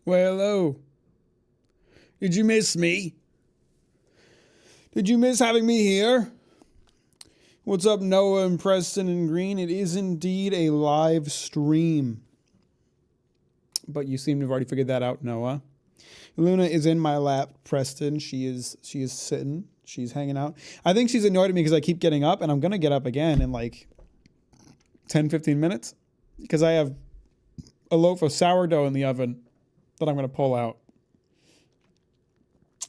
Well, hello. Did you miss me? Did you miss having me here? What's up, Noah and Preston and Green? It is indeed a live stream. But you seem to have already figured that out, Noah. Luna is in my lap, Preston. She is sitting. She's hanging out. I think she's annoyed at me because I keep getting up, and I'm going to get up again in like 10, 15 minutes because I have a loaf of sourdough in the oven that I'm going to pull out.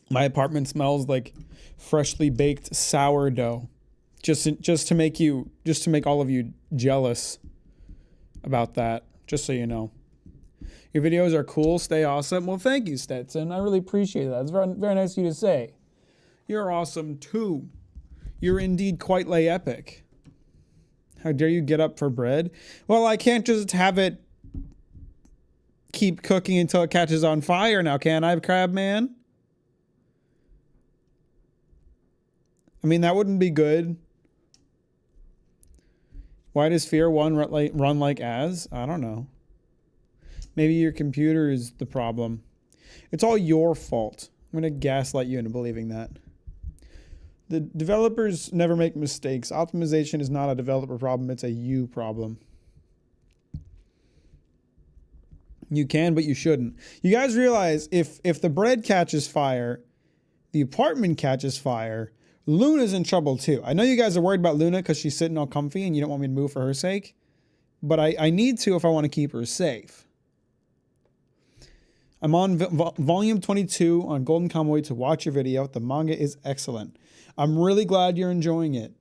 My apartment smells like freshly baked sourdough. Just to make all of you jealous about that, just so you know. Your videos are cool. Stay awesome. Well, thank you, Stetson. I really appreciate that. It's very, very nice of you to say. You're awesome, too. You're indeed quite lay epic. How dare you get up for bread? Well, I can't just have it keep cooking until it catches on fire now, can I, Crab Man? I mean, that wouldn't be good. Why does Fear 1 run like as? I don't know. Maybe your computer is the problem. It's all your fault. I'm going to gaslight you into believing that. The developers never make mistakes. Optimization is not a developer problem. It's a you problem. You can, but you shouldn't. You guys realize if the bread catches fire, the apartment catches fire, Luna's in trouble too. I know you guys are worried about Luna because she's sitting all comfy and you don't want me to move for her sake. But I need to if I want to keep her safe. I'm on volume 22 on Golden Kamuy to watch your video. The manga is excellent. I'm really glad you're enjoying it.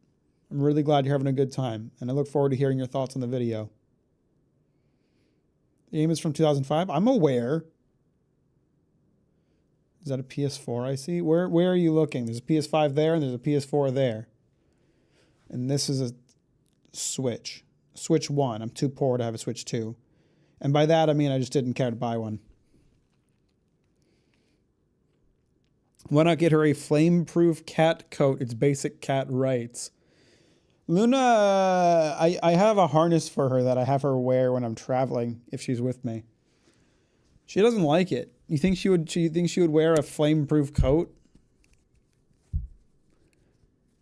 I'm really glad you're having a good time. And I look forward to hearing your thoughts on the video. The game is from 2005. I'm aware. Is that a PS4 I see? Where are you looking? There's a PS5 there and there's a PS4 there. And this is a Switch. Switch 1. I'm too poor to have a Switch 2. And by that I mean I just didn't care to buy one. Why not get her a flame-proof cat coat? It's basic cat rights. Luna, I have a harness for her that I have her wear when I'm traveling if she's with me. She doesn't like it. You think she would wear a flame-proof coat?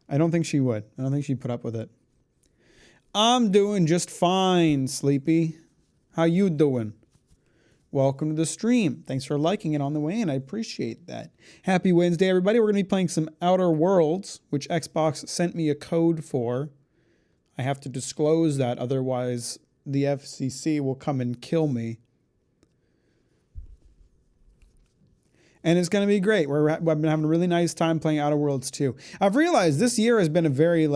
I don't think she would. I don't think she'd put up with it. I'm doing just fine, Sleepy. How you doing? Welcome to the stream. Thanks for liking it on the way in. I appreciate that. Happy Wednesday, everybody. We're going to be playing some Outer Worlds, which Xbox sent me a code for. I have to disclose that, otherwise the FCC will come and kill me. And it's going to be great. I've been having a really nice time playing Outer Worlds 2. I've realized this year has been a very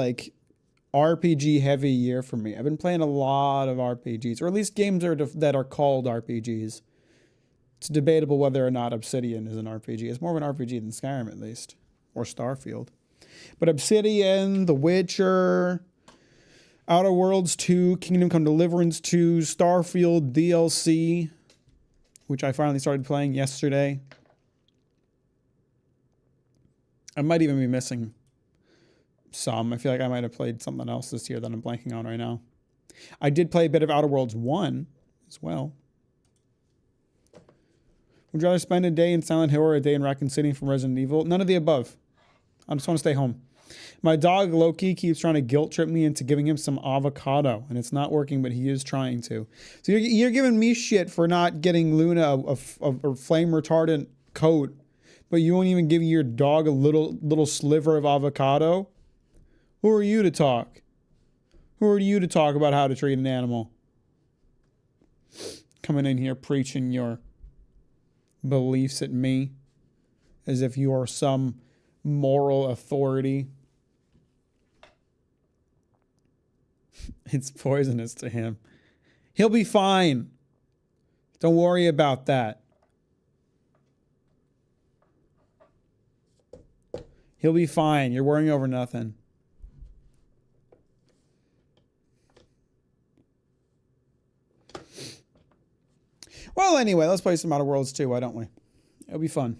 RPG heavy year for me. I've been playing a lot of RPGs, or at least games that are called RPGs. It's debatable whether or not Obsidian is an RPG. It's more of an RPG than Skyrim, at least, or Starfield. But Obsidian, The Witcher, Outer Worlds 2, Kingdom Come Deliverance 2, Starfield DLC, which I finally started playing yesterday. I might even be missing some. I feel like I might have played something else this year that I'm blanking on right now. I did play a bit of Outer Worlds 1 as well. Would you rather spend a day in Silent Hill or a day in Raccoon City from Resident Evil? None of the above. I just want to stay home. My dog Loki keeps trying to guilt trip me into giving him some avocado, and it's not working, but he is trying to. So you're giving me shit for not getting Luna a flame retardant coat, but you won't even give your dog a little sliver of avocado? Who are you to talk? Who are you to talk about how to treat an animal? Coming in here preaching your beliefs at me as if you are some moral authority. It's poisonous to him. He'll be fine. Don't worry about that. He'll be fine. You're worrying over nothing. Well, anyway, let's play some Outer Worlds 2, why don't we? It'll be fun.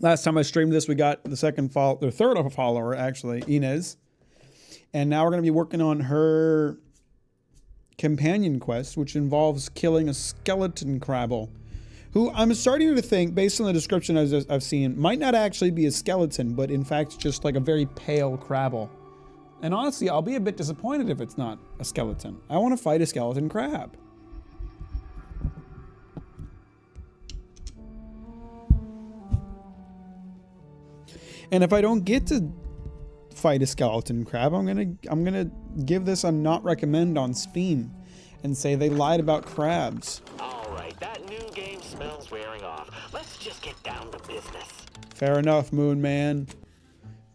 Last time I streamed this, we got the third follower, actually, Inez. And now we're going to be working on her companion quest, which involves killing a skeleton crabble, who I'm starting to think, based on the description I've seen, might not actually be a skeleton, but in fact just like a very pale crabble. And honestly, I'll be a bit disappointed if it's not a skeleton. I want to fight a skeleton crab. And if I don't get to fight a skeleton crab, I'm gonna give this a not recommend on Steam and say they lied about crabs. All right, that new game smells wearing off. Let's just get down to business. Fair enough, Moon Man.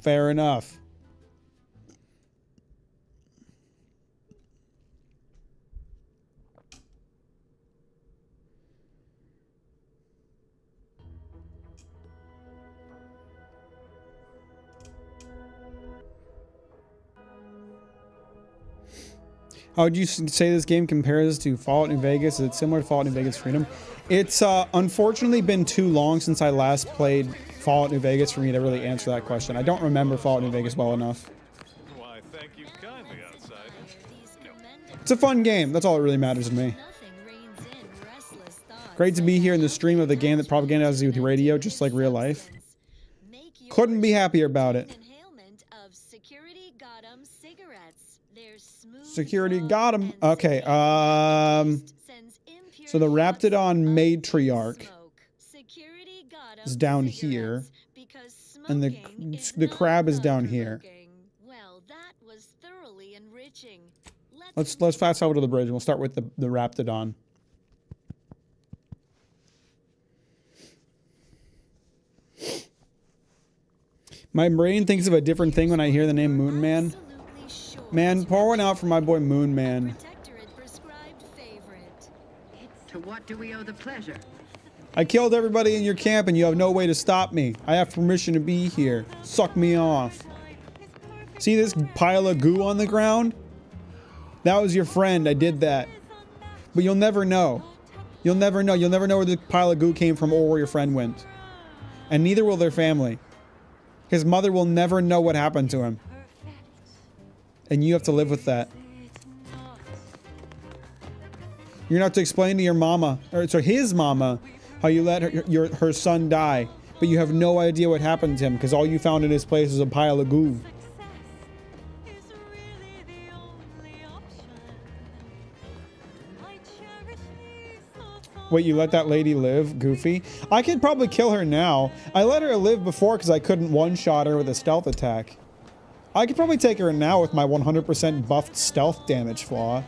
Fair enough. How would you say this game compares to Fallout New Vegas? Is it similar to Fallout New Vegas Freedom? It's unfortunately been too long since I last played Fallout New Vegas for me to really answer that question. I don't remember Fallout New Vegas well enough. Why, thank you kindly, outsider. It's a fun game. That's all that really matters to me. Great to be here in the stream of the game that propagandizes you with radio, just like real life. Couldn't be happier about it. Security got him. Okay, so the Raptidon matriarch is down here, and the crab is down here. Let's fast forward to the bridge. We'll start with the Raptidon. My brain thinks of a different thing when I hear the name Moon Man. Man, pour one out for my boy Moon Man. To what do we owe the pleasure? I killed everybody in your camp and you have no way to stop me. I have permission to be here. Suck me off. See this pile of goo on the ground? That was your friend. I did that. But you'll never know. You'll never know. You'll never know where the pile of goo came from or where your friend went. And neither will their family. His mother will never know what happened to him. And you have to live with that. You're gonna have to explain to your mama, or to his mama, how you let her son die, but you have no idea what happened to him because all you found in his place is a pile of goo. Wait, you let that lady live, Goofy? I could probably kill her now. I let her live before because I couldn't one-shot her with a stealth attack. I could probably take her now with my 100% buffed stealth damage flaw.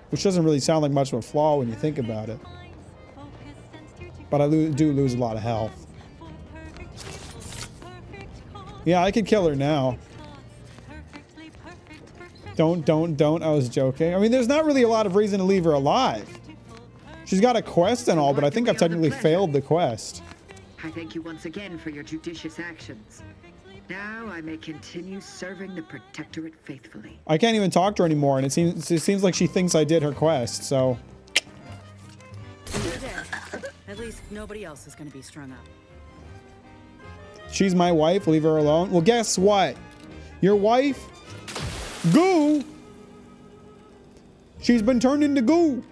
Which doesn't really sound like much of a flaw when you think about it. But I do lose a lot of health. Yeah, I could kill her now. Don't. I was joking. I mean, there's not really a lot of reason to leave her alive. She's got a quest and all, but I think I've technically failed the quest. I thank you once again for your judicious actions. Now I may continue serving the Protectorate faithfully. I can't even talk to her anymore, and it seems like she thinks I did her quest, so... You're dead. At least nobody else is going to be strung up. She's my wife, leave her alone. Well, guess what? Your wife? Goo! She's been turned into goo.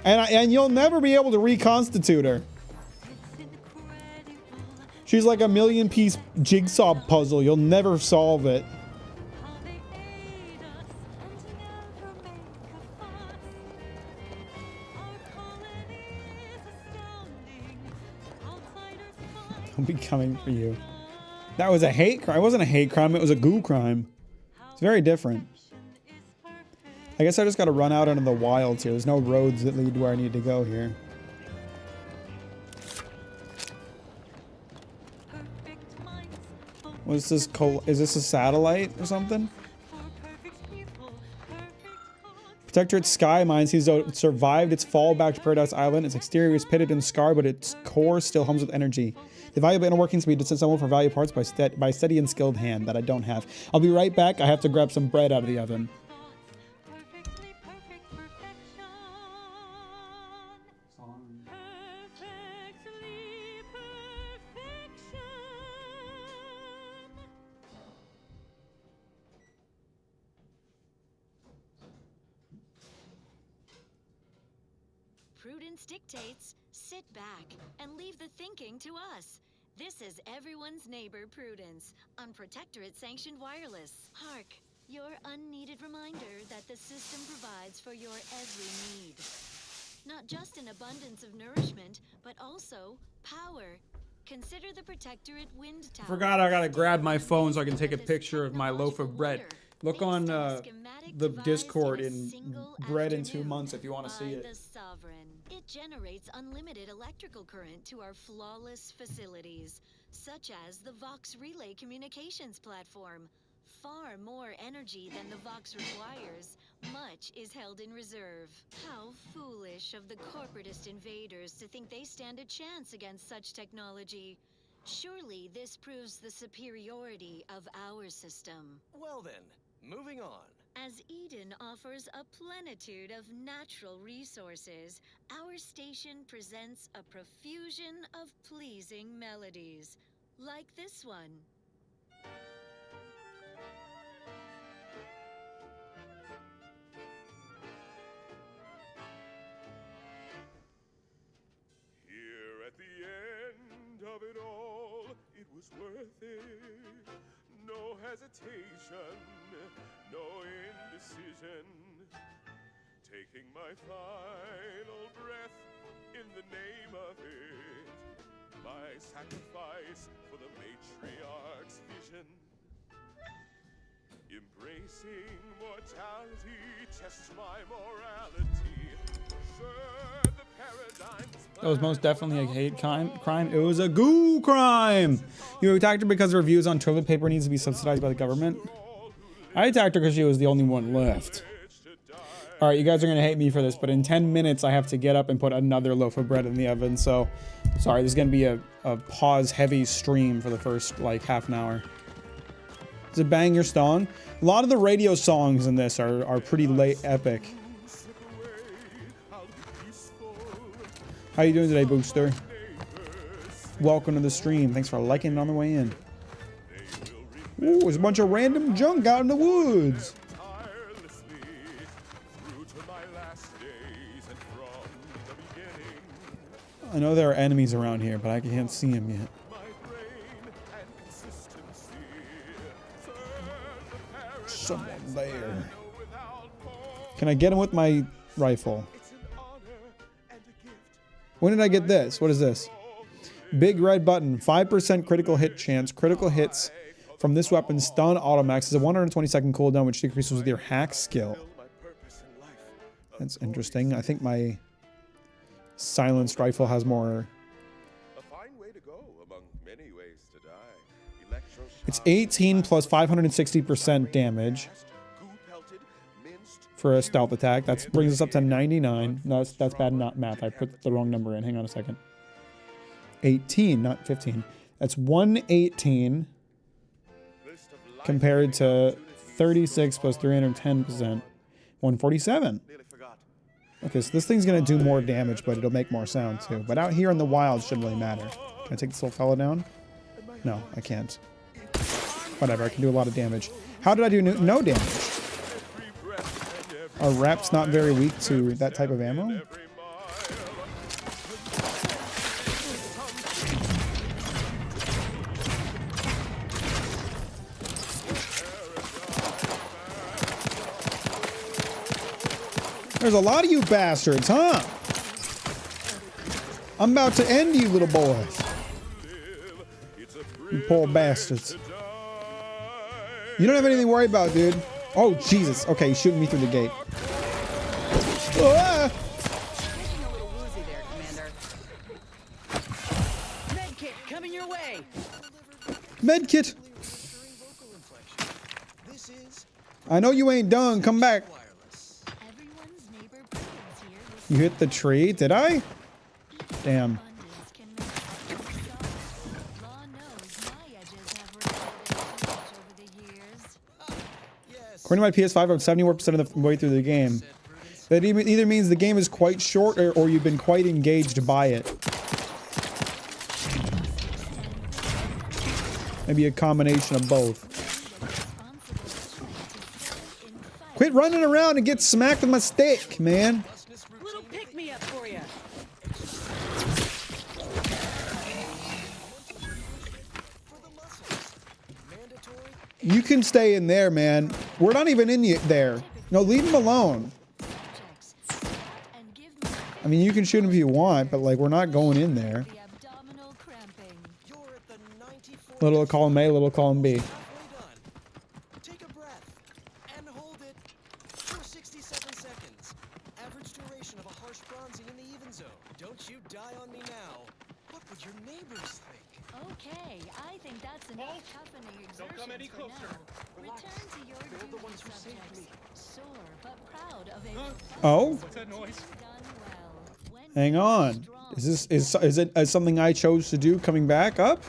And you'll never be able to reconstitute her. She's like a million-piece jigsaw puzzle. You'll never solve it. I'll be coming for you. That was a hate crime. It wasn't a hate crime. It was a goo crime. It's very different. I guess I just got to run out into the wilds here. There's no roads that lead to where I need to go here. What's this? Is this a satellite or something? Protectorate sky mines. He's survived its fall back to Paradise Island. Its exterior is pitted and scarred, but its core still hums with energy. The valuable inner workings can be disassembled for value parts by steady and skilled hand that I don't have. I'll be right back. I have to grab some bread out of the oven. prudence dictates, sit back and leave the thinking to us. This is everyone's neighbor Prudence on Protectorate-sanctioned wireless. Hark, your unneeded reminder that the system provides for your every need. Not just an abundance of nourishment, but also power. Consider the Protectorate wind tower. Forgot I gotta grab my phone so I can take a picture of my loaf of bread. Look on the Discord in Bread in 2 months if you want to see it. The Sovereign. It generates unlimited electrical current to our flawless facilities, such as the Vox Relay Communications Platform. Far more energy than the Vox requires. Much is held in reserve. How foolish of the corporatist invaders to think they stand a chance against such technology. Surely this proves the superiority of our system. Well then, moving on. As Eden offers a plenitude of natural resources, our station presents a profusion of pleasing melodies, like this one. Here at the end of it all, it was worth it. No hesitation, no indecision. Taking my final breath in the name of it. My sacrifice for the matriarch's vision. Embracing mortality tests my morality. Sure, the paradigm's That was most definitely a hate crime. It was a goo crime. You attacked her because her views on toilet paper needs to be subsidized by the government. I attacked her because she was the only one left. All right, you guys are gonna hate me for this, but in 10 minutes I have to get up and put another loaf of bread in the oven. So, sorry, this is gonna be a pause-heavy stream for the first like half an hour. Is it Bang Your Stong? A lot of the radio songs in this are pretty late epic. How you doing today, Booster? Welcome to the stream. Thanks for liking it on the way in. Ooh, there's a bunch of random junk out in the woods. I know there are enemies around here, but I can't see them yet. Someone there. Can I get him with my rifle? When did I get this? What is this? Big red button. 5% critical hit chance. Critical hits from this weapon stun automax is a 120-second cooldown, which decreases with your hack skill. That's interesting. I think my silenced rifle has more. It's 18 plus 560% damage for a stealth attack. That brings us up to 99. No, that's bad, not math. I put the wrong number in. Hang on a second. 18, not 15. That's 118 compared to 36 plus 310%. 147. Okay, so this thing's going to do more damage, but it'll make more sound too. But out here in the wild, it shouldn't really matter. Can I take this little fella down? No, I can't. Whatever, I can do a lot of damage. How did I do no damage? Are reps not very weak to that type of ammo? There's a lot of you bastards, huh? I'm about to end you, little boys. You poor bastards. You don't have anything to worry about, dude. Oh, Jesus. Okay, he's shooting me through the gate. Ah! Getting a little woozy there, Commander. Medkit coming your way. Medkit. I know you ain't done. Come back. You hit the tree. Did I? Damn. According to my PS5, I'm 74% of the way through the game. That either means the game is quite short or you've been quite engaged by it. Maybe a combination of both. Quit running around and get smacked with my stick, man. Little pick me up for you. you can stay in there, man. We're not even in there. No, leave him alone. Objects. And give me I mean, you can shoot him if you want, but like, we're not going in there. the abdominal cramping. You're at the 94th. Little column A, little column B. Halfway done. Take a breath and hold it for 67 seconds. Average duration of a harsh bronzing in the even zone. Don't you die on me now. What would your neighbors think? Okay, I think that's enough toughening exertions come any for closer. now. Return to your duty, subjects. Sore but proud of a Oh, What's that noise? done well. When hang on. Is it something I chose to do coming back up?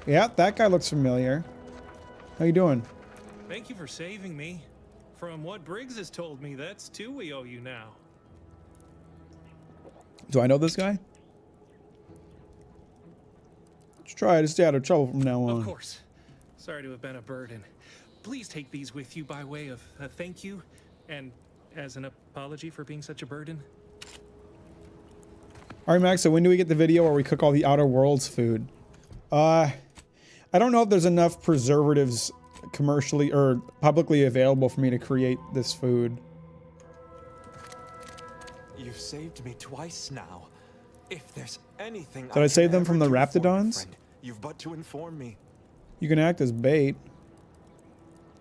Yeah, that guy looks familiar. How you doing? Thank you for saving me. From what Briggs has told me, that's two we owe you now. Do I know this guy? Let's try to stay out of trouble from now on. Of course. Sorry to have been a burden. Please take these with you by way of a thank you and as an apology for being such a burden. All right, Max, so when do we get the video where we cook all the Outer Worlds food? I don't know if there's enough preservatives commercially or publicly available for me to create this food. You've saved me twice now. If there's anything Did I save them from the Raptidons? You've but to inform me. You can act as bait.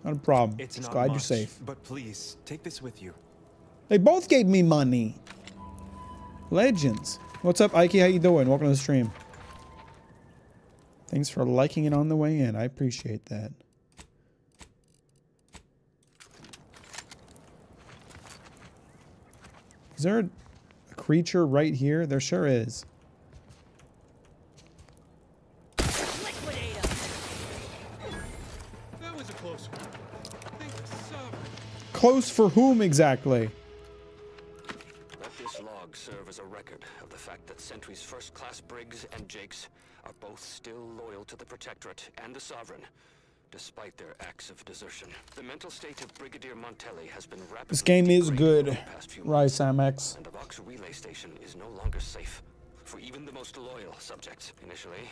Not a problem. It's Just not glad much, you're safe. but please take this with you. They both gave me money. Legends. What's up, Ike? How you doing? Welcome to the stream. Thanks for liking it on the way in. I appreciate that. Is there a creature right here? There sure is. Liquidate 'em. That was a close one. Thank the Sovereign. Close for whom exactly? Let this log serve as a record of the fact that Sentry's first-class Briggs and Jakes are both still loyal to the Protectorate and the Sovereign, despite their acts of desertion. The mental state of Brigadier Montelli has been rapidly This game is degrading good. over the past few months, Rysamex. and the Vox relay station is no longer safe for even the most loyal subjects. Initially,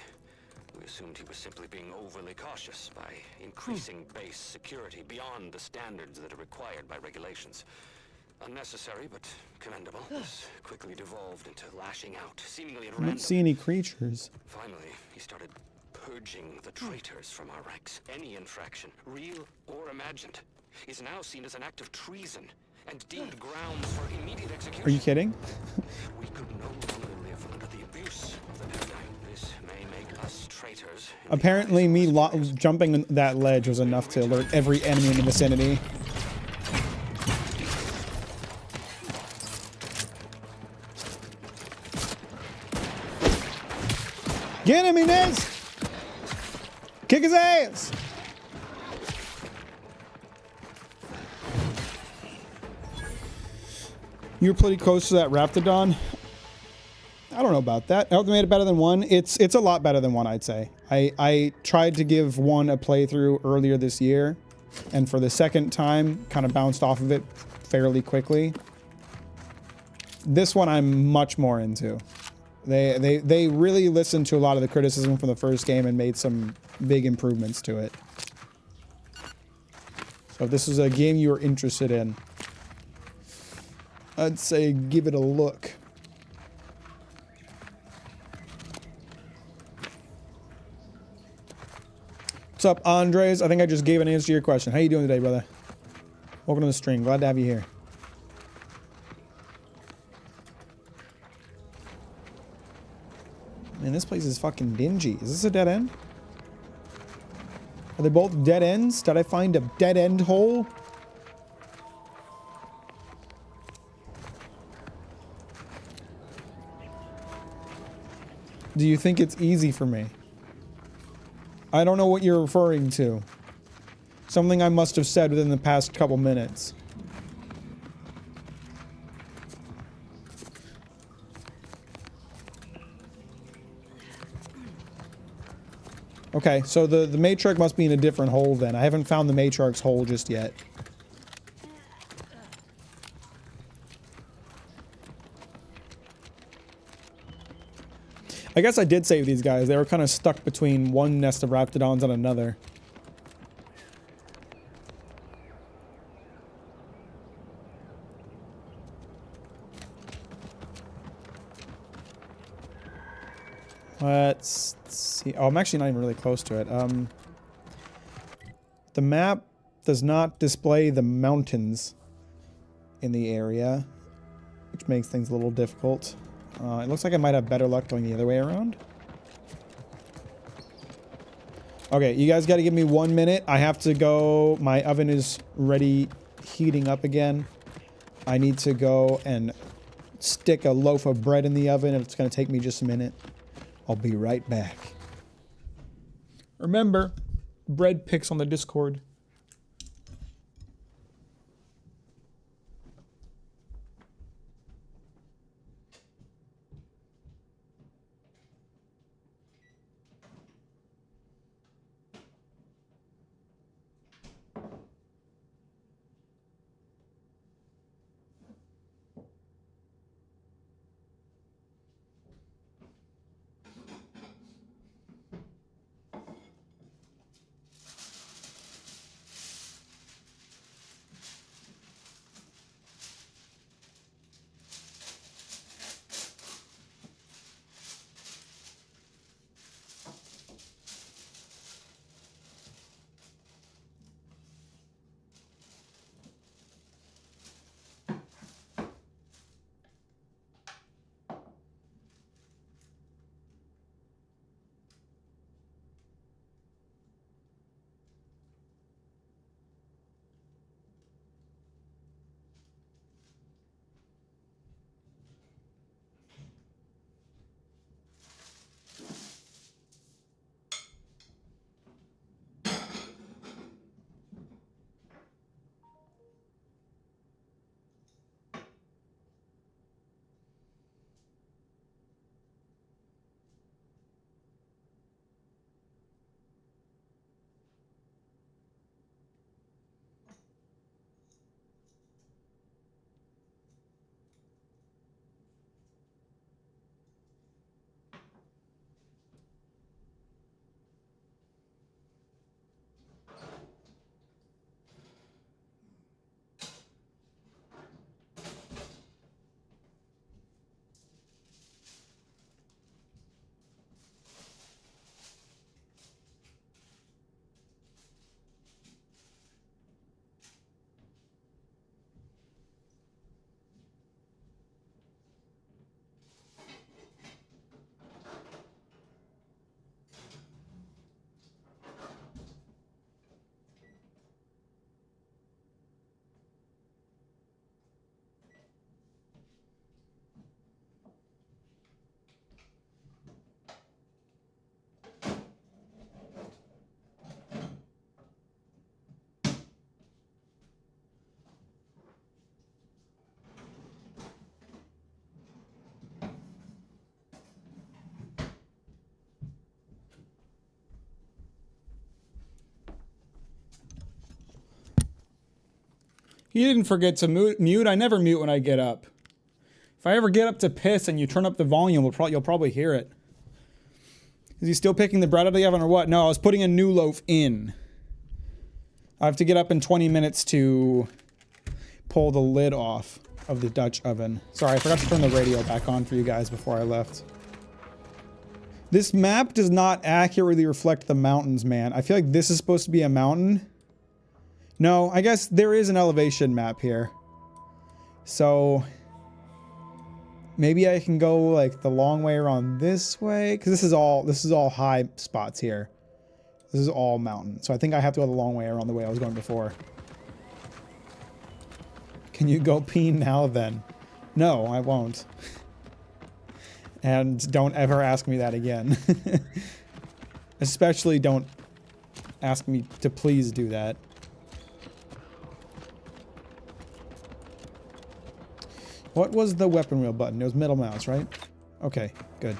we assumed he was simply being overly cautious by increasing base security beyond the standards that are required by regulations. Unnecessary, but commendable. This quickly devolved into lashing out, seemingly at I don't random. see any creatures. Finally, he started purging the traitors from our ranks. Any infraction, real or imagined, is now seen as an act of treason and deemed grounds for immediate execution. Are you kidding? We could no longer live under the abuse of the paradigm. This may make us traitors. in the Apparently, eyes of me our superiors. jumping that ledge was enough to alert every enemy in the vicinity. Get him, Inez! Kick his ass! You're pretty close to that Raptidon. I don't know about that. I hope they made it better than one. It's a lot better than one, I'd say. I tried to give one a playthrough earlier this year, and for the second time, kind of bounced off of it fairly quickly. This one I'm much more into. They really listened to a lot of the criticism from the first game and made some big improvements to it. So if this is a game you're interested in, I'd say give it a look. What's up, Andres? I think I just gave an answer to your question. How you doing today, brother? Welcome to the stream. Glad to have you here. Man, this place is fucking dingy. Is this a dead end? Are they both dead ends? Did I find a dead end hole? Do you think it's easy for me? I don't know what you're referring to. Something I must have said within the past couple minutes. Okay, so the matriarch must be in a different hole then. I haven't found the matriarch's hole just yet. I guess I did save these guys. They were kind of stuck between one nest of Raptidons and another. Let's see. Oh, I'm actually not even really close to it. The map does not display the mountains in the area, which makes things a little difficult. It looks like I might have better luck going the other way around. Okay, you guys got to give me 1 minute. I have to go. My oven is ready, heating up again. I need to go and stick a loaf of bread in the oven, and it's going to take me just a minute. I'll be right back. Remember, bread picks on the Discord. You didn't forget to mute. I never mute when I get up. If I ever get up to piss and you turn up the volume, you'll probably hear it. Is he still picking the bread out of the oven or what? No, I was putting a new loaf in. I have to get up in 20 minutes to pull the lid off of the Dutch oven. Sorry, I forgot to turn the radio back on for you guys before I left. This map does not accurately reflect the mountains, man. I feel like this is supposed to be a mountain. No, I guess there is an elevation map here. So maybe I can go like the long way around this way, because this is all high spots here. This is all mountain. So I think I have to go the long way around the way I was going before. Can you go pee now then? No, I won't. And don't ever ask me that again. Especially don't ask me to please do that. What was the weapon wheel button? It was middle mouse, right? Okay, good.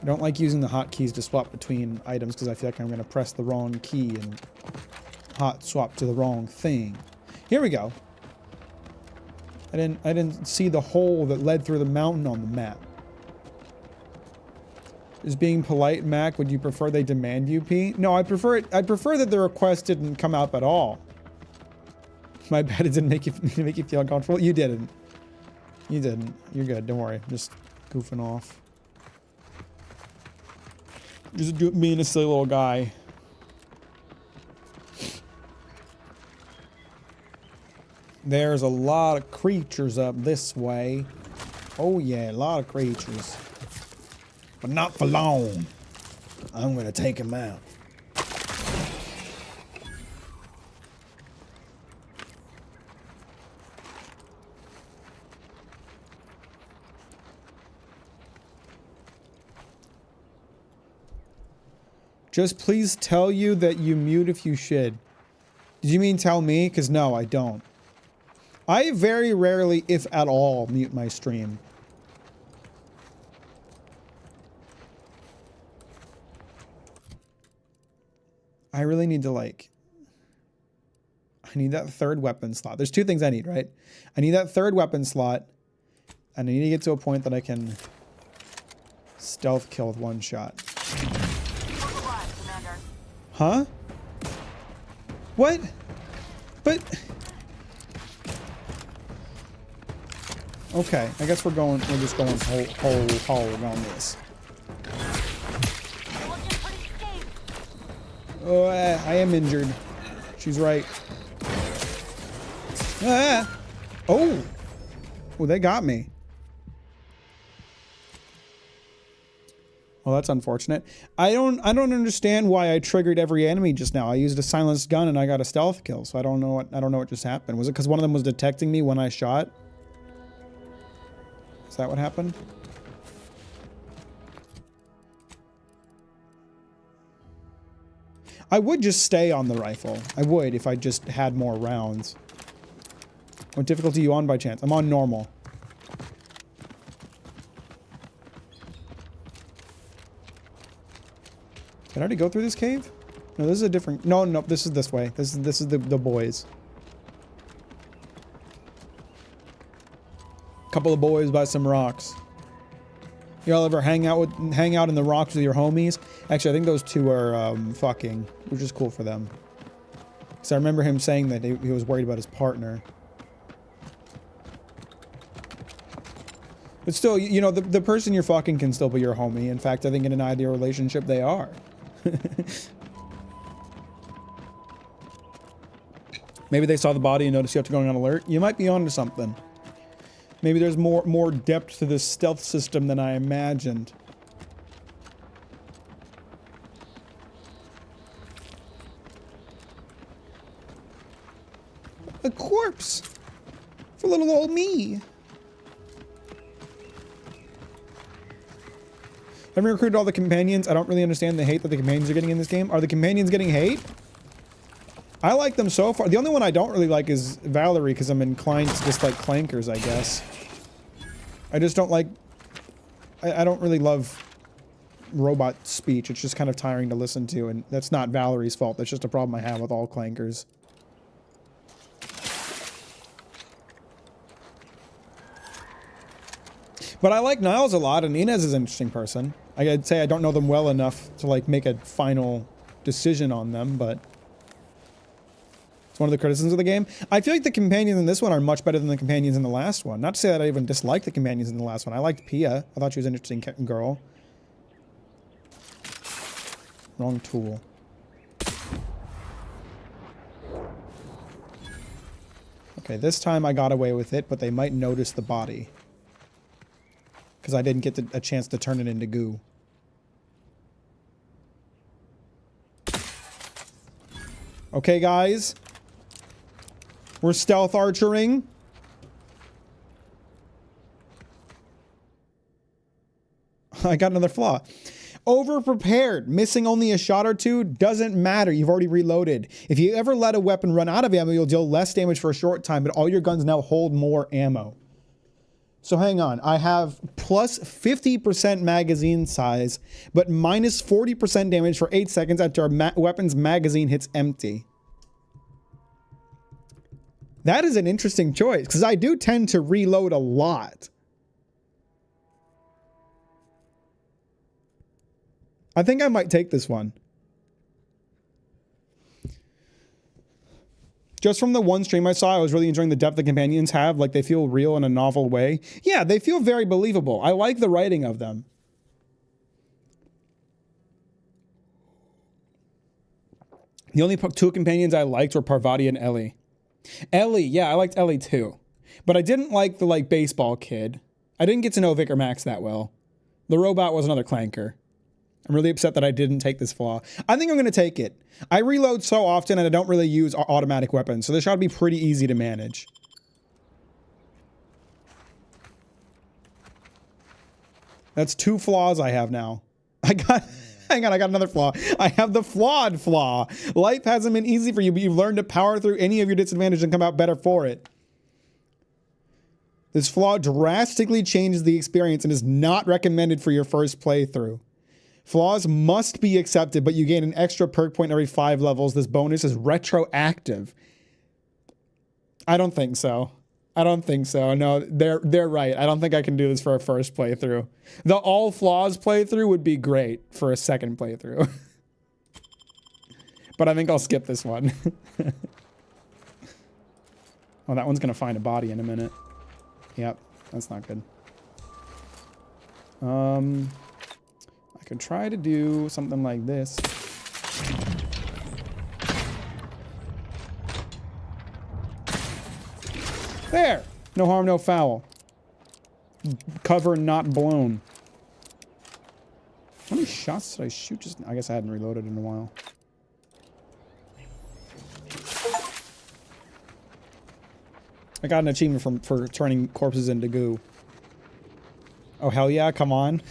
I don't like using the hotkeys to swap between items because I feel like I'm going to press the wrong key and hot swap to the wrong thing. Here we go. I didn't see the hole that led through the mountain on the map. Is being polite, Mac? Would you prefer they demand you pee? No, I prefer it. I prefer that the request didn't come up at all. My bad, it didn't make you feel uncomfortable. You didn't. You didn't. You're good. Don't worry. I'm just goofing off. Just being a silly little guy. There's a lot of creatures up this way. Oh yeah, a lot of creatures. But not for long. I'm gonna take them out. Just please tell you that you mute if you should. Did you mean tell me? Because no, I don't. I very rarely, if at all, mute my stream. I really need to like... I need that third weapon slot. There's two things I need, right? I need that third weapon slot. And I need to get to a point that I can stealth kill with one shot. Huh? What? But... Okay, I guess we're just going whole around this. Oh, I am injured. She's right. Ah! Oh! Oh, they got me. Well, that's unfortunate. I don't understand why I triggered every enemy just now. I used a silenced gun and I got a stealth kill, so I don't know what just happened. Was it because one of them was detecting me when I shot? Is that what happened? I would just stay on the rifle. I would if I just had more rounds. What difficulty are you on by chance? I'm on normal. Did I already go through this cave? No, this is a different... No, this is this way. This is the boys. Couple of boys by some rocks. Y'all ever hang out in the rocks with your homies? Actually, I think those two are fucking, which is cool for them. Because I remember him saying that he was worried about his partner. But still, you know, the person you're fucking can still be your homie. In fact, I think in an ideal relationship, they are. Maybe they saw the body and noticed you have to go on alert. You might be onto something. Maybe there's more depth to this stealth system than I imagined. A corpse for little old me. Have you recruited all the companions? I don't really understand the hate that the companions are getting in this game. Are the companions getting hate? I like them so far. The only one I don't really like is Valerie, because I'm inclined to dislike clankers, I guess. I just don't like... I don't really love robot speech. It's just kind of tiring to listen to, and that's not Valerie's fault. That's just a problem I have with all clankers. But I like Niles a lot, and Inez is an interesting person. I'd say I don't know them well enough to, like, make a final decision on them, but... it's one of the criticisms of the game. I feel like the companions in this one are much better than the companions in the last one. Not to say that I even disliked the companions in the last one. I liked Pia. I thought she was an interesting girl. Wrong tool. Okay, this time I got away with it, but they might notice the body. Because I didn't get a chance to turn it into goo. Okay, guys. We're stealth archering. I got another flaw. Over-prepared. Missing only a shot or two doesn't matter. You've already reloaded. If you ever let a weapon run out of ammo, you'll deal less damage for a short time, but all your guns now hold more ammo. So hang on. I have plus 50% magazine size, but minus 40% damage for 8 seconds after a weapon's magazine hits empty. That is an interesting choice, because I do tend to reload a lot. I think I might take this one. Just from the one stream I saw, I was really enjoying the depth the companions have. Like, they feel real in a novel way. Yeah, they feel very believable. I like the writing of them. The only two companions I liked were Parvati and Ellie. Ellie, yeah, I liked Ellie too. But I didn't like the like baseball kid. I didn't get to know Vic or Max that well. The robot was another clanker. I'm really upset that I didn't take this flaw. I think I'm going to take it. I reload so often and I don't really use automatic weapons, so this ought to be pretty easy to manage. That's 2 flaws I have now. Hang on, I got another flaw. I have the flawed flaw. Life hasn't been easy for you, but you've learned to power through any of your disadvantages and come out better for it. This flaw drastically changes the experience and is not recommended for your first playthrough. Flaws must be accepted, but you gain an extra perk point every 5 levels. This bonus is retroactive. I don't think so. I don't think so. No, they're right. I don't think I can do this for a first playthrough. The all flaws playthrough would be great for a second playthrough. But I think I'll skip this one. Oh, that one's gonna find a body in a minute. Yep, that's not good. I could try to do something like this. There! No harm, no foul. Cover not blown. How many shots did I shoot? Just, I guess I hadn't reloaded in a while. I got an achievement for turning corpses into goo. Oh, hell yeah, come on.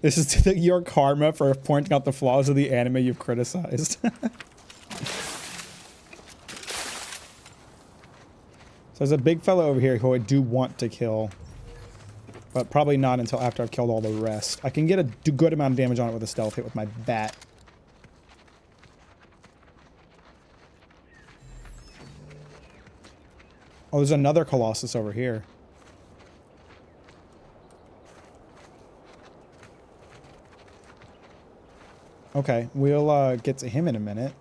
This is your karma for pointing out the flaws of the anime you've criticized. So there's a big fellow over here who I do want to kill. But probably not until after I've killed all the rest. I can get a good amount of damage on it with a stealth hit with my bat. Oh, there's another Colossus over here. Okay, we'll get to him in a minute.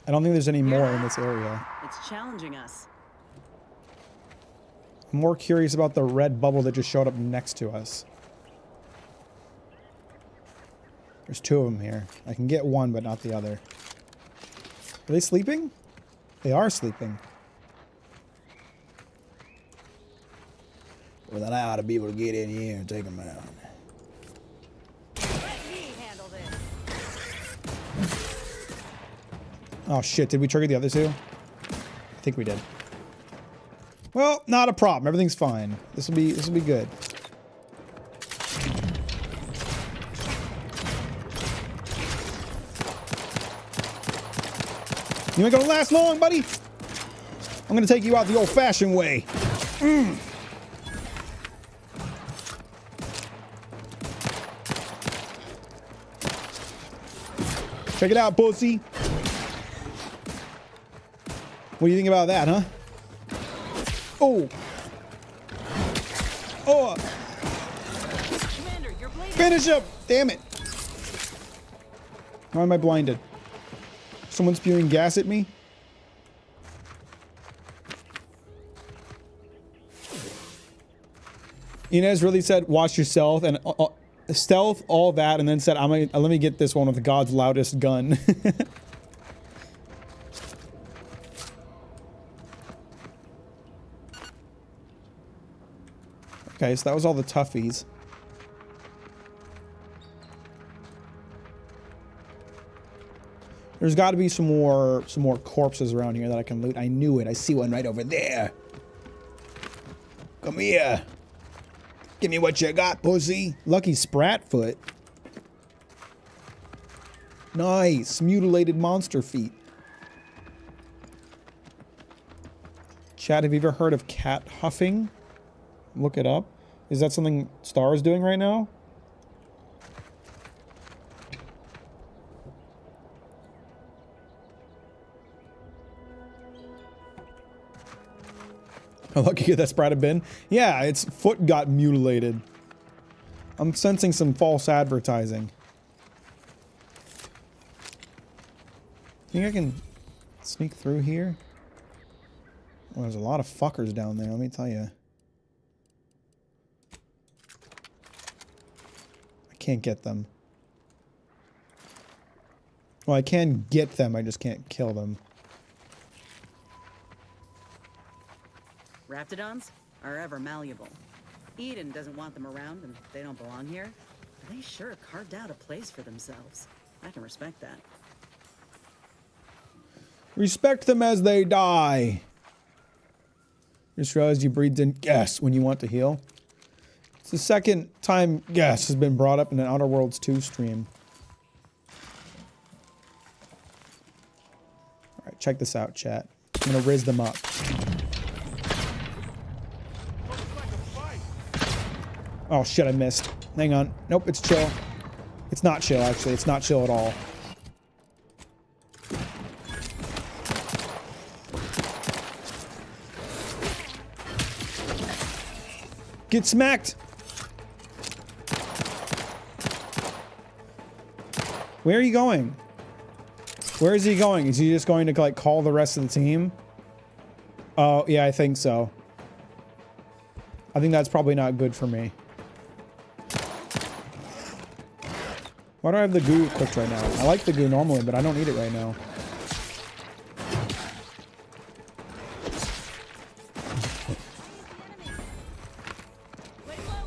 I don't think there's any more in this area. It's challenging us. I'm more curious about the red bubble that just showed up next to us. There's 2 of them here. I can get one, but not the other. Are they sleeping? They are sleeping. Well, then I ought to be able to get in here and take them out. Let me handle this. Oh shit, did we trigger the other 2? I think we did. Well, not a problem. Everything's fine. This will be good. You ain't gonna last long, buddy. I'm gonna take you out the old-fashioned way. Check it out, pussy. What do you think about that, huh? Oh. Oh. Commander, you're bleeding. Finish him! Damn it. Why am I blinded? Someone spewing gas at me? Inez really said, watch yourself, and stealth, all that, and then said, let me get this one with God's loudest gun. Okay, so that was all the toughies. There's got to be some more corpses around here that I can loot. I knew it. I see one right over there. Come here. Give me what you got, pussy. Lucky Spratfoot. Nice. Mutilated monster feet. Chat, have you ever heard of cat huffing? Look it up. Is that something Star is doing right now? How lucky that's Brad been. Yeah, its foot got mutilated. I'm sensing some false advertising. Think I can sneak through here? Well, there's a lot of fuckers down there, let me tell you. can't get them. Well, I can get them, I just can't kill them. Raptidons are ever malleable. Eden doesn't want them around and they don't belong here. But they sure carved out a place for themselves. I can respect that. Respect them as they die. Just realized you breathed in gas when you want to heal. It's the second time gas has been brought up in an Outer Worlds 2 stream. Alright, check this out, chat. I'm gonna riz them up. Oh shit, I missed. Hang on. Nope, it's chill. It's not chill, actually. It's not chill at all. Get smacked! Where are you going? Where is he going? Is he just going to, like, call the rest of the team? Oh, yeah, I think so. I think that's probably not good for me. Why do I have the goo equipped right now? I like the goo normally, but I don't need it right now.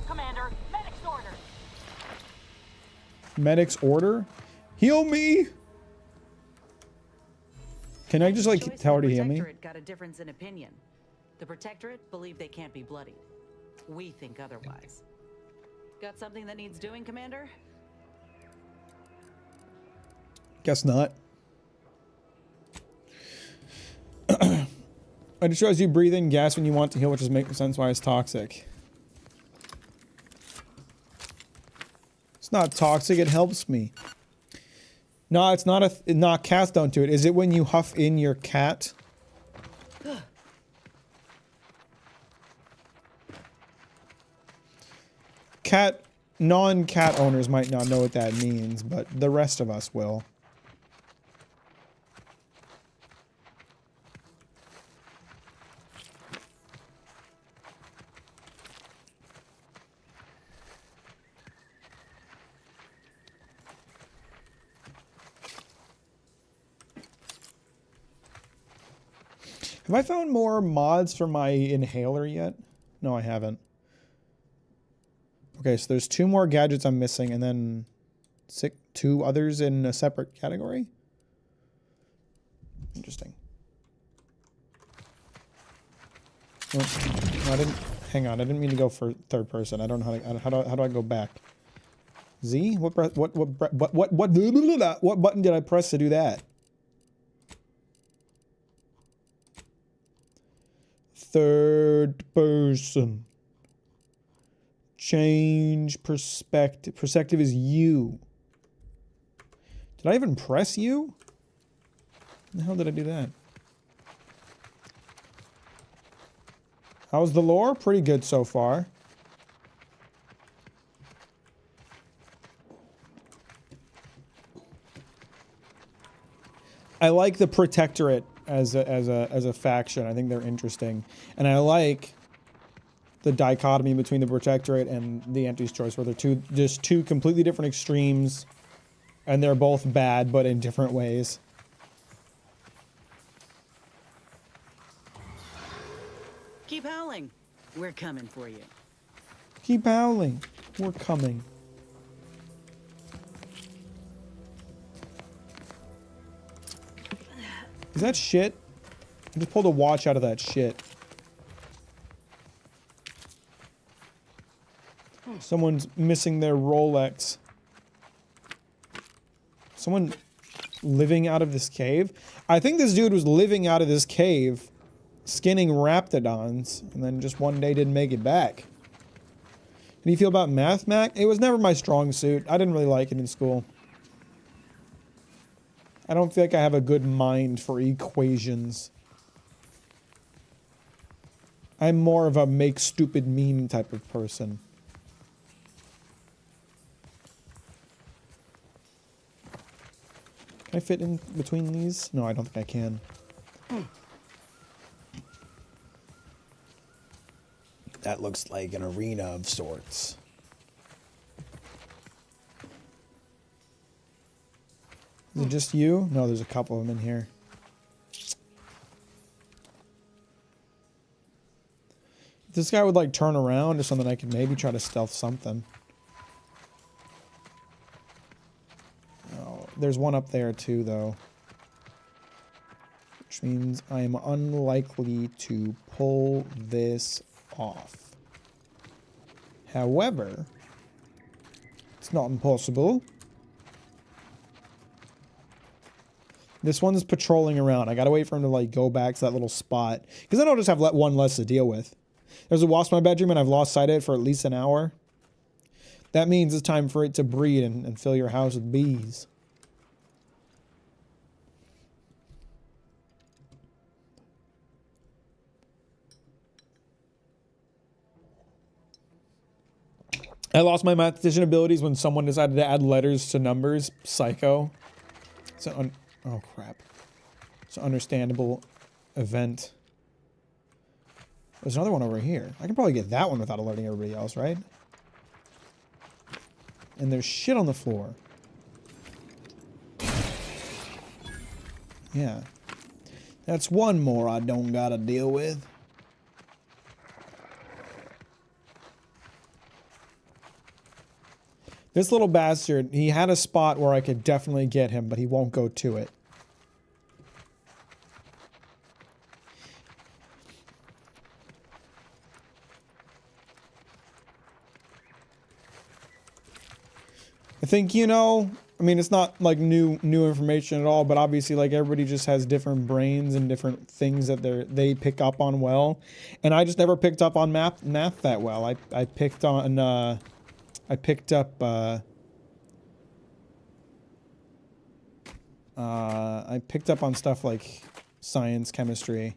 Commander, medic's order. Medic's order? Heal me! Can I just, like, tell her to heal me? The Protectorate got a difference in opinion. The Protectorate believe they can't be bloodied. We think otherwise. Got something that needs doing, Commander? Guess not. I just realized you breathe in gas when you want to heal, which does make sense why it's toxic. It's not toxic, it helps me. No, it's not not cats don't do it. Is it when you huff in your cat? Non-cat owners might not know what that means, but the rest of us will. Have I found more mods for my inhaler yet? No, I haven't. Okay, so there's 2 more gadgets I'm missing, and then 2 others in a separate category? Interesting. Oh, I didn't... Hang on, I didn't mean to go for third person. I don't know how do I go back? Z? What button did I press to do that? Third person. Change perspective. Perspective is you. Did I even press you? How the hell did I do that? How's the lore? Pretty good so far. I like the Protectorate as a faction. I think they're interesting, and I like the dichotomy between the Protectorate and the Entry's Choice, where they're just two completely different extremes, and they're both bad, but in different ways. Keep howling. We're coming for you. Keep howling. We're coming. Is that shit? I just pulled a watch out of that shit. Someone's missing their Rolex. Someone living out of this cave? I think this dude was living out of this cave, skinning raptidons, and then just one day didn't make it back. How do you feel about math, Mac? It was never my strong suit. I didn't really like it in school. I don't feel like I have a good mind for equations. I'm more of a make stupid meme type of person. Can I fit in between these? No, I don't think I can. That looks like an arena of sorts. Is it just you? No, there's a couple of them in here. If this guy would like turn around or something, I could maybe try to stealth something. Oh, there's one up there too, though. Which means I am unlikely to pull this off. However, it's not impossible. This one's patrolling around. I gotta wait for him to like go back to that little spot. Because then I'll just have one less to deal with. There's a wasp in my bedroom and I've lost sight of it for at least an hour. That means it's time for it to breed and fill your house with bees. I lost my mathematician abilities when someone decided to add letters to numbers. Psycho. So oh crap. It's an understandable event. There's another one over here. I can probably get that one without alerting everybody else, right? And there's shit on the floor. Yeah. That's one more I don't gotta deal with. This little bastard, he had a spot where I could definitely get him, but he won't go to it. I think, you know, I mean, it's not like new information at all, but obviously like everybody just has different brains and different things that they pick up on well. And I just never picked up on math that well. I picked on I picked up on stuff like science, chemistry,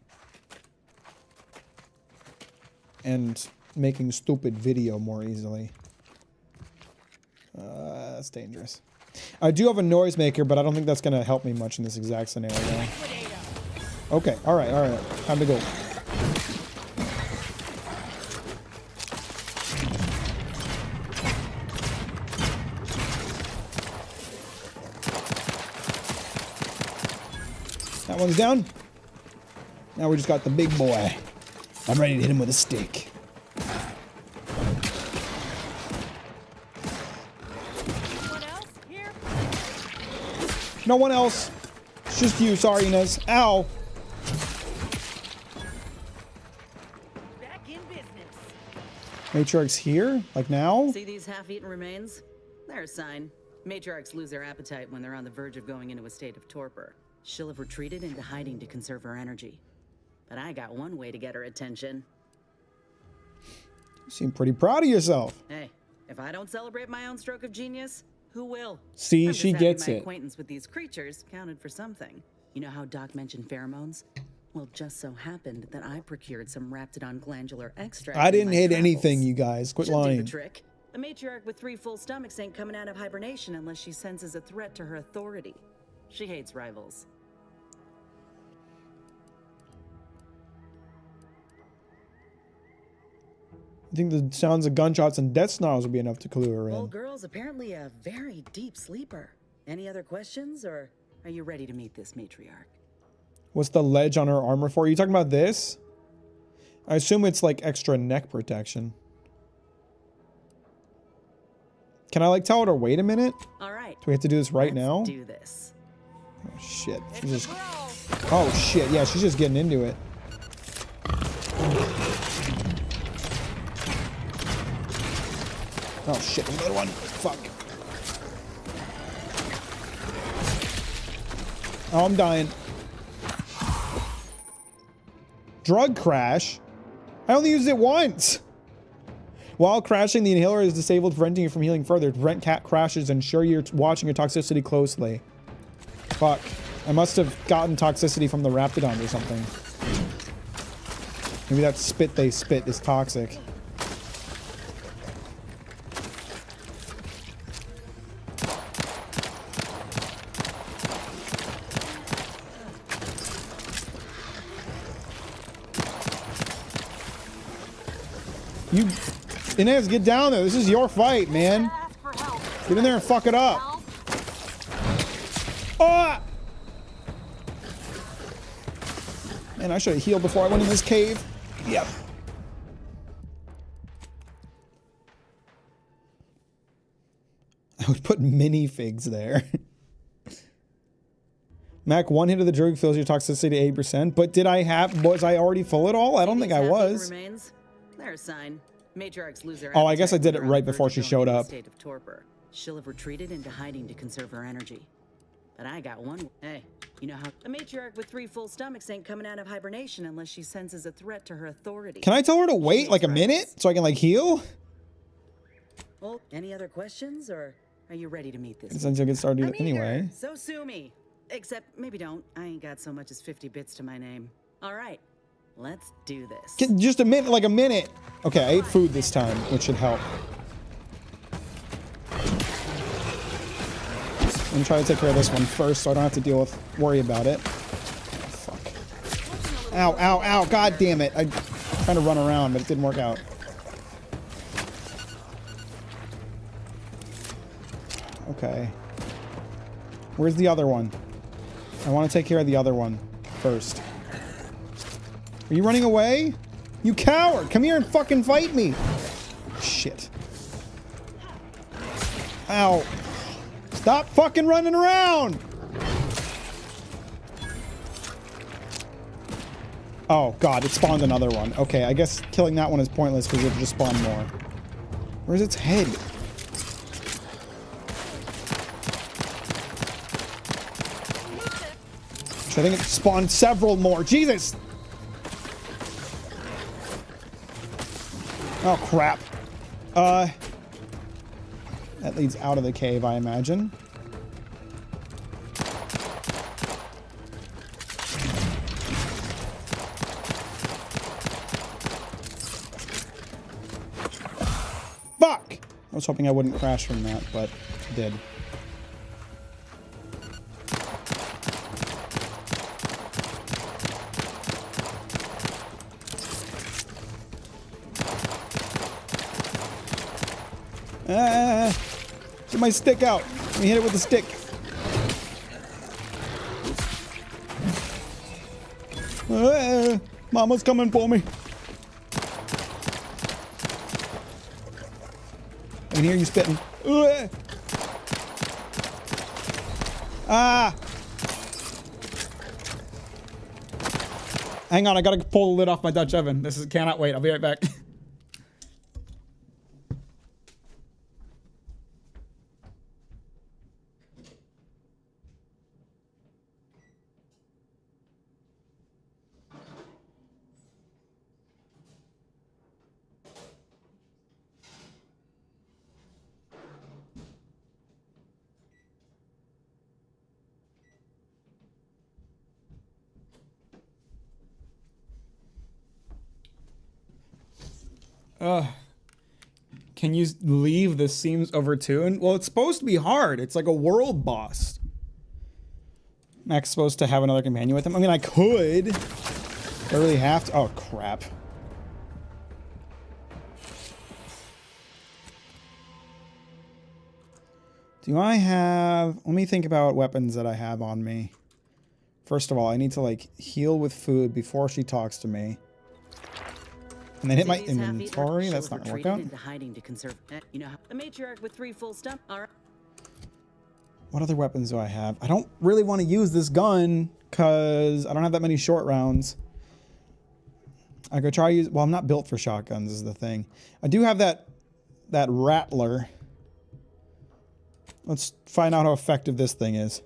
and making stupid video more easily. That's dangerous. I do have a noisemaker, but I don't think that's going to help me much in this exact scenario. Okay, alright, time to go. That one's down. Now we just got the big boy. I'm ready to hit him with a stick. No one else. It's just you. Sorry, Inez. Ow. Back in business. Matriarch's here? Like now? See these half-eaten remains? They're a sign. Matriarchs lose their appetite when they're on the verge of going into a state of torpor. She'll have retreated into hiding to conserve her energy. But I got one way to get her attention. You seem pretty proud of yourself. Hey, if I don't celebrate my own stroke of genius, who will? See, I'm just she happy gets my it. acquaintance with these creatures counted for something. You know how Doc mentioned pheromones? Well, just so happened that I procured some Raptidon glandular extract. I in didn't my hit travels. anything, you guys. Quit Should do the lying. trick. A matriarch with 3 full stomachs ain't coming out of hibernation unless she senses a threat to her authority. She hates rivals. I think the sounds of gunshots and death snarls would be enough to clue her Old in. girl's apparently a very deep sleeper. Any other questions, or are you ready to meet this matriarch? What's the ledge on her armor for? Are you talking about this? I assume it's like extra neck protection. Can I like tell her to wait a minute? All right. Do we have to do this right Let's now? do this. Oh shit. She's just... Oh shit, yeah, she's just getting into it. Oh shit, there's another one. Fuck. Oh, I'm dying. Drug crash? I only used it once. While crashing, the inhaler is disabled, preventing you from healing further. To prevent cat crashes, ensure you're watching your toxicity closely. Fuck. I must have gotten toxicity from the Raptidon or something. Maybe that spit they spit is toxic. You... Inez, get down there. This is your fight, man. Get in there and fuck it up. Oh! Man, I should have healed before I went in this cave. Yep. I would put minifigs there. Mac, one hit of the drug fills your toxicity to 8%, but was I already full at all? I don't think I was. Remains? Their sign. Matriarchs lose their Oh, I guess I appetite did it when they're on right the before verge she of showed going into a up. state of torpor. She'll have retreated into hiding to conserve her energy. But I got one. Hey, you know how a matriarch with 3 full stomachs ain't coming out of hibernation unless she senses a threat to her authority. Can I tell her to wait like a minute so I can like heal? Well, any other questions, or are you ready to meet this? Since you'll get started I'm anyway. eager, so sue me. Except maybe don't. I ain't got so much as 50 bits to my name. All right, let's do this. Just a minute, like a minute. Okay, I ate food this time, which should help. I'm gonna try to take care of this one first so I don't have to worry about it. Oh, fuck. Ow, ow, ow, god damn it. I'm trying to run around, but it didn't work out. Okay. Where's the other one? I want to take care of the other one first. Are you running away? You coward! Come here and fucking fight me! Shit. Ow. Stop fucking running around! Oh, God, it spawned another one. Okay, I guess killing that one is pointless because it'll just spawn more. Where's its head? I think it spawned several more. Jesus! Oh, crap. That leads out of the cave, I imagine. Fuck! I was hoping I wouldn't crash from that, but I did. Get my stick out. Let me hit it with the stick. Mama's coming for me. I can hear you spitting. Ah! Hang on, I gotta pull the lid off my Dutch oven. Cannot wait. I'll be right back. Can you leave? This seems overtuned. Well, it's supposed to be hard. It's like a world boss. Mack's supposed to have another companion with him. I mean, I could. Do I really have to? Oh, crap. Do I have... Let me think about weapons that I have on me. First of all, I need to, like, heal with food before she talks to me. And then hit my inventory. That's not gonna work out. Into hiding to conserve. You know, a matriarch with 3 full stomachs. All right. What other weapons do I have? I don't really want to use this gun because I don't have that many short rounds. I could try use. Well, I'm not built for shotguns. Is the thing. I do have that rattler. Let's find out how effective this thing is.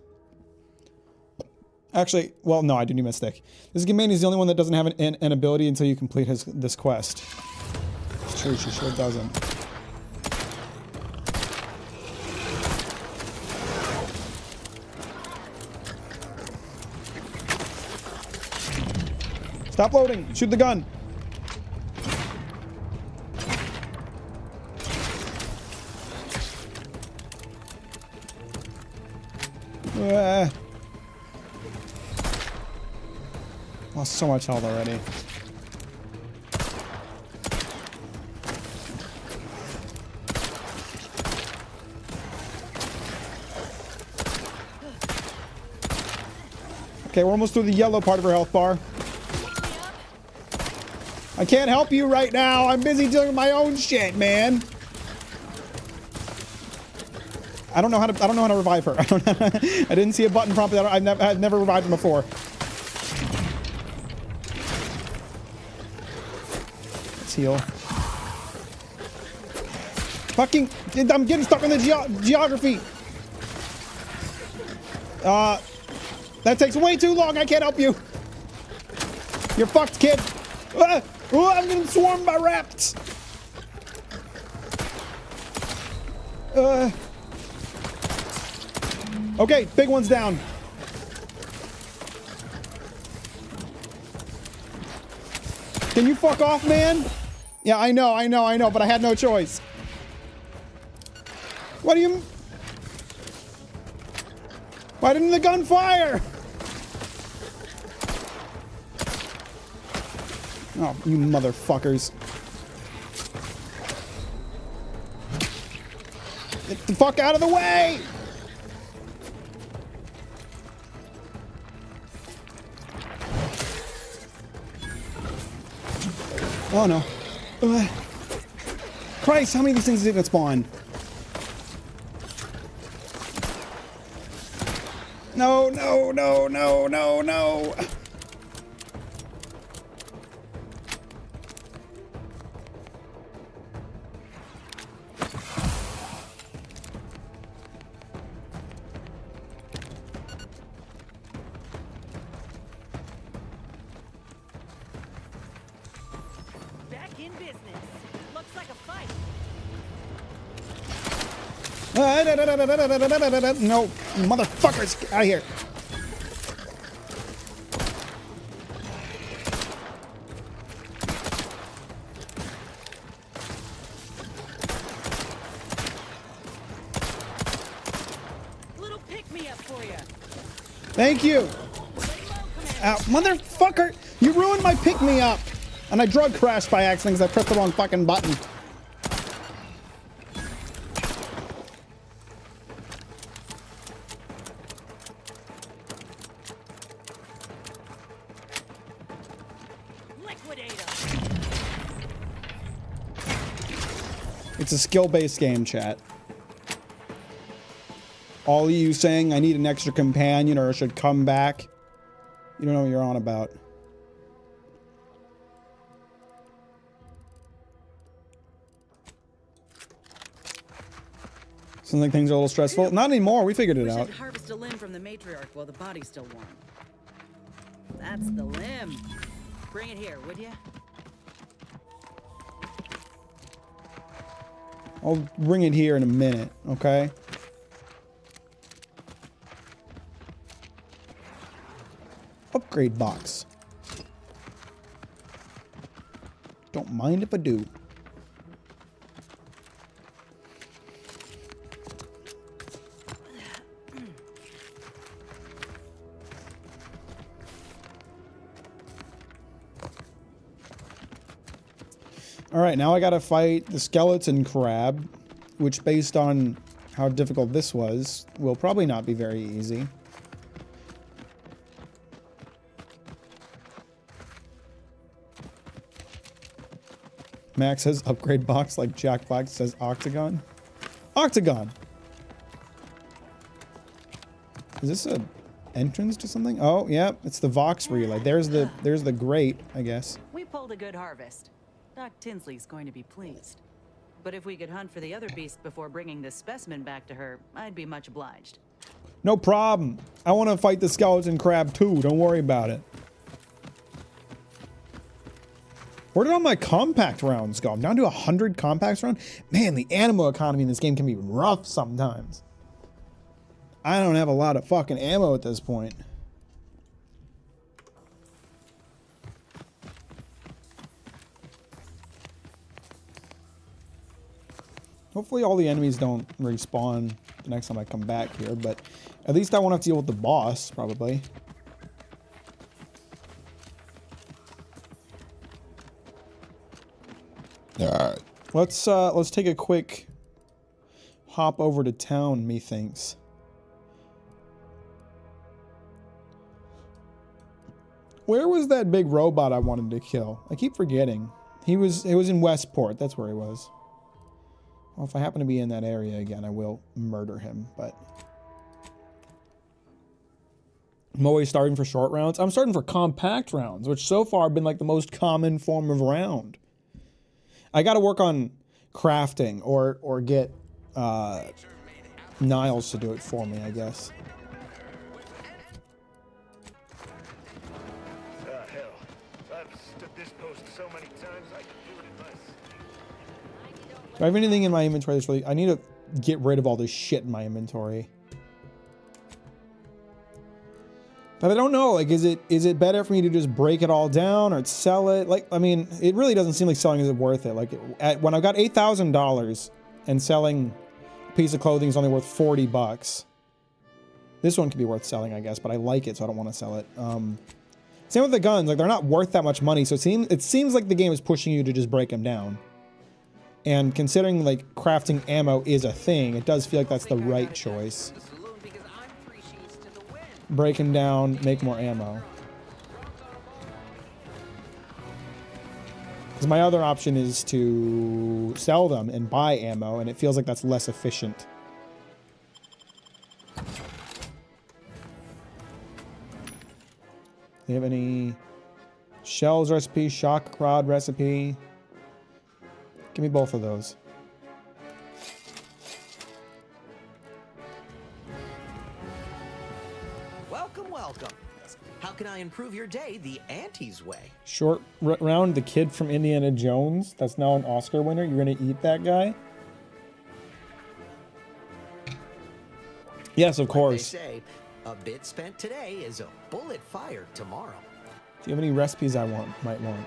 Actually, well, no, I do need my stick. This Gamani is the only one that doesn't have an ability until you complete this quest. It's true, she sure doesn't. Stop loading! Shoot the gun! Lost so much health already. Okay, we're almost through the yellow part of her health bar. I can't help you right now. I'm busy dealing with my own shit, man. I don't know how to revive her. I didn't see a button prompt. I've never revived him before. Let's heal. Fucking, I'm getting stuck in the geography. That takes way too long. I can't help you. You're fucked, kid. Oh, I'm getting swarmed by rats. Okay, big one's down. Can you fuck off, man? Yeah, I know, but I had no choice. What do you... Why didn't the gun fire? Oh, you motherfuckers. Get the fuck out of the way! Oh no. Christ, how many of these things did it spawn? No, no, no, no, no, no. Back in business. Looks like a fight. No, motherfuckers, get out of here. Little pick me up for you. Thank you. Ow, motherfucker, you ruined my pick-me-up. And I drug crashed by accident because I pressed the wrong fucking button. It's a skill-based game, chat. All of you saying I need an extra companion or I should come back, you don't know what you're on about. Sounds like things are a little stressful. Not anymore, we figured it out. Should harvest a limb from the matriarch while the body's still warm. That's the limb. Bring it here, would you? I'll bring it here in a minute, okay? Upgrade box. Don't mind if I do. Alright, now I gotta fight the skeleton crab, which based on how difficult this was, will probably not be very easy. Max says upgrade box like Jack Black says octagon. Octagon! Is this a entrance to something? Oh, yeah, it's the Vox relay. There's the grate, I guess. We pulled a good harvest. Doc Tinsley's going to be pleased. But if we could hunt for the other beast before bringing this specimen back to her, I'd be much obliged. No problem. I want to fight the skeleton crab too. Don't worry about it. Where did all my compact rounds go? I'm down to 100 compacts round. Man, the ammo economy in this game can be rough sometimes. I don't have a lot of fucking ammo at this point. Hopefully all the enemies don't respawn the next time I come back here, but at least I won't have to deal with the boss, probably. Alright. Let's take a quick hop over to town, methinks. Where was that big robot I wanted to kill? I keep forgetting. It was in Westport. That's where he was. Well, if I happen to be in that area again, I will murder him, but... I'm always starting for short rounds. I'm starting for compact rounds, which so far have been like the most common form of round. I got to work on crafting or get Niles to do it for me, I guess. Hell, I've stood this post so many times I could do it in less. Do I have anything in my inventory that's really... I need to get rid of all this shit in my inventory. But I don't know, like, is it better for me to just break it all down or sell it? Like, I mean, it really doesn't seem like selling is worth it. Like, when I got $8,000 and selling a piece of clothing is only worth 40 bucks. This one could be worth selling, I guess, but I like it, so I don't want to sell it. Same with the guns, like, they're not worth that much money, so it seems like the game is pushing you to just break them down. And considering, like, crafting ammo is a thing, it does feel like that's the right choice. Break them down, make more ammo. Because my other option is to sell them and buy ammo, and it feels like that's less efficient. Do you have any shells recipe, shock crowd recipe? Give me both of those. Welcome. How can I improve your day the Auntie's way? Short round, the kid from Indiana Jones that's now an Oscar winner. You're gonna eat that guy? Yes, of course. They say, a bit spent today is a bullet fired tomorrow. Do you have any recipes I might want?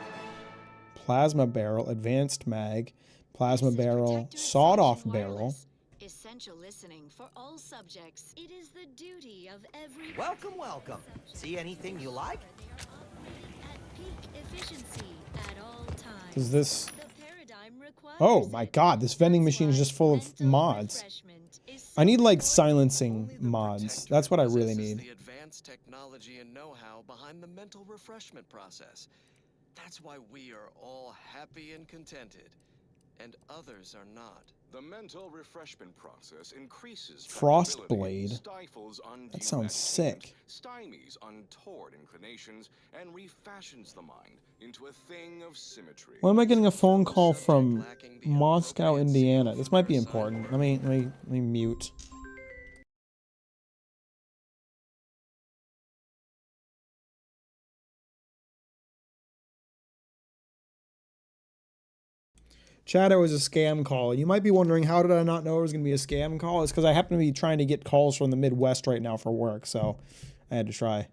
Plasma barrel, advanced mag, plasma barrel, sawed-off barrel. Essential listening for all subjects. It is the duty of every... Welcome. See anything you like? At peak efficiency at all times. Does this... The paradigm requires Oh my god, this vending machine is just full of mods. I need like silencing mods. That's what I really need. The advanced technology and know-how behind the mental refreshment process. That's why we are all happy and contented, and others are not. The mental refreshment process increases Frostblade. stifles undue That sounds agitation, sick. stymies untoward inclinations, and refashions the mind into a thing of symmetry. Why am I getting a phone call from Moscow, Indiana? This might be important. Let me mute. Chat, it was a scam call. You might be wondering, how did I not know it was going to be a scam call? It's because I happen to be trying to get calls from the Midwest right now for work, so I had to try.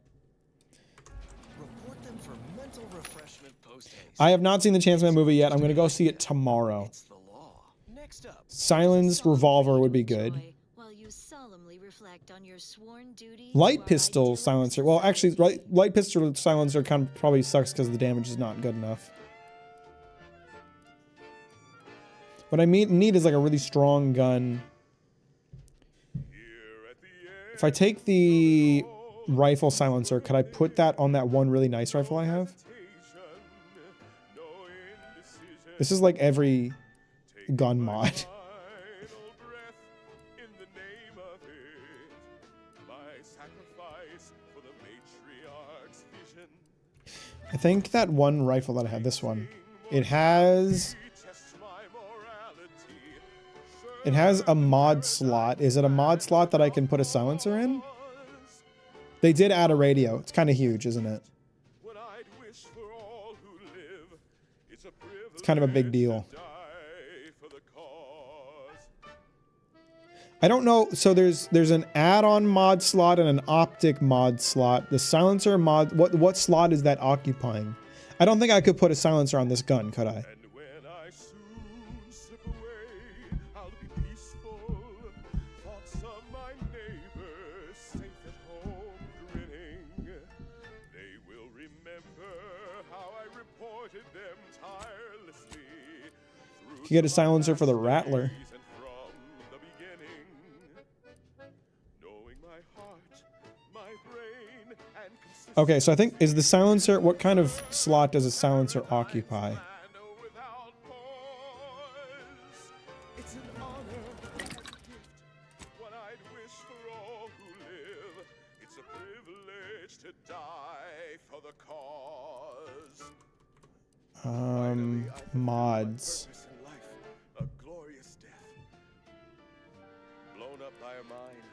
Report them for mental refreshment post-haste. I have not seen the Chanceman movie yet. I'm going to go see it tomorrow. It's the law. Next up. Silenced revolver would be good. While you solemnly reflect on your sworn duty Light pistol silencer. Well, actually, light pistol silencer kind of probably sucks because the damage is not good enough. What I need is like a really strong gun. If I take the rifle silencer, could I put that on that one really nice rifle I have? This is like every gun mod. I think that one rifle that I have, this one, it has a mod slot. Is it a mod slot that I can put a silencer in? They did add a radio. It's kind of huge, isn't it? It's kind of a big deal. I don't know. So there's an add-on mod slot and an optic mod slot. The silencer mod, what slot is that occupying? I don't think I could put a silencer on this gun, could I? You get a silencer for the Rattler. Okay, so I think, is the silencer, what kind of slot does a silencer occupy? It's an honor and a gift, what I'd wish for all who live. It's a privilege to die for the cause. Mods. Purpose in life, a glorious death. Blown up by a mine.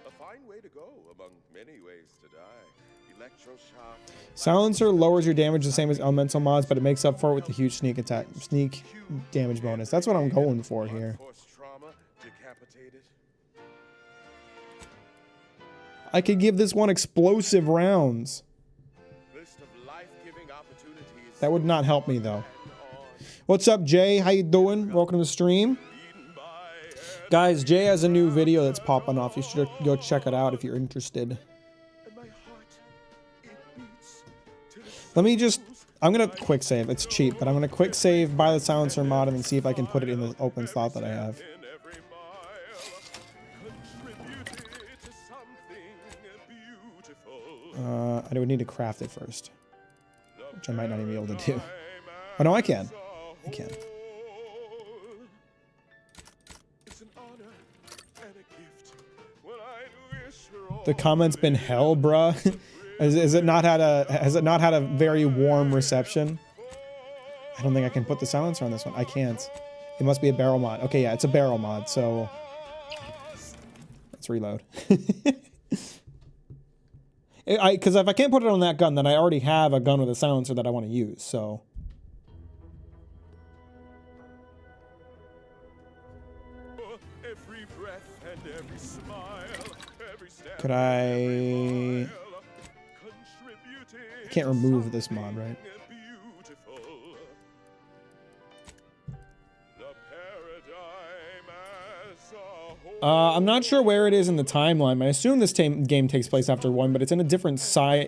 A fine way to go among many ways to die. Electroshock. Silencer lowers your damage the same as elemental mods, but it makes up for it with the huge sneak damage bonus. That's what I'm going for here. Force trauma, decapitated. I could give this one explosive rounds. List of life-giving opportunities. That would not help me though. What's up, Jay? How you doing? Welcome to the stream. Guys, Jay has a new video that's popping off. You should go check it out if you're interested. Let me just, I'm going to quick save. It's cheap, but I'm going to quick save, buy the silencer mod, and then see if I can put it in the open slot that I have. I would need to craft it first, which I might not even be able to do. Oh, no, I can. I can. The comment's been hell, bruh. Has it not had a very warm reception? I don't think I can put the silencer on this one. I can't. It must be a barrel mod. Okay, yeah, it's a barrel mod, so let's reload. Because if I can't put it on that gun, then I already have a gun with a silencer that I want to use, so. Could I can't remove this mod, right? I'm not sure where it is in the timeline. I assume this game takes place after 1, but it's in a different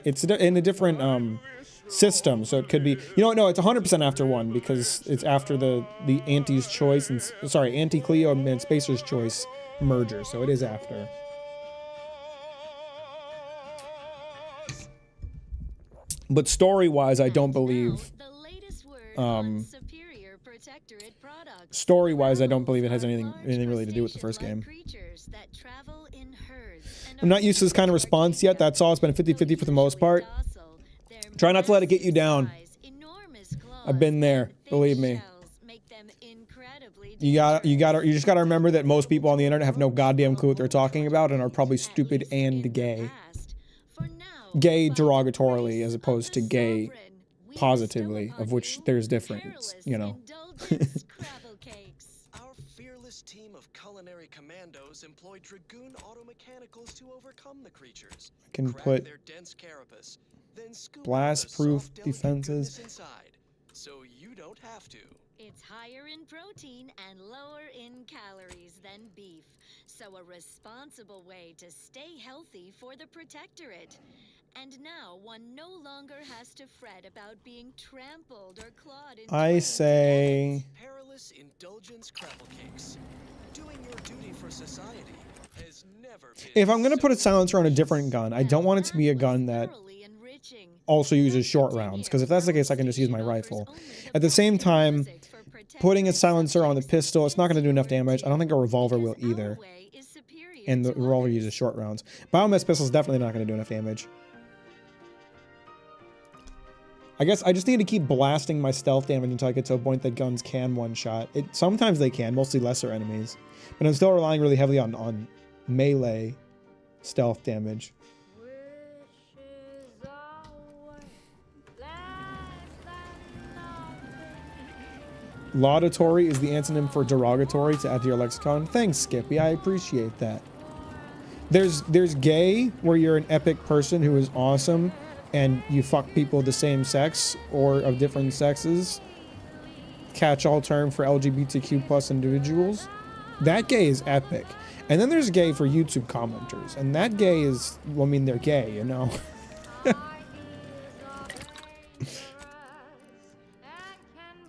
it's in a different system, so it could be. You know what? No, it's 100% after 1 because it's after the Auntie's Choice and Auntie Cleo and Spacer's Choice merger, so it is after. But story-wise, I don't believe. Story-wise, I don't believe it has anything really to do with the first game. I'm not used to this kind of response yet. That's all. It's been a 50-50 for the most part. Try not to let it get you down. I've been there. Believe me. You just gotta remember that most people on the internet have no goddamn clue what they're talking about and are probably stupid and gay. Gay derogatorily as opposed to gay positively, of which there's difference, you know. Our fearless team of culinary commandos employ dragoon automechanicals to overcome the creatures. I can put their dense carapace, then scoop blast-proof defenses. Inside, so you don't have to. It's higher in protein and lower in calories than beef, so a responsible way to stay healthy for the Protectorate. And now one no longer has to fret about being trampled or clawed into I say perilous indulgence crapple cakes. Doing your duty for society has never been. If I'm gonna put a silencer on a different gun, I don't want it to be a gun that also uses short rounds, because if that's the case, I can just use my rifle. At the same time, putting a silencer on the pistol, it's not going to do enough damage. I don't think a revolver will either. And the revolver uses short rounds. Biomass pistol is definitely not going to do enough damage. I guess I just need to keep blasting my stealth damage until I get to a point that guns can one-shot. Sometimes they can, mostly lesser enemies. But I'm still relying really heavily on melee stealth damage. Laudatory is the antonym for derogatory to add to your lexicon. Thanks, Skippy. I appreciate that. There's gay, where you're an epic person who is awesome and you fuck people of the same sex or of different sexes. Catch-all term for LGBTQ plus individuals. That gay is epic. And then there's gay for YouTube commenters. And that gay is, well, I mean, they're gay, you know.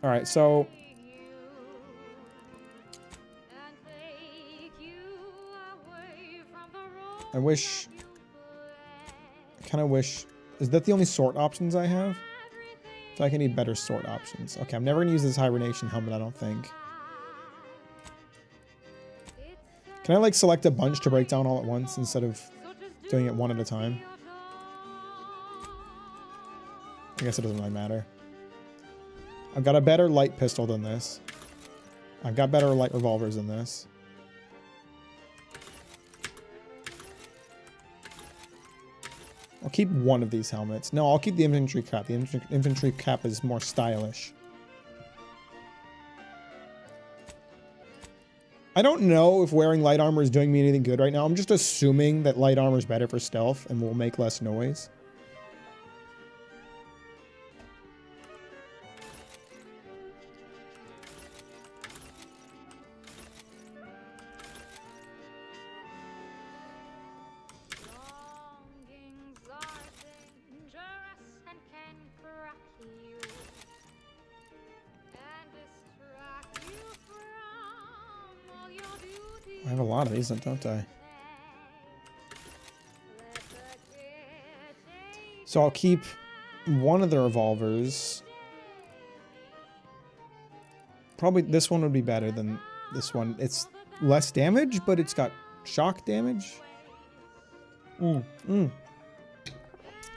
All right, so I kind of wish Is that the only sort options I have? I feel like I need better sort options. Okay, I'm never gonna use this hibernation helmet, I don't think. Can I like select a bunch to break down all at once instead of doing it one at a time? I guess it doesn't really matter. I've got a better light pistol than this. I've got better light revolvers than this. I'll keep one of these helmets. No, I'll keep the infantry cap. The infantry cap is more stylish. I don't know if wearing light armor is doing me anything good right now. I'm just assuming that light armor is better for stealth and will make less noise. I have a lot of these, don't I? So I'll keep one of the revolvers. Probably this one would be better than this one. It's less damage, but it's got shock damage. I don't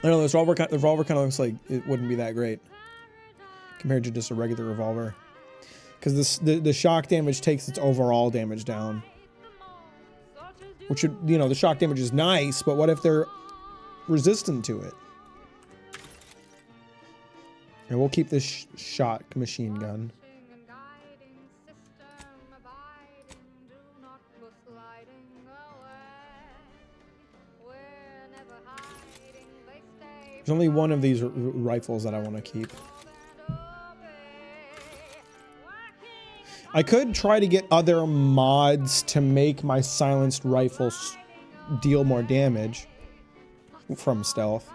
know, this revolver kind of looks like it wouldn't be that great compared to just a regular revolver. Because the shock damage takes its overall damage down. Which would, you know, the shock damage is nice, but what if they're resistant to it? And we'll keep this shot machine gun. There's only one of these rifles that I want to keep. I could try to get other mods to make my silenced rifles deal more damage from stealth.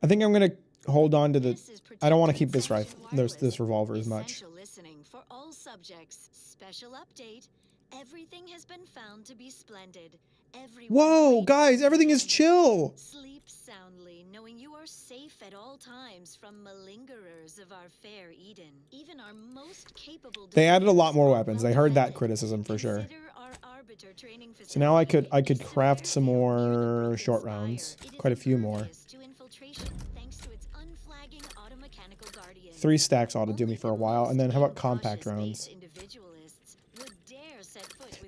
I think I'm gonna hold on to the. I don't want to keep this rifle. This revolver as much. Listening for all subjects. Special update. Everything has been found to be splendid. Whoa, guys, everything is chill. Sleep soundly, knowing you are safe at all times from malingerers of our fair Eden. Even our most capable. They added a lot more weapons. They heard that criticism for sure. So now I could craft some more short rounds, quite a few more. 3 stacks ought to do me for a while, and then how about compact rounds?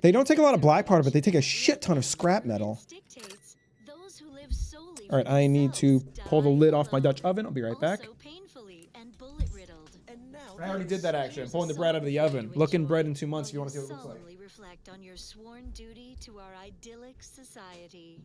They don't take a lot of black powder, but they take a shit ton of scrap metal. All right, I need to pull the lid off my Dutch oven. I'll be right back. I already did that actually. I'm pulling the bread out of the oven. Looking bread in 2 months if you want to see what it looks like. Reflect on your sworn duty to our idyllic society.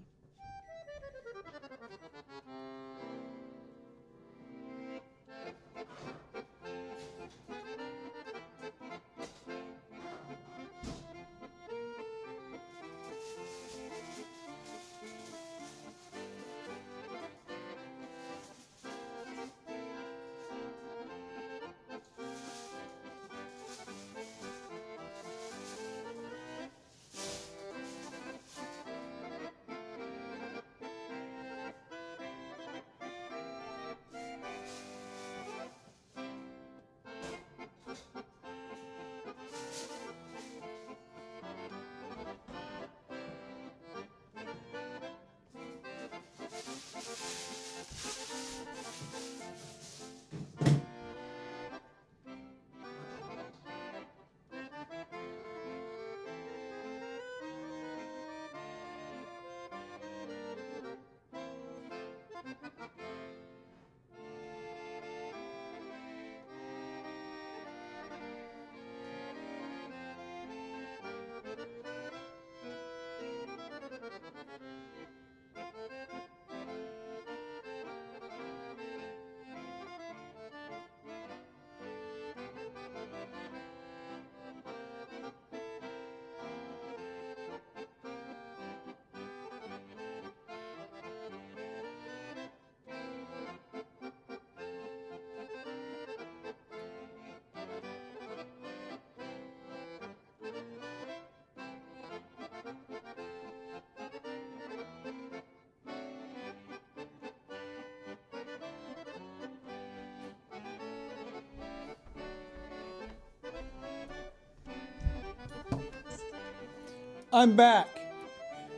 I'm back.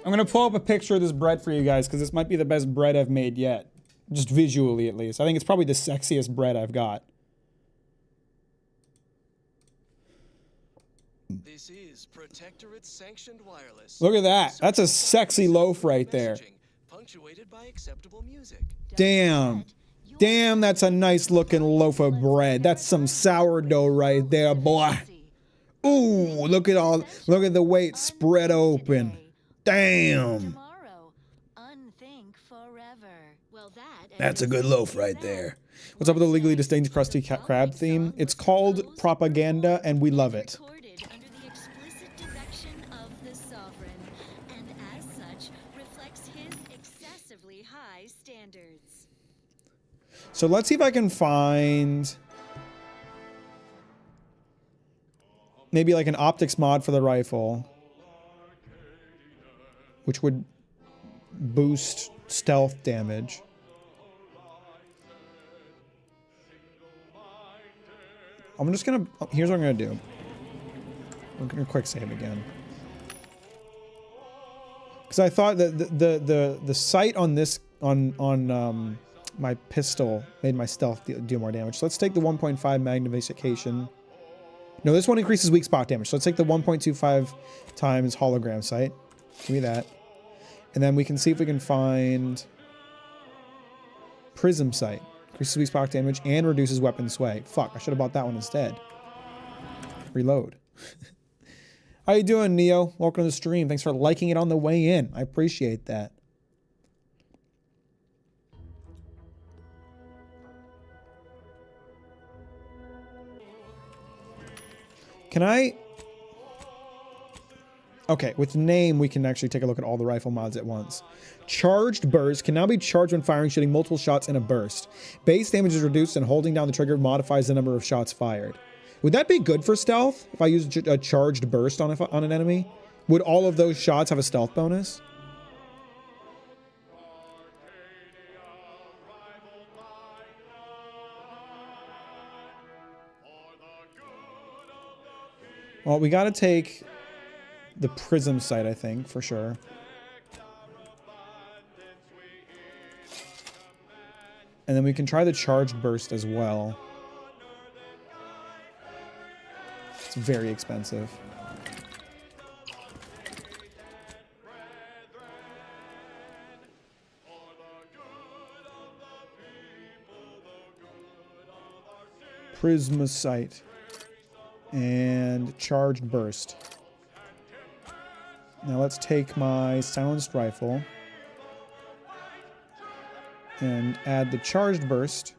I'm gonna pull up a picture of this bread for you guys because this might be the best bread I've made yet. Just visually, at least. I think it's probably the sexiest bread I've got. This is Protectorate sanctioned wireless. Look at that. That's a sexy loaf right there. Punctuated by acceptable music. Damn. Damn, that's a nice looking loaf of bread. That's some sourdough right there, boy. Ooh, look at the way it's spread open. Damn. That's a good loaf right there. What's up with the legally distinct Krusty Krab theme? It's called propaganda, and we love it. So let's see if I can find maybe like an optics mod for the rifle, which would boost stealth damage. I'm just gonna, here's what I'm gonna do. I'm gonna quick save again. Because I thought that the sight on this, on my pistol made my stealth do more damage. So let's take the 1.5 magnification. No, this one increases weak spot damage. So let's take the 1.25 times hologram sight. Give me that. And then we can see if we can find prism sight. Increases weak spot damage and reduces weapon sway. Fuck, I should have bought that one instead. Reload. How you doing, Neo? Welcome to the stream. Thanks for liking it on the way in. I appreciate that. Can I... Okay, with name, we can actually take a look at all the rifle mods at once. Charged burst can now be charged when firing, shooting multiple shots in a burst. Base damage is reduced and holding down the trigger modifies the number of shots fired. Would that be good for stealth if I use a charged burst on an enemy? Would all of those shots have a stealth bonus? Well, we gotta take the prism sight, I think, for sure. And then we can try the charged burst as well. It's very expensive. Prism sight. And charged burst. Now let's take my silenced rifle and add the charged burst.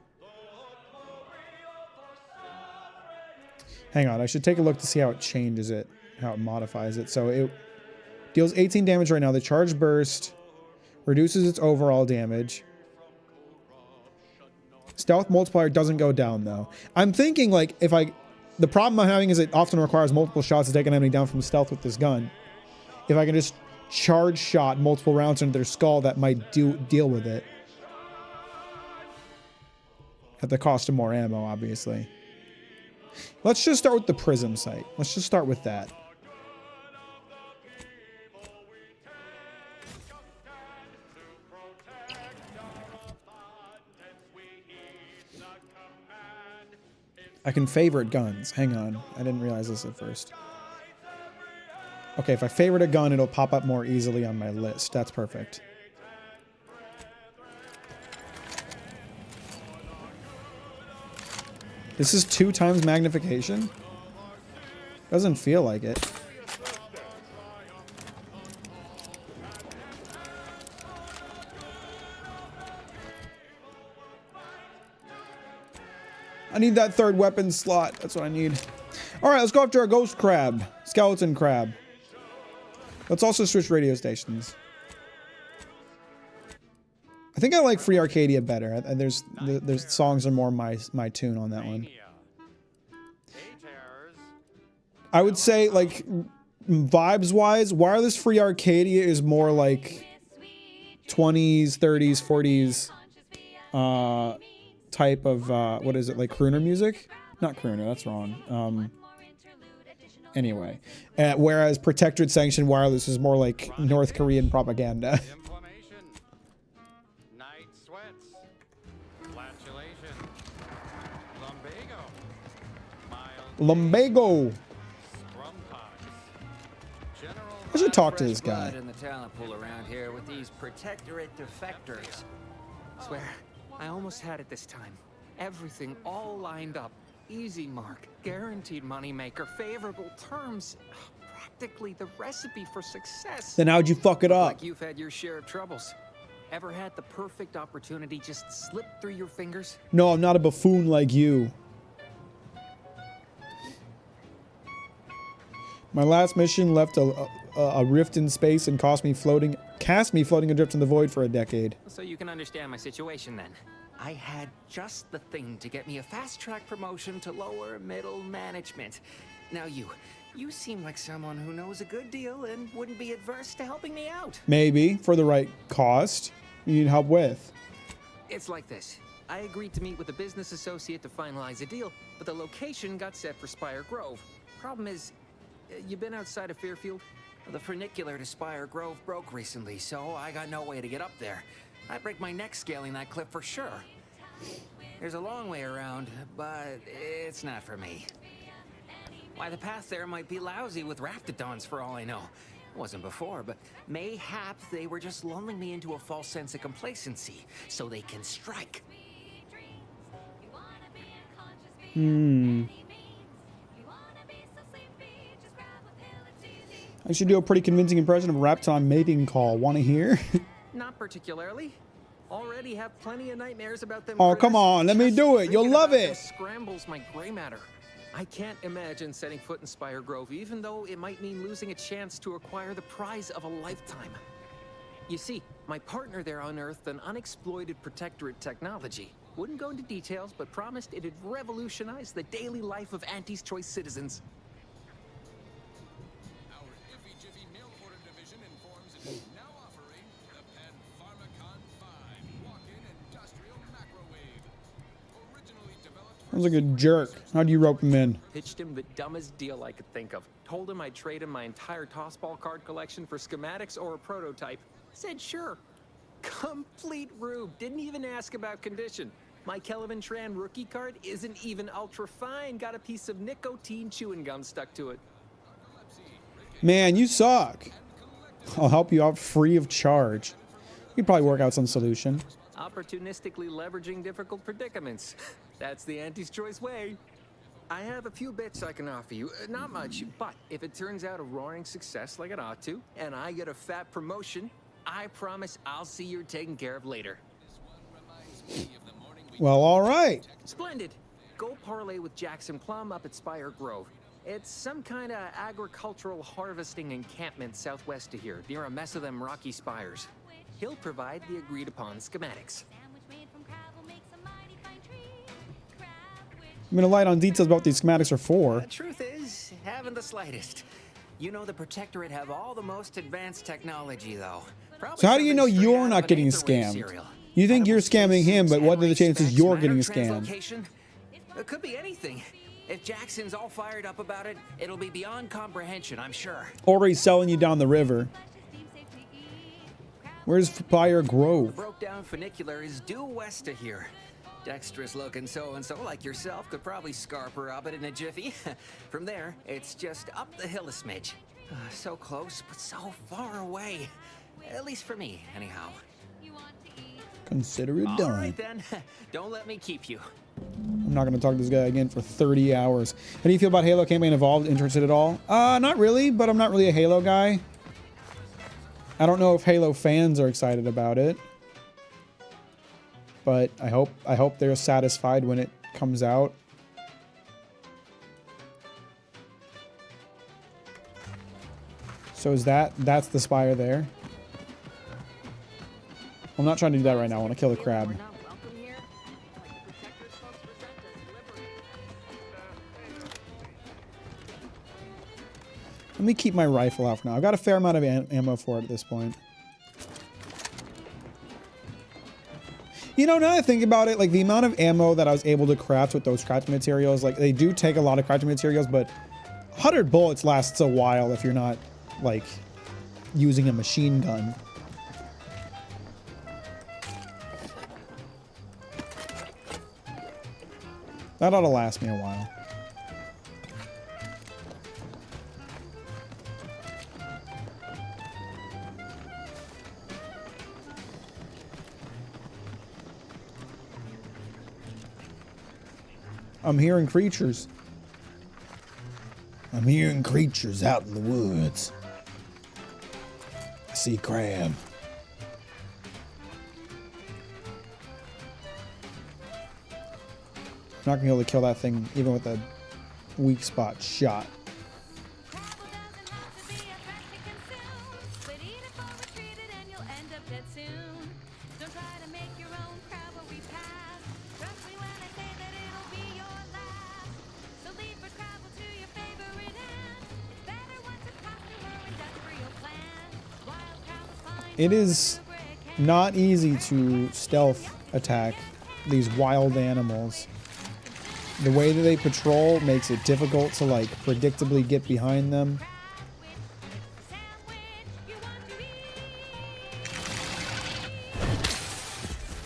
Hang on, I should take a look to see how it changes it, how it modifies it. So it deals 18 damage right now. The charged burst reduces its overall damage. Stealth multiplier doesn't go down though. I'm thinking like if the problem I'm having is it often requires multiple shots to take an enemy down from stealth with this gun. If I can just charge shot multiple rounds into their skull, that might deal with it. At the cost of more ammo, obviously. Let's just start with the prism sight. Let's just start with that. I can favorite guns. Hang on. I didn't realize this at first. Okay, if I favorite a gun, it'll pop up more easily on my list. That's perfect. This is 2 times magnification? Doesn't feel like it. I need that 3rd weapon slot. That's what I need. All right, let's go after our ghost crab. Skeleton crab. Let's also switch radio stations. I think I like Free Arcadia better. There's songs are more my tune on that one. I would say like vibes wise, Wireless Free Arcadia is more like 20s, 30s, 40s type of what is it, like crooner music? Not crooner, that's wrong. anyway. Whereas Protectorate Sanctioned Wireless is more like North Korean propaganda. Inflammation, night sweats, flatulation, lumbago, mild Lumbago. scrumpox, I should talk to this Blood guy. in the talent pool around here with these protectorate defectors. Swear, I almost had it this time. Everything all lined up. Easy mark, guaranteed moneymaker, favorable terms. Practically the recipe for success. Then how'd you fuck it up? Like you've had your share of troubles. Ever had the perfect opportunity just slip through your fingers? No, I'm not a buffoon like you. My last mission left a rift in space and cast me floating adrift in the void for a decade. So you can understand my situation then. I had just the thing to get me a fast-track promotion to lower middle management. Now you seem like someone who knows a good deal and wouldn't be adverse to helping me out. Maybe, for the right cost. You need help with. It's like this. I agreed to meet with a business associate to finalize a deal, but the location got set for Spire Grove. Problem is, you been outside of Fairfield? The funicular to Spire Grove broke recently, so I got no way to get up there. I'd break my neck scaling that cliff for sure. There's a long way around, but it's not for me. Why, the path there might be lousy with raptidons for all I know. It wasn't before, but mayhap they were just lulling me into a false sense of complacency so they can strike. I should do a pretty convincing impression of a Rapton mating call. Want to hear? Not particularly. Already have plenty of nightmares about them. Oh, come on. Let me do it. You'll love it. Scrambles my gray matter. I can't imagine setting foot in Spire Grove, even though it might mean losing a chance to acquire the prize of a lifetime. You see, my partner there unearthed an unexploited protectorate technology. Wouldn't go into details, but promised it'd revolutionize the daily life of Auntie's Choice citizens. Our Iffy Jiffy mail order division informs it is now offering the Pen Pharmacon 5 walk-in industrial macrowave. Originally developed for Sounds like a jerk. How do you rope him in? Pitched him the dumbest deal I could think of. Told him I'd trade him my entire tossball card collection for schematics or a prototype. Said sure. Complete rube. Didn't even ask about condition. My Kelvin Tran rookie card isn't even ultra fine. Got a piece of nicotine chewing gum stuck to it. Man, you suck. I'll help you out free of charge. You could probably work out some solution. Opportunistically leveraging difficult predicaments. That's the Auntie's Choice way. I have a few bits I can offer you. Not much, but if it turns out a roaring success like it ought to, and I get a fat promotion, I promise I'll see you're taken care of later. Well, all right. Splendid. Go parlay with Jackson Plum up at Spire Grove. It's some kind of agricultural harvesting encampment southwest of here, near a mess of them rocky spires. He'll provide the agreed upon schematics. I'm gonna light on details about what these schematics are for. The truth is, haven't the slightest. You know the Protectorate have all the most advanced technology, though. Probably So how do you know something straight you're out not of an getting Aetherwave scammed? serial. You think you're Edible scamming him, but what are the chances specs, you're matter getting scammed? translocation. It could be anything. If Jackson's all fired up about it, it'll be beyond comprehension, I'm sure. Or he's selling you down the river. Where's Spire Grove? Broke down funicular is due west of here. Dexterous looking so-and-so like yourself could probably scarp her up it in a jiffy. From there, it's just up the hill a smidge. So close, but so far away. At least for me, anyhow. Consider it All done. right then, don't let me keep you. I'm not gonna talk to this guy again for 30 hours. How do you feel about Halo campaign Evolved? Interested at all? Not really, but I'm not really a Halo guy. I don't know if Halo fans are excited about it. But I hope they're satisfied when it comes out. So is that's the spire there? I'm not trying to do that right now. I want to kill the crab. Let me keep my rifle out for now. I've got a fair amount of ammo for it at this point. You know, now that I think about it, like the amount of ammo that I was able to craft with those crafting materials, like they do take a lot of crafting materials, but 100 bullets lasts a while if you're not, like, using a machine gun. That ought to last me a while. I'm hearing creatures. I'm hearing creatures out in the woods. I see crab. I'm not gonna be able to kill that thing even with a weak spot shot. It is not easy to stealth attack these wild animals. The way that they patrol makes it difficult to, like, predictably get behind them.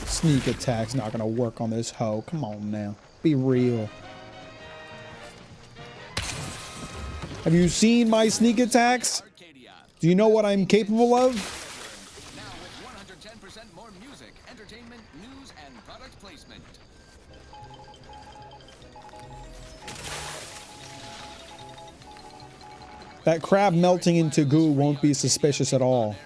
Sneak attack's not gonna work on this hoe. Come on now. Be real. Have you seen my sneak attacks? Do you know what I'm capable of? Now with 110% more music, entertainment, news, and product placement. That crab melting into goo won't be suspicious at all.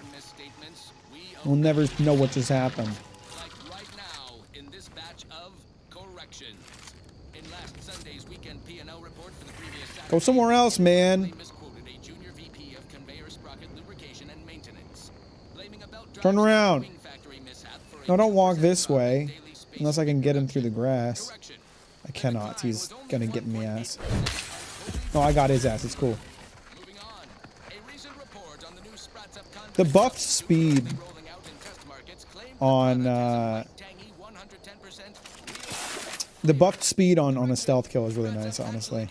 We'll never know what just happened. Like right now in this batch of corrections. In last Sunday's weekend P&L report for the previous Saturday, Go somewhere else, man. misquoted a junior VP of conveyor sprocket lubrication and maintenance, blaming a belt drive Turn around. wing factory mishap for a No, don't walk this way. Unless I can get him through the grass. I cannot. He's gonna get in the ass. Oh, I got his ass. It's cool. The buffed speed on the buffed speed on a stealth kill is really nice, honestly.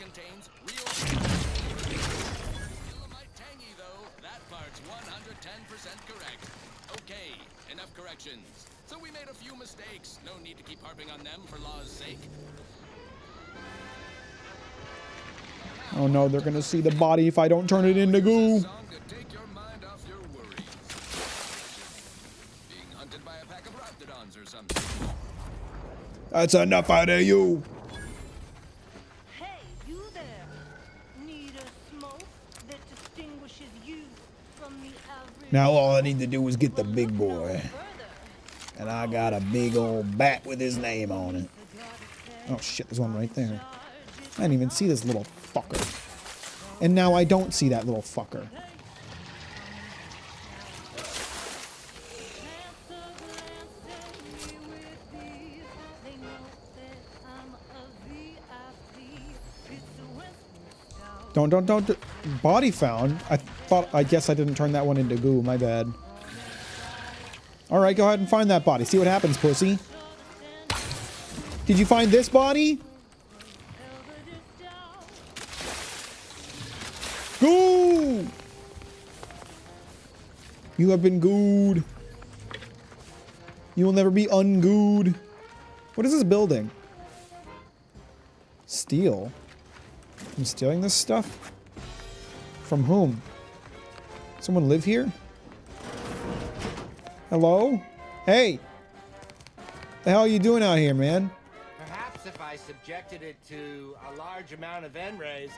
So we made a few mistakes. No need to keep harping on them for law's sake. Oh no, they're gonna see the body if I don't turn it into goo. That's enough out of you. Hey, you there. Need a smoke that distinguishes you from the average. Now all I need to do is get the big boy. And I got a big old bat with his name on it. Oh shit, there's one right there. I didn't even see this little fucker. And now I don't see that little fucker. Don't. Body found. I guess I didn't turn that one into goo. My bad. All right, go ahead and find that body. See what happens, pussy. Did you find this body? Goo! You have been gooed. You will never be ungooed. What is this building? Steal? I'm stealing this stuff? From whom? Someone live here? Hello? Hey! The hell are you doing out here, man? Perhaps if I subjected it to a large amount of N-rays,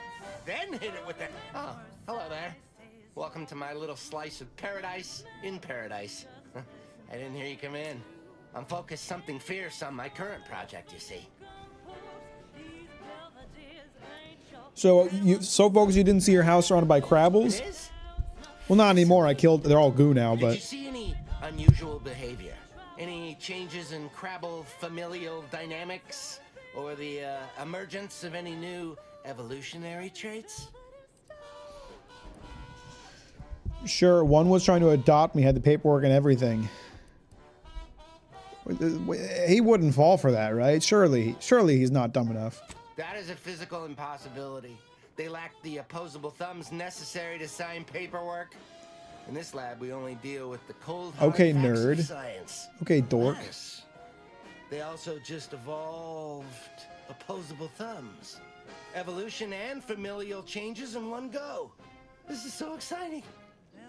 then hit it with the... Oh, hello there. Welcome to my little slice of paradise in paradise. I didn't hear you come in. I'm focused something fierce on my current project, you see. So you so focused you didn't see your house surrounded by crabbles? It is? Well, not anymore. I killed. They're all goo now, Did you but see any unusual behavior? Any changes in crabble familial dynamics? Or the emergence of any new evolutionary traits? sure, one was trying to adopt me, had the paperwork and everything. He wouldn't fall for that, right? Surely he's not dumb enough. That is a physical impossibility. They lack the opposable thumbs necessary to sign paperwork. In this lab, we only deal with the cold hard Okay, facts nerd. of science. Okay, dork. Yes. They also just evolved opposable thumbs. Evolution and familial changes in one go. This is so exciting.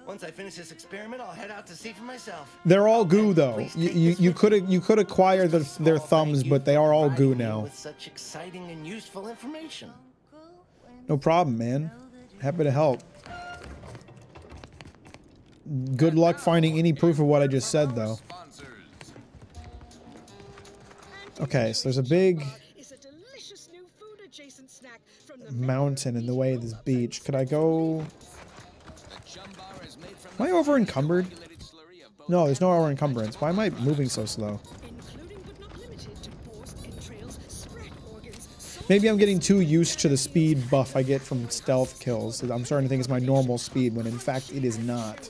Once I finish this experiment, I'll head out to see for myself. They're all goo though. You could acquire their thumbs, but they are all goo now. With such exciting and useful information. No problem, man. Happy to help. Good luck finding any proof of what I just said, though. Okay, so there's a big mountain in the way of this beach. Could I go... Am I over encumbered? No, there's no over encumbrance. Why am I moving so slow? Maybe I'm getting too used to the speed buff I get from stealth kills. I'm starting to think it's my normal speed when in fact it is not.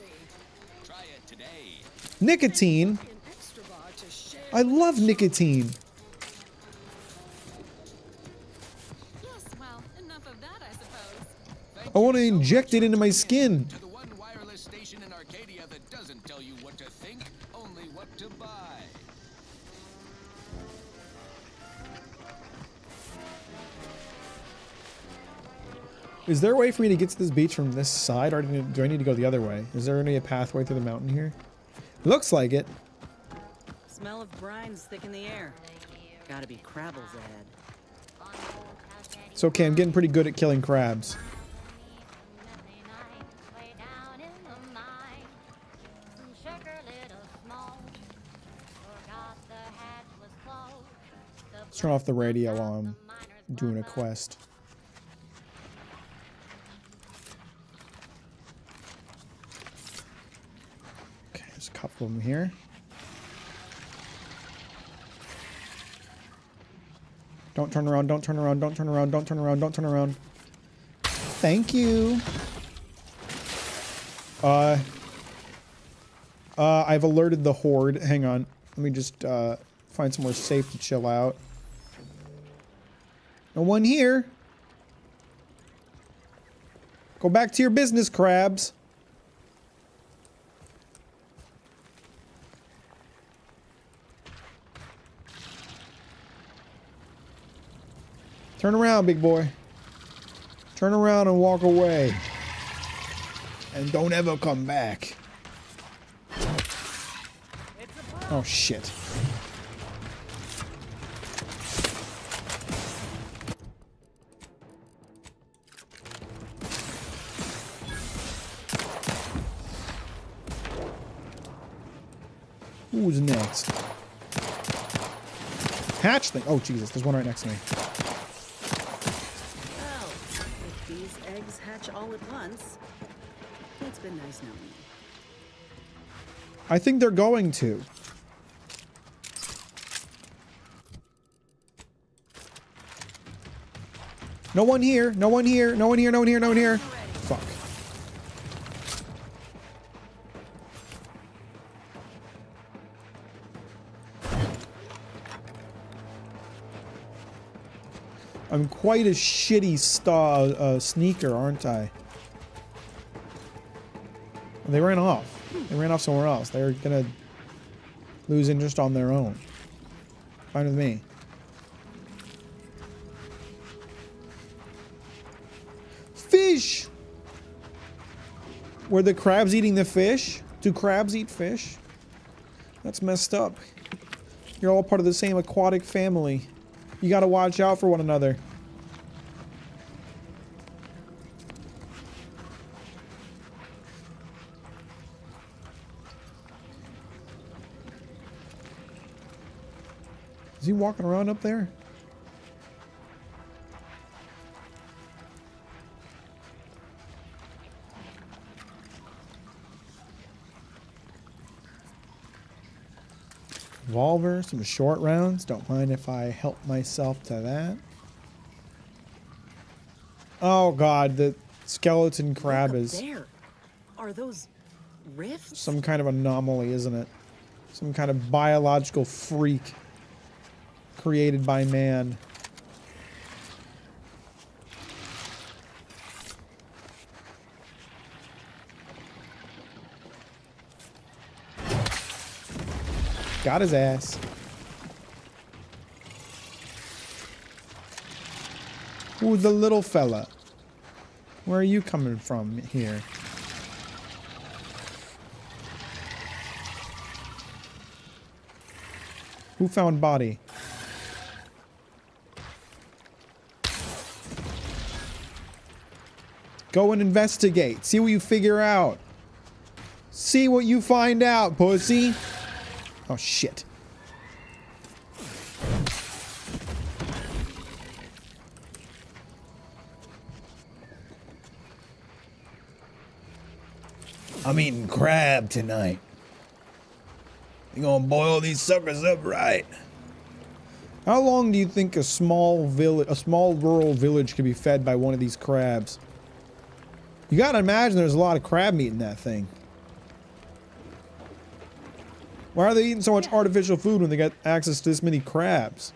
Nicotine? I love nicotine. I want to inject it into my skin. To the one wireless station in Arcadia that doesn't tell you what to think, only what to buy. Is there a way for me to get to this beach from this side, or do I need to go the other way? Is there any pathway through the mountain here? Looks like it. Smell of brines thick in the air. Gotta be Crabbles ahead. It's okay, I'm getting pretty good at killing crabs. Let's turn off the radio while I'm doing a quest. Okay, there's a couple of them here. Don't turn around, don't turn around, don't turn around, don't turn around, don't turn around. Thank you. I've alerted the horde. Hang on. Let me just find somewhere safe to chill out. No one here. Go back to your business, crabs. Turn around, big boy. Turn around and walk away. And don't ever come back. Oh, shit. Who's next? Hatchling. Oh, Jesus. There's one right next to me. Well, if these eggs hatch all at once, it's been nice knowing you. I think they're going to. No one here. No one here. No one here. No one here. No one here. Fuck. I'm quite a shitty sneaker, aren't I? They ran off. They ran off somewhere else. They're gonna lose interest on their own. Fine with me. Fish! Were the crabs eating the fish? Do crabs eat fish? That's messed up. You're all part of the same aquatic family. You gotta watch out for one another. Is he walking around up there? Revolver, some short rounds. Don't mind if I help myself to that. Oh god, the skeleton crab is There. Are those rifts? some kind of anomaly, isn't it? Some kind of biological freak created by man. Got his ass. Who's the little fella? Where are you coming from here? Who found body? Go and investigate. See what you figure out. See what you find out, pussy. Oh, shit. I'm eating crab tonight. You gonna boil these suckers up right? How long do you think a small rural village could be fed by one of these crabs? You gotta imagine there's a lot of crab meat in that thing. Why are they eating so much artificial food when they got access to this many crabs?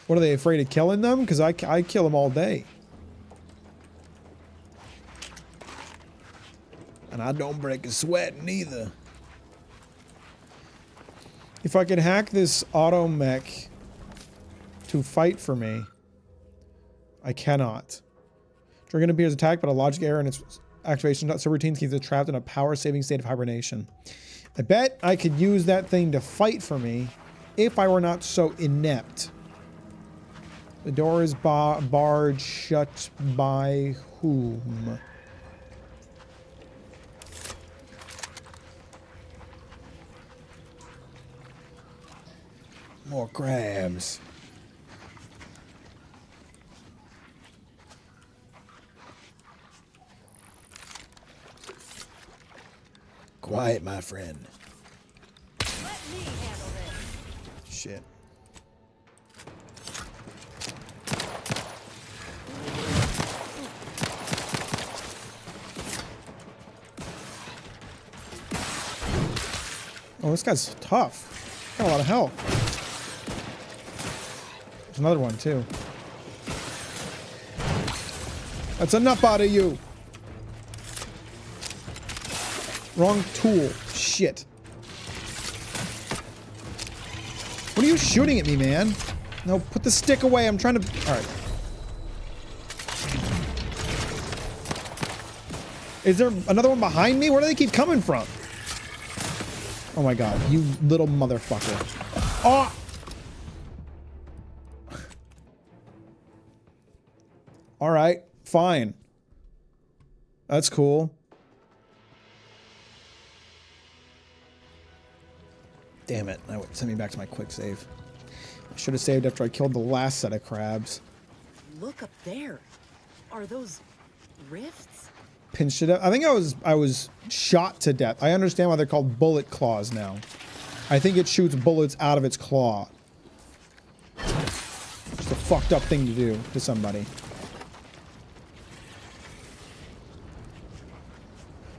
What, are they afraid of killing them? Because I kill them all day. And I don't break a sweat neither. If I could hack this auto mech to fight for me, I cannot. Dragon appears attacked, but a logic error in its activation subroutines keeps it trapped in a power-saving state of hibernation. I bet I could use that thing to fight for me if I were not so inept. The door is barred shut by whom? More crabs. Quiet, my friend. Let me handle this. Shit. Oh, this guy's tough. Got a lot of health. There's another one, too. That's enough out of you. Wrong tool. Shit. What are you shooting at me, man? No, put the stick away. I'm trying to... Alright. Is there another one behind me? Where do they keep coming from? Oh my god. You little motherfucker. Oh! Alright. Fine. That's cool. Damn it. That would send me back to my quick save. I should have saved after I killed the last set of crabs. Look up there. Are those rifts? Pinched it up. I think I was shot to death. I understand why they're called bullet claws now. I think it shoots bullets out of its claw. Just a fucked up thing to do to somebody.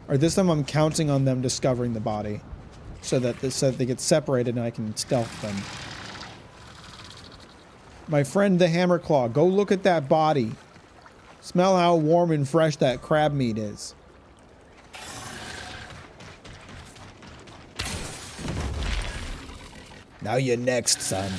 Or this time I'm counting on them discovering the body. So that they get separated and I can stealth them. My friend the Hammerclaw, go look at that body. Smell how warm and fresh that crab meat is. Now you're next, son.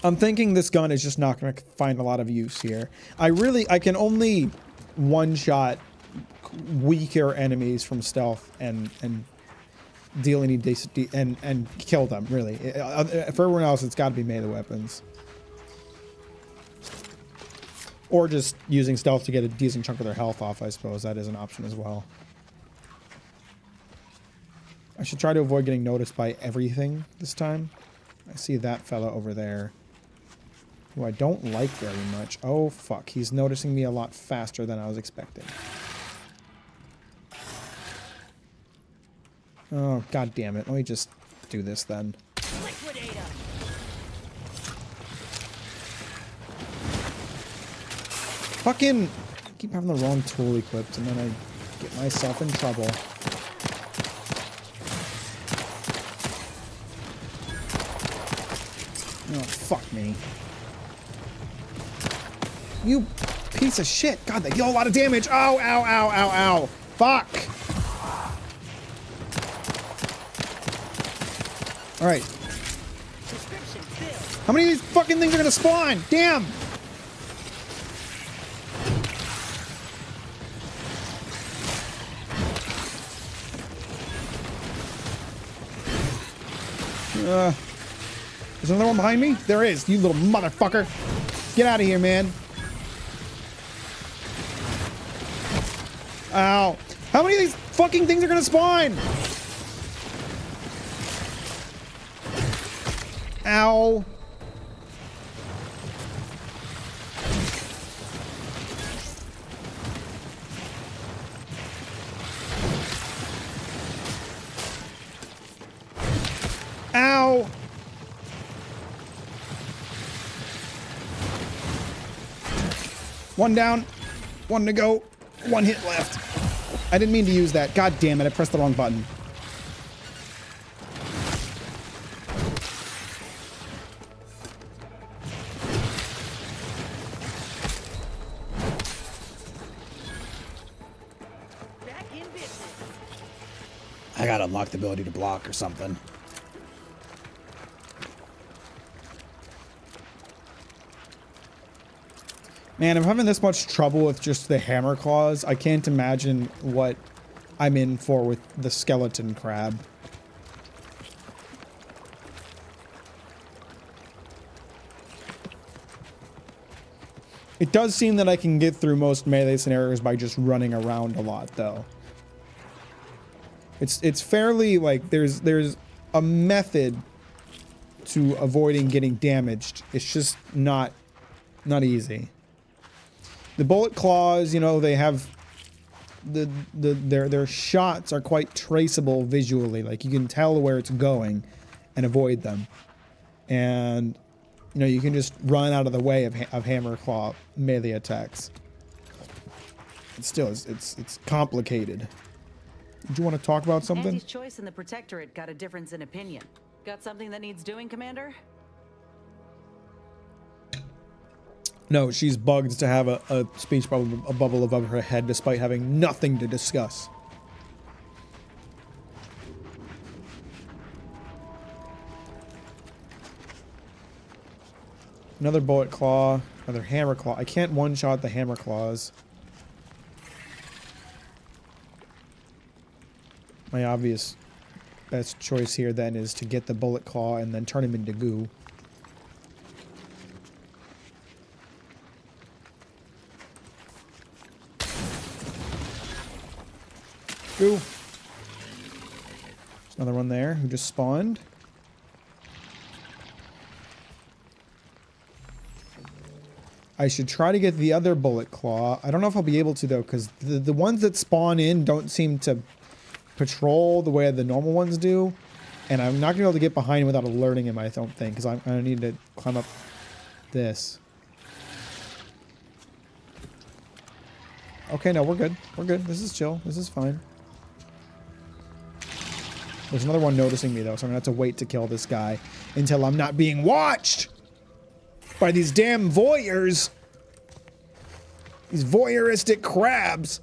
I'm thinking this gun is just not going to find a lot of use here. I can only one-shot weaker enemies from stealth and deal any and kill them, really. For everyone else, it's got to be melee weapons. Or just using stealth to get a decent chunk of their health off, I suppose. That is an option as well. I should try to avoid getting noticed by everything this time. I see that fella over there, who I don't like very much. Oh, fuck. He's noticing me a lot faster than I was expecting. Oh, god damn it. Let me just do this then. Fucking... I keep having the wrong tool equipped, and then I get myself in trouble. Oh, fuck me. You piece of shit. God, they deal a lot of damage. Ow, ow, ow, ow, ow. Fuck. All right. How many of these fucking things are gonna spawn? Damn. There's another one behind me? There is, you little motherfucker. Get out of here, man. Ow. How many of these fucking things are gonna spawn? Ow. Ow. One down. One to go. One hit left. I didn't mean to use that. God damn it, I pressed the wrong button. I gotta unlock the ability to block or something. Man, I'm having this much trouble with just the hammer claws. I can't imagine what I'm in for with the skeleton crab. It does seem that I can get through most melee scenarios by just running around a lot, though. It's fairly, like, there's a method to avoiding getting damaged. It's just not easy. The bullet claws, you know, they have their shots are quite traceable visually. Like, you can tell where it's going and avoid them. And, you know, you can just run out of the way of hammer claw melee attacks. But still, it's complicated. Did you want to talk about something? Andy's choice in the Protectorate got a difference in opinion. Got something that needs doing, Commander? No, she's bugged to have a speech bubble, a bubble above her head despite having nothing to discuss. Another bullet claw, another hammer claw. I can't one-shot the hammer claws. My obvious best choice here then is to get the bullet claw and then turn him into goo. Goo. There's another one there who just spawned. I should try to get the other bullet claw. I don't know if I'll be able to though, because the ones that spawn in don't seem to patrol the way the normal ones do. And I'm not going to be able to get behind him without alerting him, I don't think, because I'm going to need to climb up this. Okay, no, we're good. We're good. This is chill. This is fine. There's another one noticing me, though, so I'm going to have to wait to kill this guy until I'm not being watched by these damn voyeurs. These voyeuristic crabs.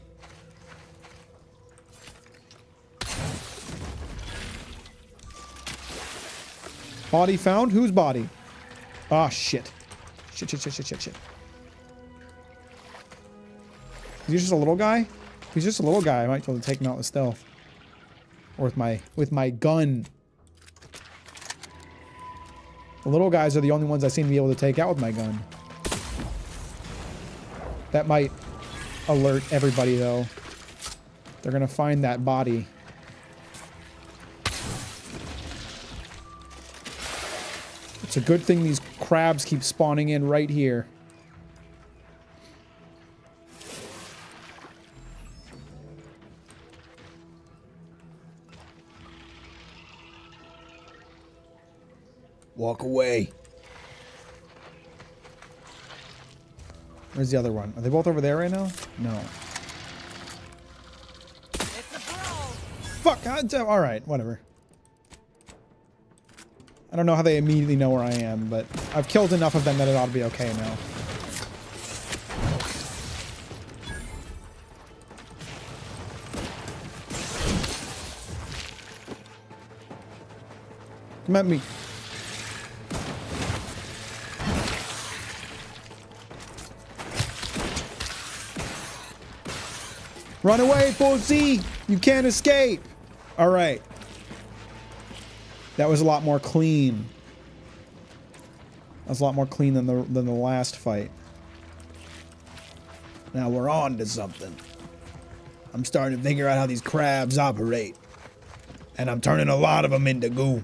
Body found? Whose body? Ah, shit. Shit. He's just a little guy? If he's just a little guy, I might be able to take him out with stealth. Or with my gun. The little guys are the only ones I seem to be able to take out with my gun. That might alert everybody, though. They're gonna find that body. It's a good thing these crabs keep spawning in right here. Walk away. Where's the other one? Are they both over there right now? No. Fuck! Alright, whatever. I don't know how they immediately know where I am, but I've killed enough of them that it ought to be okay now. Come at me. Run away, Fousey! You can't escape! Alright. That was a lot more clean. That was a lot more clean than the last fight. Now we're on to something. I'm starting to figure out how these crabs operate. And I'm turning a lot of them into goo.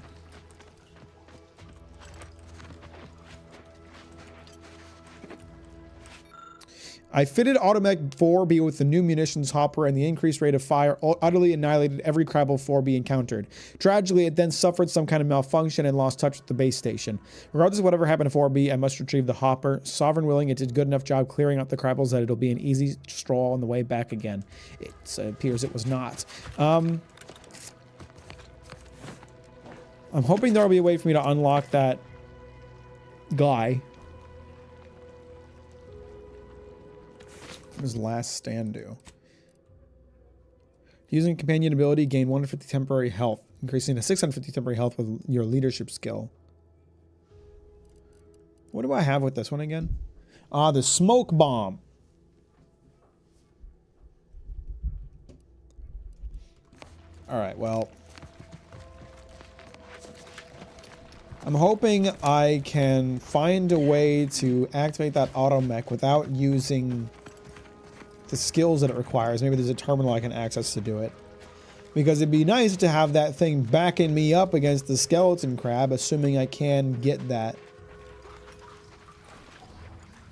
I fitted Automech 4B with the new munitions hopper, and the increased rate of fire utterly annihilated every Crabble 4B encountered. Tragically, it then suffered some kind of malfunction and lost touch with the base station. Regardless of whatever happened to 4B, I must retrieve the hopper. Sovereign willing, it did a good enough job clearing out the Crabbles that it'll be an easy stroll on the way back again. It appears it was not. I'm hoping there'll be a way for me to unlock that guy. What does last stand do? Using companion ability, gain 150 temporary health, increasing to 650 temporary health with your leadership skill. What do I have with this one again? Ah, the smoke bomb. All right, well, I'm hoping I can find a way to activate that automech without using the skills that it requires. Maybe there's a terminal I can access to do it. Because it'd be nice to have that thing backing me up against the skeleton crab, assuming I can get that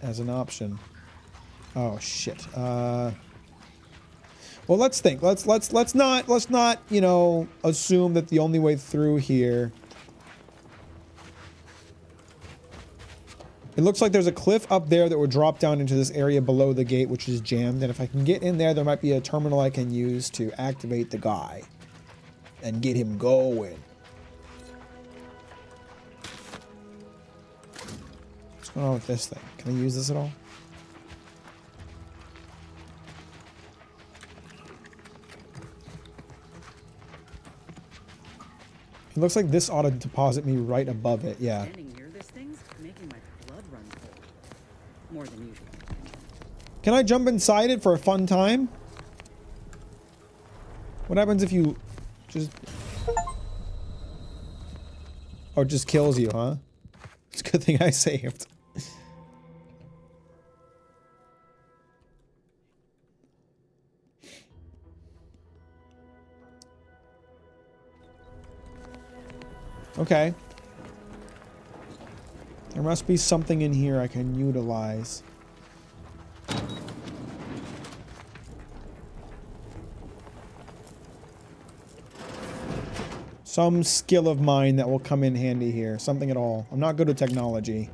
as an option. Oh shit. Well, let's think. Let's not, you know, assume that the only way through here. It looks like there's a cliff up there that would drop down into this area below the gate, which is jammed. And if I can get in there, there might be a terminal I can use to activate the guy and get him going. What's going on with this thing? Can I use this at all? It looks like this ought to deposit me right above it. Yeah. More than usual. Can I jump inside it for a fun time? What happens if you just... Oh, it just kills you, huh? It's a good thing I saved. Okay. There must be something in here I can utilize. Some skill of mine that will come in handy here. Something at all. I'm not good at technology.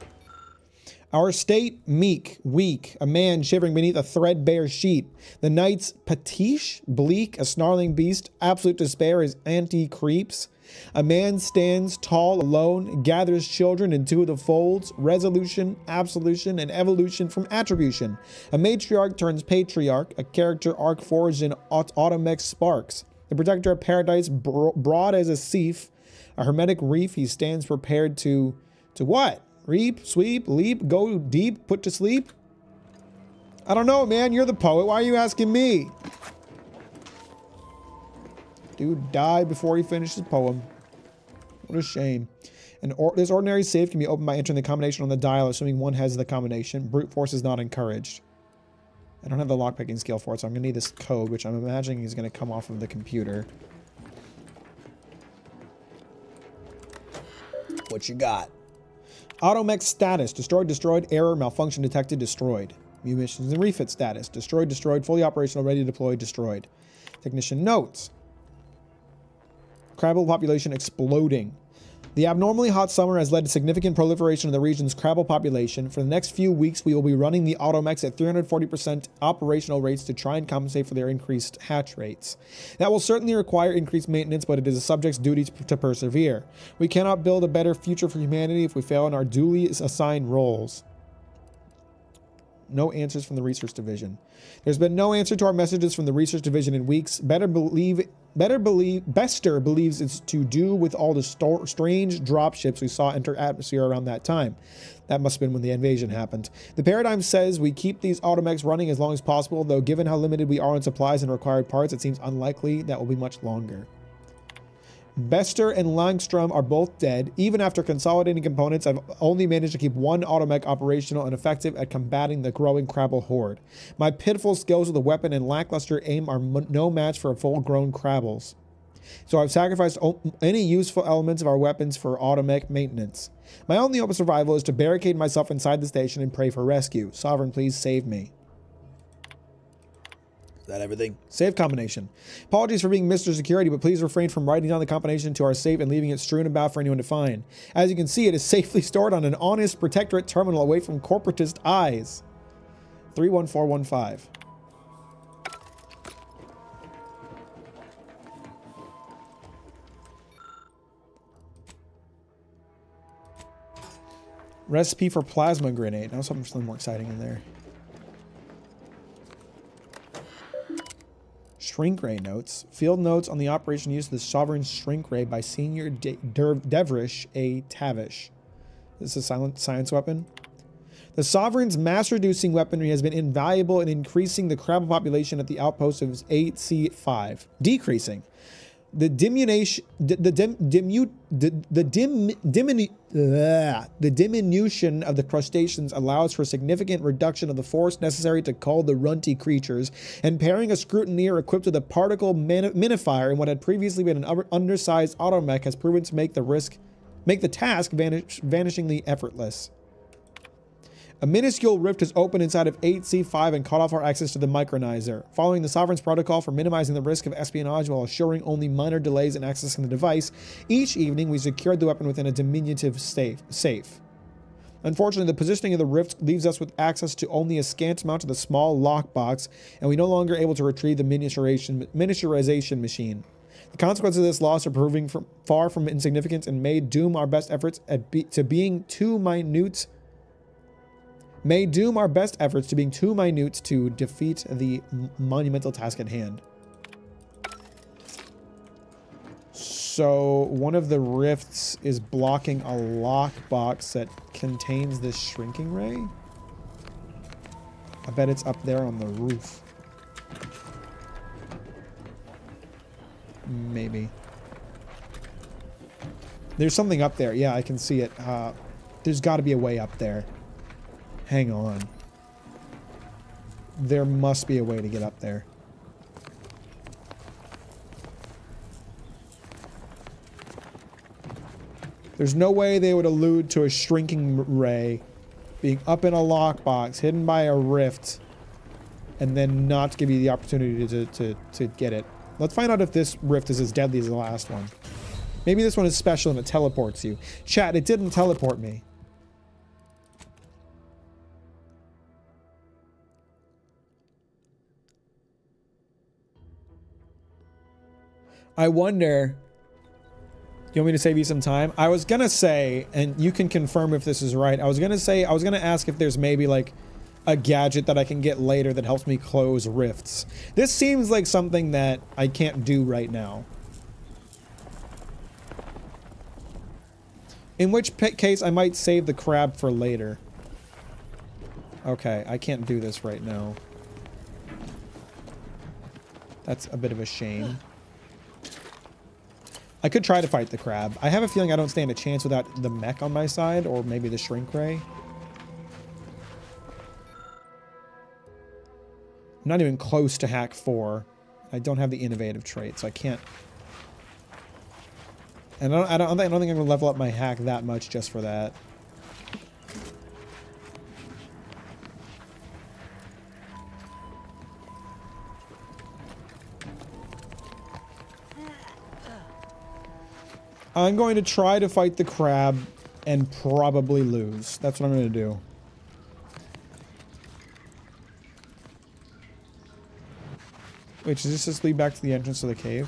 Our state, meek, weak, a man shivering beneath a threadbare sheet. The night's patiche, bleak, a snarling beast, absolute despair, his anti-creeps. A man stands tall, alone, gathers children into the folds, resolution, absolution, and evolution from attribution. A matriarch turns patriarch, a character arc forged in automech sparks. The protector of paradise, broad as a sieve, a hermetic reef, he stands prepared to what? Reap, sweep, leap, go deep, put to sleep? I don't know, man. You're the poet. Why are you asking me? Dude died before he finished his poem. What a shame. This ordinary safe can be opened by entering the combination on the dial, assuming one has the combination. Brute force is not encouraged. I don't have the lockpicking skill for it, so I'm going to need this code, which I'm imagining is going to come off of the computer. What you got? Automech status. Destroyed, destroyed, error, malfunction detected, destroyed. Munitions and refit status. Destroyed, destroyed, fully operational, ready to deploy, destroyed. Technician notes. Crabble population exploding. The abnormally hot summer has led to significant proliferation of the region's crabble population. For the next few weeks, we will be running the automechs at 340% operational rates to try and compensate for their increased hatch rates. That will certainly require increased maintenance, but it is a subject's duty to persevere. We cannot build a better future for humanity if we fail in our duly assigned roles. No answers from the research division. There's been no answer to our messages from the research division in weeks. Bester believes it's to do with all the strange dropships we saw enter atmosphere around that time. That must have been when the invasion happened. The paradigm says we keep these automechs running as long as possible, though given how limited we are in supplies and required parts, it seems unlikely that will be much longer. Bester and Langstrom are both dead. Even after consolidating components, I've only managed to keep one automech operational and effective at combating the growing Crabble horde. My pitiful skills with the weapon and lackluster aim are no match for full-grown Crabbles. So I've sacrificed any useful elements of our weapons for automech maintenance. My only hope of survival is to barricade myself inside the station and pray for rescue. Sovereign, please save me. Is that everything? Save combination. Apologies for being Mr. Security, but please refrain from writing down the combination to our safe and leaving it strewn about for anyone to find. As you can see, it is safely stored on an honest protectorate terminal away from corporatist eyes. 31415. Recipe for plasma grenade. Now something more exciting in there. Shrink ray notes. Field notes on the operation use of the Sovereign Shrink Ray by Senior Devrish A. Tavish. This is a silent science weapon. The Sovereign's mass-reducing weaponry has been invaluable in increasing the crab population at the outpost of 8C5. Decreasing. The diminution of the crustaceans allows for significant reduction of the force necessary to cull the runty creatures, and pairing a scrutineer equipped with a particle minifier in what had previously been an undersized automech has proven to make the task vanishingly effortless. A minuscule rift is opened inside of 8C5 and cut off our access to the micronizer. Following the Sovereign's protocol for minimizing the risk of espionage while assuring only minor delays in accessing the device, each evening we secured the weapon within a diminutive safe. Unfortunately, the positioning of the rift leaves us with access to only a scant amount of the small lockbox, and we're no longer able to retrieve the miniaturization machine. The consequences of this loss are proving far from insignificant and may doom our best efforts to being too minute to defeat the monumental task at hand. So one of the rifts is blocking a lockbox that contains this shrinking ray. I bet it's up there on the roof. Maybe. There's something up there. Yeah, I can see it. There's got to be a way up there. Hang on. There must be a way to get up there. There's no way they would allude to a shrinking ray being up in a lockbox, hidden by a rift, and then not give you the opportunity to get it. Let's find out if this rift is as deadly as the last one. Maybe this one is special and it teleports you. Chat, it didn't teleport me. I wonder, you want me to save you some time? I was gonna say, and you can confirm if this is right, I was gonna ask if there's maybe like a gadget that I can get later that helps me close rifts. This seems like something that I can't do right now. In which case I might save the crab for later. Okay, I can't do this right now. That's a bit of a shame. I could try to fight the crab. I have a feeling I don't stand a chance without the mech on my side, or maybe the shrink ray. I'm not even close to hack 4. I don't have the innovative trait, so I can't. And I don't think I'm gonna level up my hack that much just for that. I'm going to try to fight the crab and probably lose. That's what I'm going to do. Wait, does this just lead back to the entrance of the cave?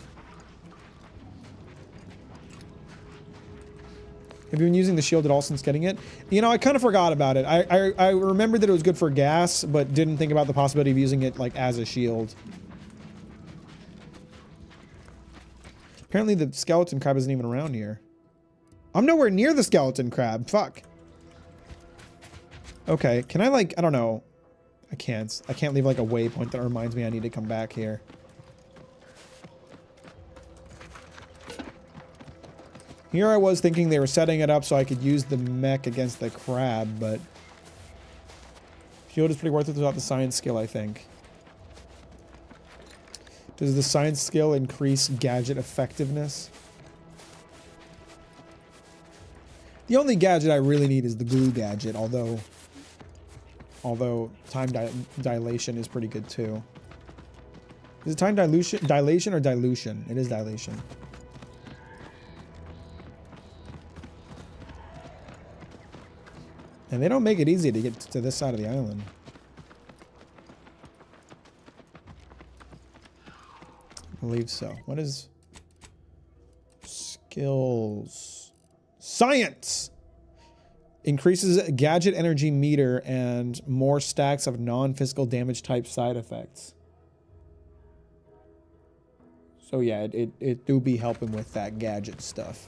Have you been using the shield at all since getting it? You know, I kind of forgot about it. I remembered that it was good for gas, but didn't think about the possibility of using it, like, as a shield. Apparently the skeleton crab isn't even around here. I'm nowhere near the skeleton crab. Fuck. Okay, can I, like, I don't know. I can't leave, like, a waypoint that reminds me I need to come back here. Here I was thinking they were setting it up so I could use the mech against the crab, but shield is pretty worth it without the science skill, I think. Does the science skill increase gadget effectiveness? The only gadget I really need is the glue gadget, although time dilation is pretty good too. Is it time dilation or dilution? It is dilation. And they don't make it easy to get to this side of the island. I believe so. What is skills? Science! Increases gadget energy meter and more stacks of non-physical damage type side effects. So yeah, it do be helping with that gadget stuff.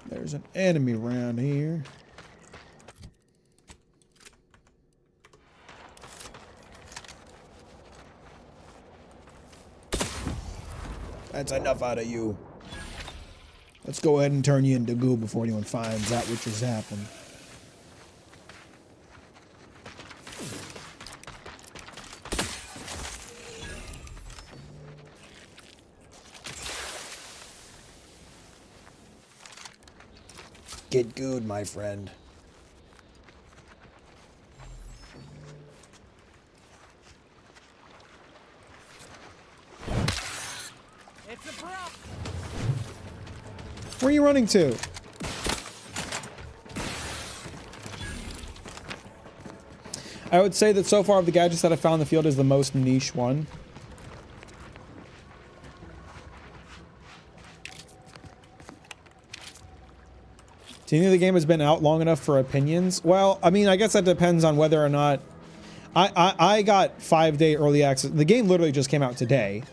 There's an enemy around here. That's enough out of you. Let's go ahead and turn you into goo before anyone finds out what just happened. Get good, my friend. It's a prop. Where are you running to? I would say that so far of the gadgets that I found in the field is the most niche one. Do you think the game has been out long enough for opinions? Well, I mean, I guess that depends on whether or not... I got 5-day early access. The game literally just came out today.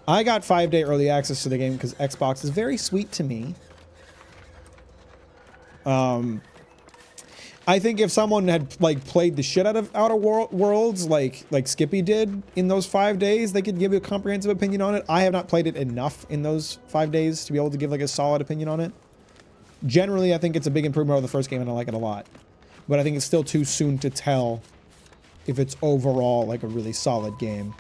I got 5-day early access to the game because Xbox is very sweet to me. I think if someone had, like, played the shit out of Outer Worlds, like Skippy did in those 5 days, they could give you a comprehensive opinion on it. I have not played it enough in those 5 days to be able to give, like, a solid opinion on it. Generally, I think it's a big improvement over the first game, and I like it a lot. But I think it's still too soon to tell if it's overall, like, a really solid game.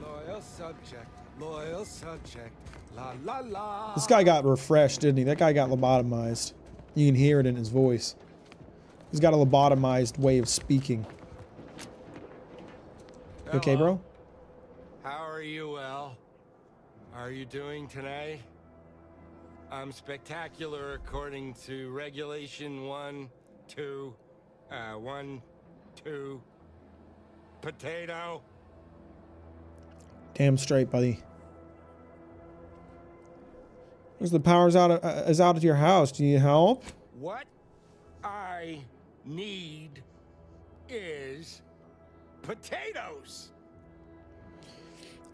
Loyal subject, loyal subject. La la la. This guy got refreshed, didn't he? That guy got lobotomized. You can hear it in his voice. He's got a lobotomized way of speaking. You okay, bro? How are you, well? Are you doing today? I'm spectacular according to regulation 1, 2, 1, 2. Potato. Damn straight, buddy. Because the power's out of your house. Do you help? What I need is potatoes.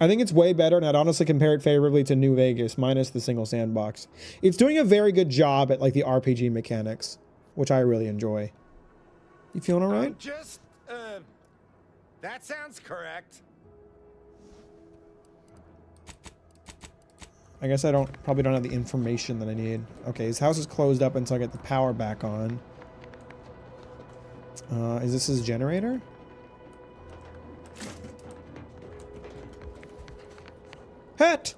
I think it's way better, and I'd honestly compare it favorably to New Vegas, minus the single sandbox. It's doing a very good job at, like, the RPG mechanics, which I really enjoy. You feeling all right? That sounds correct. I guess I probably don't have the information that I need. Okay, his house is closed up until I get the power back on. Is this his generator? Het!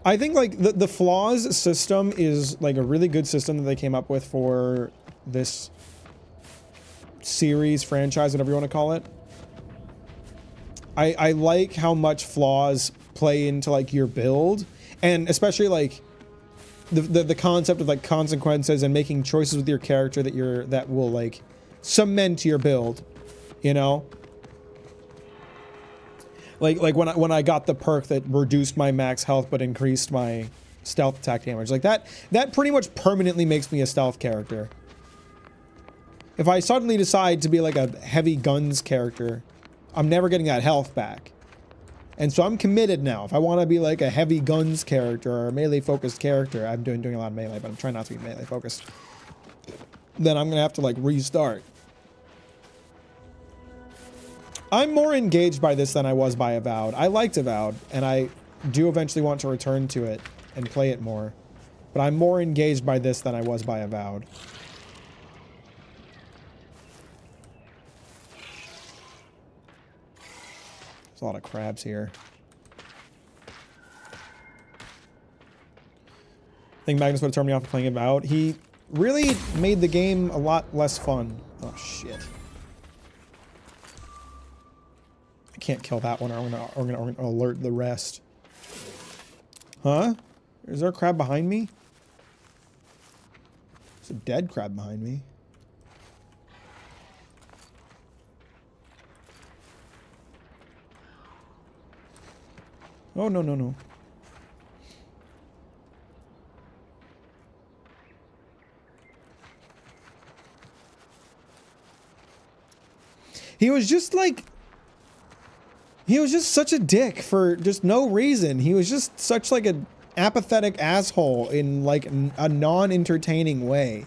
I think like the flaws system is like a really good system that they came up with for this series, franchise, whatever you want to call it. I like how much flaws play into like your build, and especially like the concept of like consequences and making choices with your character that will like cement your build, you know? Like when I got the perk that reduced my max health but increased my stealth attack damage, like that pretty much permanently makes me a stealth character. If I suddenly decide to be like a heavy guns character, I'm never getting that health back. And so I'm committed now. If I want to be like a heavy guns character or a melee focused character, I'm doing a lot of melee, but I'm trying not to be melee focused, then I'm gonna have to like restart. I'm more engaged by this than I was by Avowed. I liked Avowed, and I do eventually want to return to it and play it more. But I'm more engaged by this than I was by Avowed. There's a lot of crabs here. I think Magnus would have turned me off of playing Avowed. He really made the game a lot less fun. Oh, shit. I can't kill that one, or I'm gonna alert the rest. Huh? Is there a crab behind me? There's a dead crab behind me. Oh, no, no, no. He was just like... He was just such a dick for just no reason. He was just such like an apathetic asshole in like a non-entertaining way.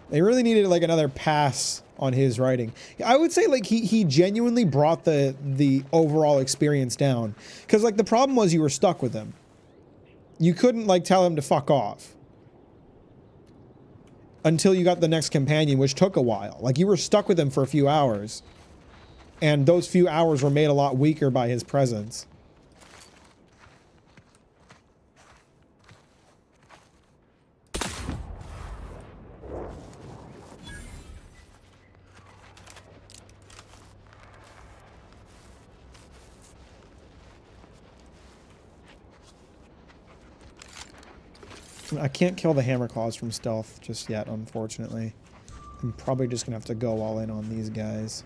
They really needed like another pass on his writing. I would say like he genuinely brought the overall experience down. Because like the problem was you were stuck with him. You couldn't like tell him to fuck off. Until you got the next companion, which took a while. Like you were stuck with him for a few hours. And those few hours were made a lot weaker by his presence. I can't kill the hammer claws from stealth just yet, unfortunately. I'm probably just gonna have to go all in on these guys.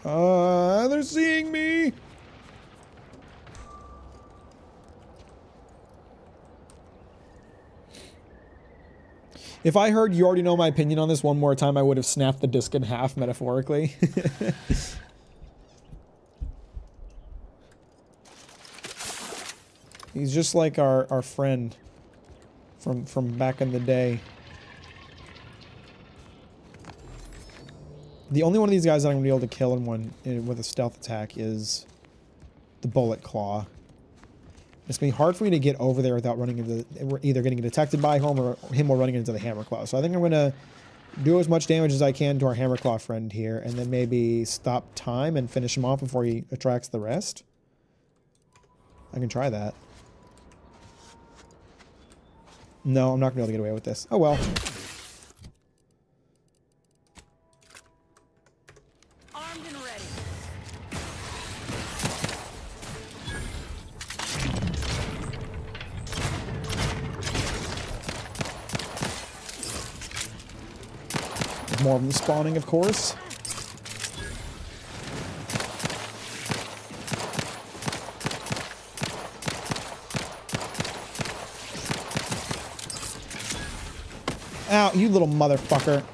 They're seeing me. If I heard you already know my opinion on this one more time, I would have snapped the disc in half metaphorically. He's just like our friend from back in the day. The only one of these guys that I'm going to be able to kill with a stealth attack is the bullet claw. It's going to be hard for me to get over there without running into either getting detected by him or running into the hammer claw. So I think I'm going to do as much damage as I can to our hammer claw friend here, and then maybe stop time and finish him off before he attracts the rest. I can try that. No, I'm not going to be able to get away with this. Oh well. More of them spawning, of course. Ow, you little motherfucker.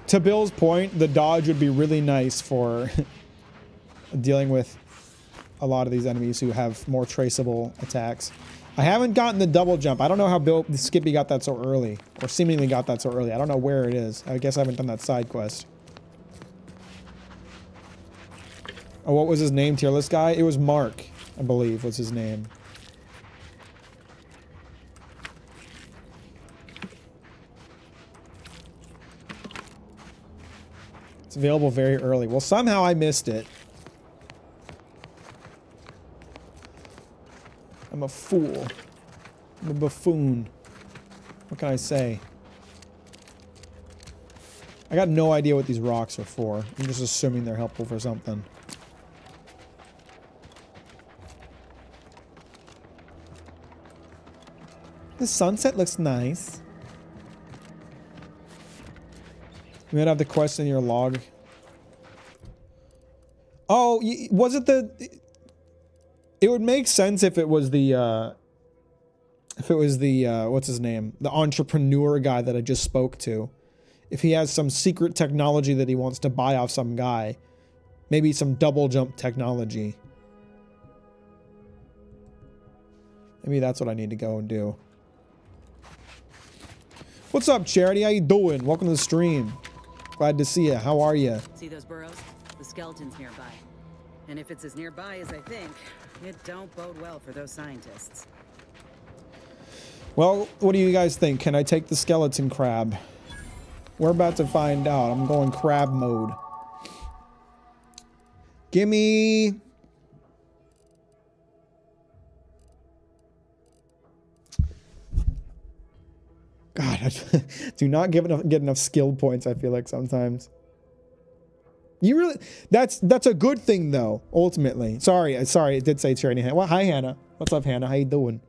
To Bill's point, the dodge would be really nice for dealing with a lot of these enemies who have more traceable attacks. I haven't gotten the double jump. I don't know how Skippy got that so early, or seemingly got that so early. I don't know where it is. I guess I haven't done that side quest. Oh, what was his name, tier list guy? It was Mark, I believe, was his name. It's available very early. Well, somehow I missed it. I'm a fool. I'm a buffoon. What can I say? I got no idea what these rocks are for. I'm just assuming they're helpful for something. The sunset looks nice. You might have the quest in your log. Oh, was it the... It would make sense if it was the, what's his name? The entrepreneur guy that I just spoke to. If he has some secret technology that he wants to buy off some guy. Maybe some double jump technology. Maybe that's what I need to go and do. What's up, Charity? How you doing? Welcome to the stream. Glad to see you. How are you? See those burrows? The skeleton's nearby. And if it's as nearby as I think, it don't bode well for those scientists. Well, what do you guys think? Can I take the skeleton crab? We're about to find out. I'm going crab mode. Gimme... God, I do not get enough skill points, I feel like sometimes. You really... That's a good thing, though, ultimately. Sorry, it did say charity. Well, hi, Hannah. What's up, Hannah? How you doing?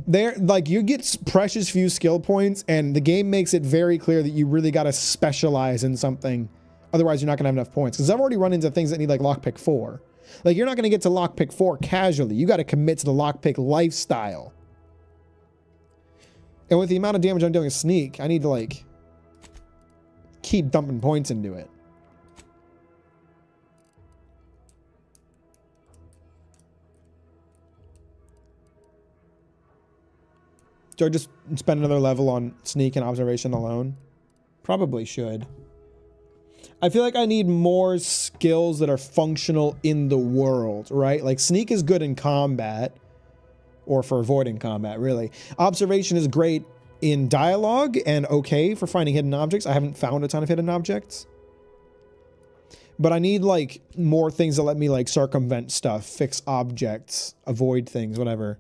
There, like, you get precious few skill points, and the game makes it very clear that you really got to specialize in something. Otherwise, you're not going to have enough points. Because I've already run into things that need, like, lockpick 4. Like, you're not going to get to lockpick 4 casually. You got to commit to the lockpick lifestyle. And with the amount of damage I'm doing a sneak, I need to, like, keep dumping points into it. Do I just spend another level on sneak and observation alone? Probably should. I feel like I need more skills that are functional in the world, right? Like, sneak is good in combat. Or for avoiding combat, really. Observation is great in dialogue and okay for finding hidden objects. I haven't found a ton of hidden objects. But I need, like, more things that let me, like, circumvent stuff, fix objects, avoid things, whatever.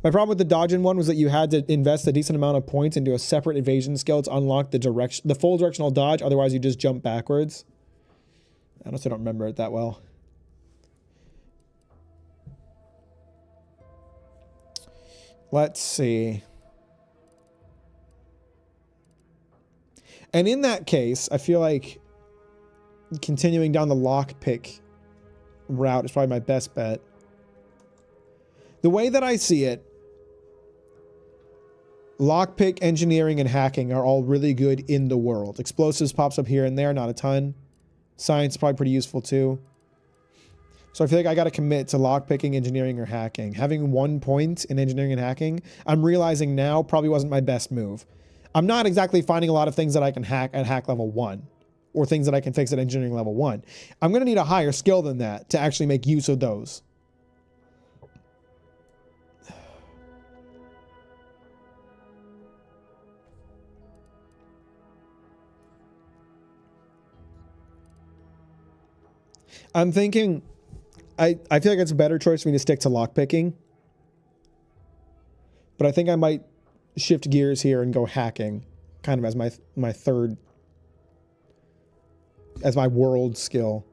My problem with the dodging one was that you had to invest a decent amount of points into a separate evasion skill to unlock the full directional dodge. Otherwise, you just jump backwards. I honestly don't remember it that well. Let's see. And in that case, I feel like continuing down the lockpick route is probably my best bet. The way that I see it, lockpick, engineering, and hacking are all really good in the world. Explosives pops up here and there, not a ton. Science is probably pretty useful too. So I feel like I got to commit to lockpicking, engineering, or hacking. Having 1 point in engineering and hacking, I'm realizing now probably wasn't my best move. I'm not exactly finding a lot of things that I can hack at hack level 1 or things that I can fix at engineering level 1. I'm going to need a higher skill than that to actually make use of those. I'm thinking... I feel like it's a better choice for me to stick to lockpicking. But I think I might shift gears here and go hacking. Kind of as my third... as my world skill.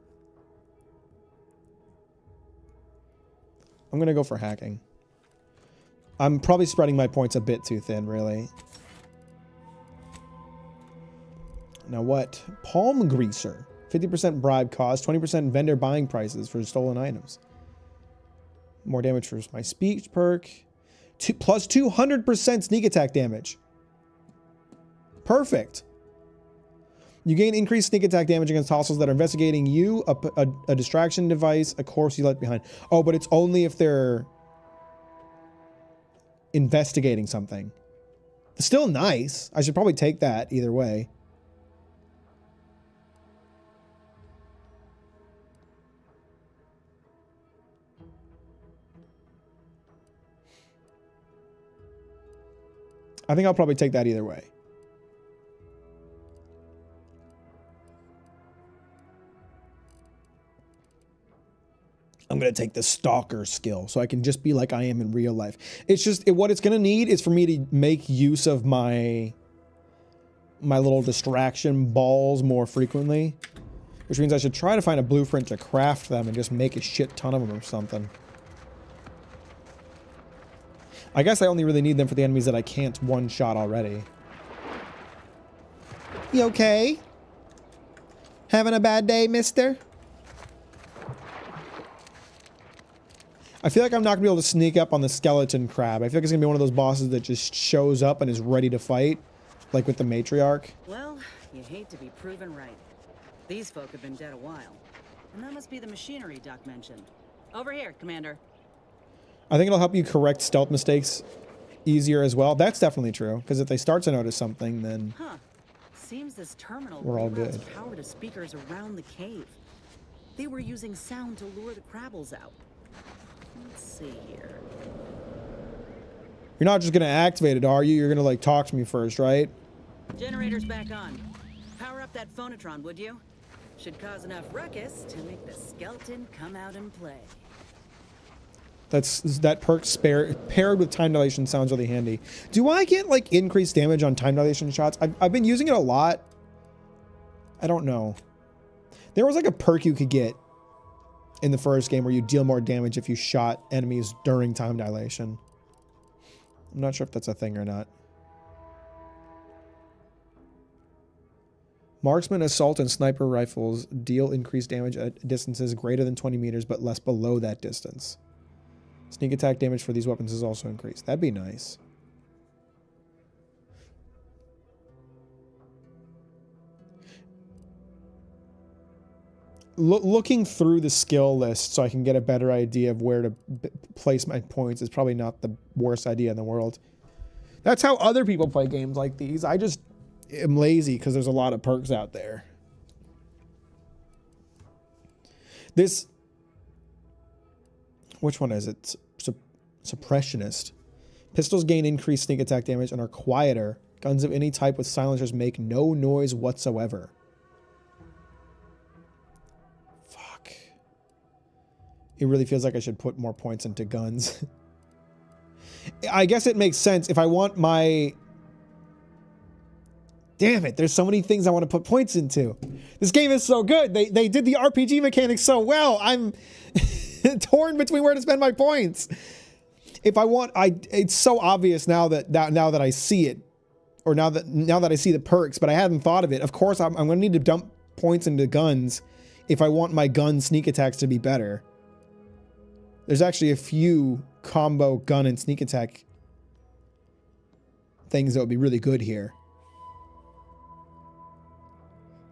I'm going to go for hacking. I'm probably spreading my points a bit too thin, really. Now what? Palm Greaser. 50% bribe cost, 20% vendor buying prices for stolen items. More damage for my speech perk. Plus 200% sneak attack damage. Perfect. You gain increased sneak attack damage against hostiles that are investigating you, a distraction device, a corpse you left behind. Oh, but it's only if they're investigating something. It's still nice. I should probably take that either way. I think I'll probably take that either way. I'm going to take the stalker skill so I can just be like I am in real life. It's just what it's going to need is for me to make use of my little distraction balls more frequently, which means I should try to find a blueprint to craft them and just make a shit ton of them or something. I guess I only really need them for the enemies that I can't one-shot already. You okay? Having a bad day, mister? I feel like I'm not going to be able to sneak up on the skeleton crab. I feel like it's going to be one of those bosses that just shows up and is ready to fight, like with the matriarch. Well, you hate to be proven right. These folk have been dead a while. And that must be the machinery Doc mentioned. Over here, Commander. I think it'll help you correct stealth mistakes easier as well. That's definitely true, because if they start to notice something, then Seems this terminal we're all reroutes good. power to speakers around the cave. They were using sound to lure the Crabbles out. Let's see here. You're not just going to activate it, are you? You're going to, like, talk to me first, right? Generator's back on. Power up that phonotron, would you? Should cause enough ruckus to make the skeleton come out and play. That perk paired with time dilation sounds really handy. Do I get like increased damage on time dilation shots? I've been using it a lot. I don't know. There was like a perk you could get in the first game where you deal more damage if you shot enemies during time dilation. I'm not sure if that's a thing or not. Marksman, assault, and sniper rifles deal increased damage at distances greater than 20 meters but less below that distance. Sneak attack damage for these weapons is also increased. That'd be nice. Looking through the skill list so I can get a better idea of where to place my points is probably not the worst idea in the world. That's how other people play games like these. I just am lazy because there's a lot of perks out there. This... Which one is it? Suppressionist. Pistols gain increased sneak attack damage and are quieter. Guns of any type with silencers make no noise whatsoever. Fuck. It really feels like I should put more points into guns. I guess it makes sense if I want my... Damn it, there's so many things I want to put points into. This game is so good. They did the RPG mechanics so well. I'm... torn between where to spend my points. If I want, it's so obvious now that I see it, or now that I see the perks, but I hadn't thought of it. Of course, I'm going to need to dump points into guns if I want my gun sneak attacks to be better. There's actually a few combo gun and sneak attack things that would be really good here.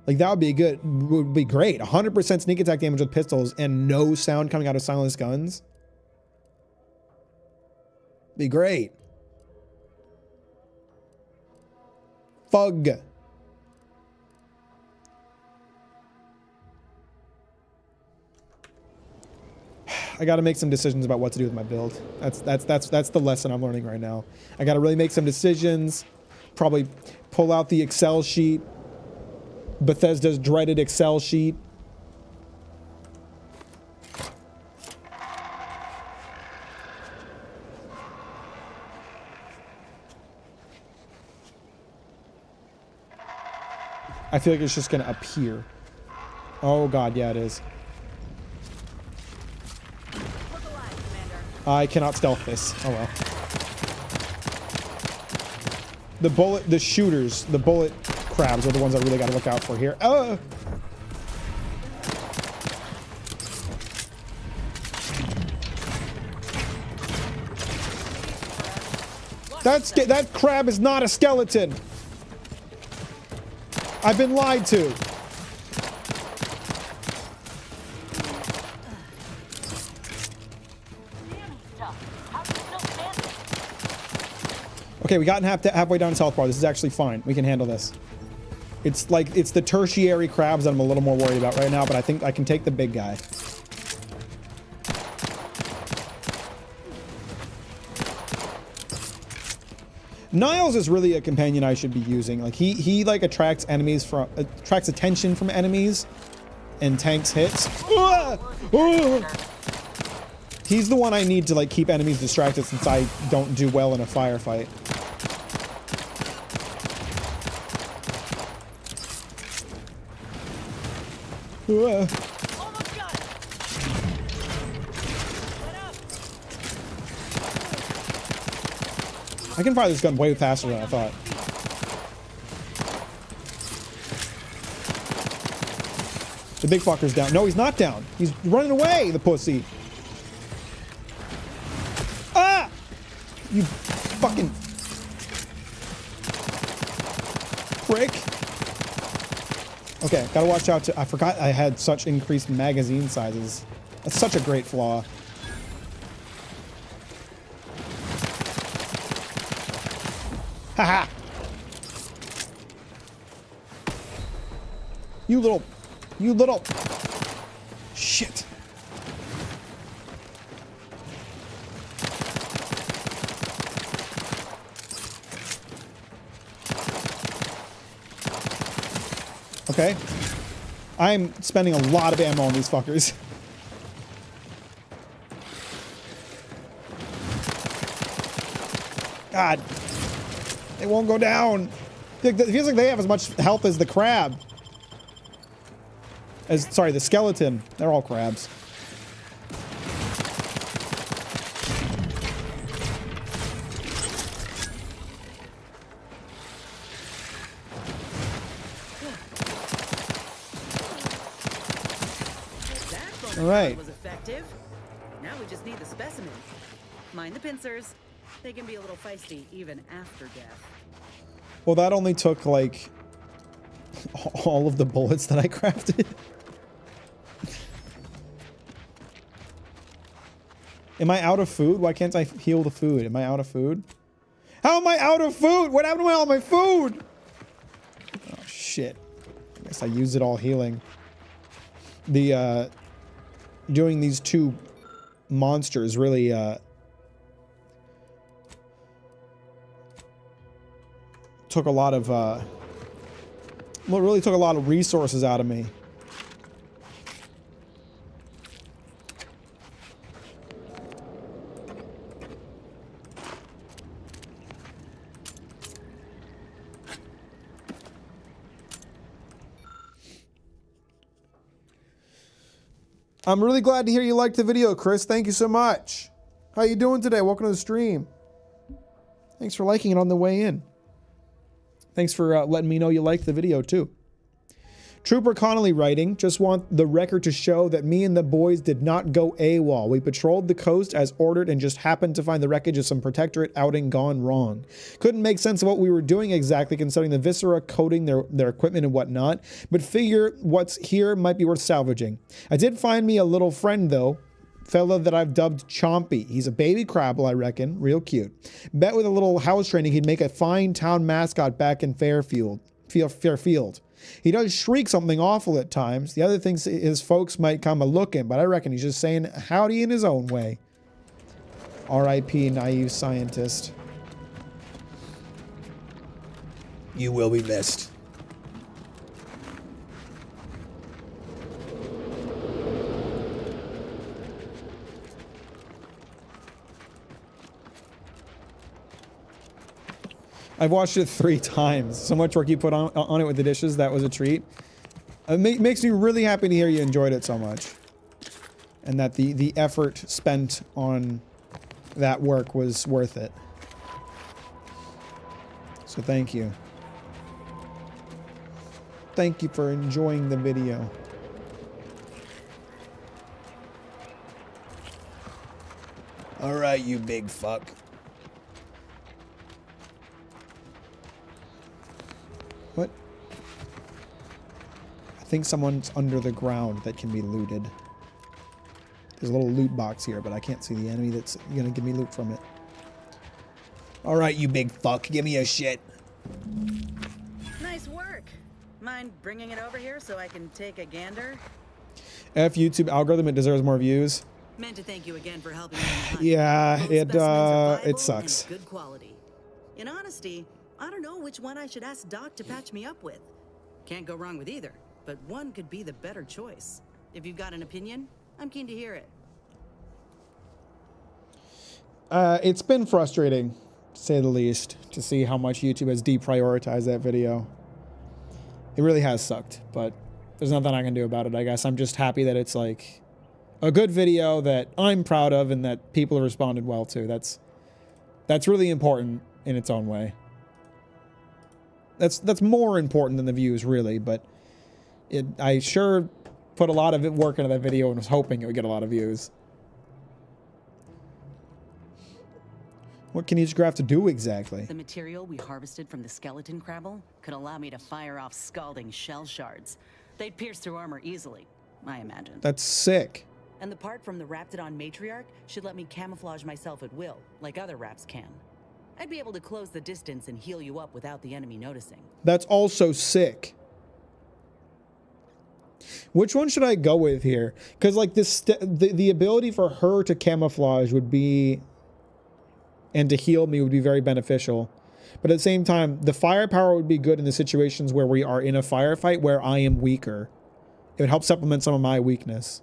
Like, that would be great. 100% sneak attack damage with pistols and no sound coming out of silenced guns. Be great. Fug. I got to make some decisions about what to do with my build. That's the lesson I'm learning right now. I got to really make some decisions. Probably pull out the Excel sheet. Bethesda's dreaded Excel sheet. I feel like it's just going to appear. Oh god, yeah it is. I cannot stealth this. Oh well. The bullet crabs are the ones I really got to look out for here. Oh! That crab is not a skeleton. I've been lied to. Okay, we got halfway down his health bar. This is actually fine. We can handle this. It's like, it's the tertiary crabs that I'm a little more worried about right now, but I think I can take the big guy. Niles is really a companion I should be using. Like he like attracts attention from enemies and tanks hits. He's the one I need to like keep enemies distracted since I don't do well in a firefight. I can fire this gun way faster than I thought. The big fucker's down. No, he's not down. He's running away, the pussy. Ah! You fucking prick. Okay, gotta watch out. I forgot I had such increased magazine sizes. That's such a great flaw. Haha! You little shit. Okay. I'm spending a lot of ammo on these fuckers. God. They won't go down. It feels like they have as much health as the crab. Sorry, the skeleton. They're all crabs. All right. Was effective. Now we just need the specimen. Mind the pincers. They can be a little feisty even after death. Well, that only took like all of the bullets that I crafted. Am I out of food? Why can't I heal the food? Am I out of food? How am I out of food? What happened to all my food? Oh shit. I guess I used it all healing. The doing these two monsters really took a lot of really took a lot of resources out of me. I'm really glad to hear you liked the video, Chris. Thank you so much. How you doing today? Welcome to the stream. Thanks for liking it on the way in. Thanks for letting me know you liked the video too. Trooper Connolly writing, just want the record to show that me and the boys did not go AWOL. We patrolled the coast as ordered and just happened to find the wreckage of some Protectorate outing gone wrong. Couldn't make sense of what we were doing exactly considering the viscera coating their equipment and whatnot, but figure what's here might be worth salvaging. I did find me a little friend though, fella that I've dubbed Chompy. He's a baby crabble, I reckon, real cute. Bet with a little house training he'd make a fine town mascot back in Fairfield. He does shriek something awful at times. The other things his folks might come a-looking, but I reckon he's just saying howdy in his own way. R.I.P. naive scientist. You will be missed. I've watched it 3 times. So much work you put on it with the dishes. That was a treat. It makes me really happy to hear you enjoyed it so much. And that the effort spent on that work was worth it. So thank you. Thank you for enjoying the video. All right, you big fuck. What? think someone's under the ground that can be looted. There's a little loot box here, but I can't see the enemy that's gonna give me loot from it. All right, you big fuck, give me a shit. Nice work. Mind bringing it over here so I can take a gander? F YouTube algorithm, it deserves more views. Meant to thank you again for helping me in the hunt. Yeah, Both specimens are viable it sucks. and good quality. In honesty, I don't know which one I should ask Doc to patch me up with. Can't go wrong with either, but one could be the better choice. If you've got an opinion, I'm keen to hear it. It's been frustrating, to say the least, to see how much YouTube has deprioritized that video. It really has sucked, but there's nothing I can do about it, I guess. I'm just happy that it's like a good video that I'm proud of and that people have responded well to. That's really important in its own way. That's more important than the views, really, but I sure put a lot of work into that video and was hoping it would get a lot of views. What can each graph to do exactly? The material we harvested from the skeleton crabble could allow me to fire off scalding shell shards. They'd pierce through armor easily, I imagine. That's sick. And the part from the Raptidon matriarch should let me camouflage myself at will, like other Raps can. I'd be able to close the distance and heal you up without the enemy noticing. That's also sick. Which one should I go with here? Because like the ability for her to camouflage would be, and to heal me would be very beneficial. But at the same time, the firepower would be good in the situations where we are in a firefight where I am weaker. It would help supplement some of my weakness.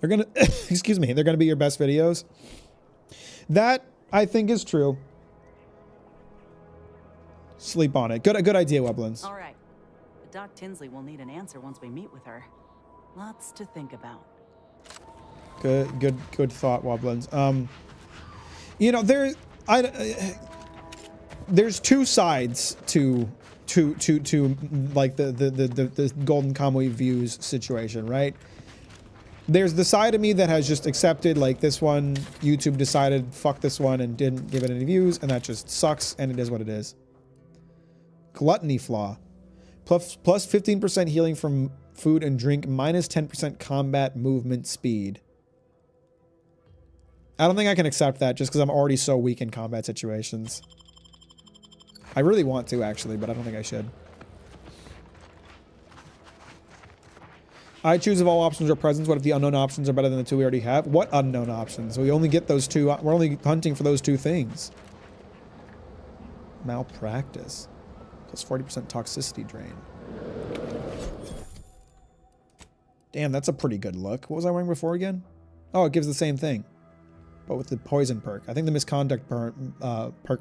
They're gonna, excuse me, they're gonna be your best videos. That I think is true. Sleep on it. Good idea, Weblands. All right, but Doc Tinsley will need an answer once we meet with her. Lots to think about. Good thought, Wobblins. You know, there's two sides to like the Golden Kamuy views situation, right? There's the side of me that has just accepted, like, this one, YouTube decided, fuck this one, and didn't give it any views, and that just sucks, and it is what it is. Gluttony flaw. Plus 15% healing from food and drink, minus 10% combat movement speed. I don't think I can accept that just because I'm already so weak in combat situations. I really want to, actually, but I don't think I should. I choose if all options are presents. What if the unknown options are better than the two we already have? What unknown options? We only get those two. We're only hunting for those two things. Malpractice. Plus 40% toxicity drain. Damn, that's a pretty good look. What was I wearing before again? Oh, it gives the same thing, but with the poison perk. I think the misconduct perk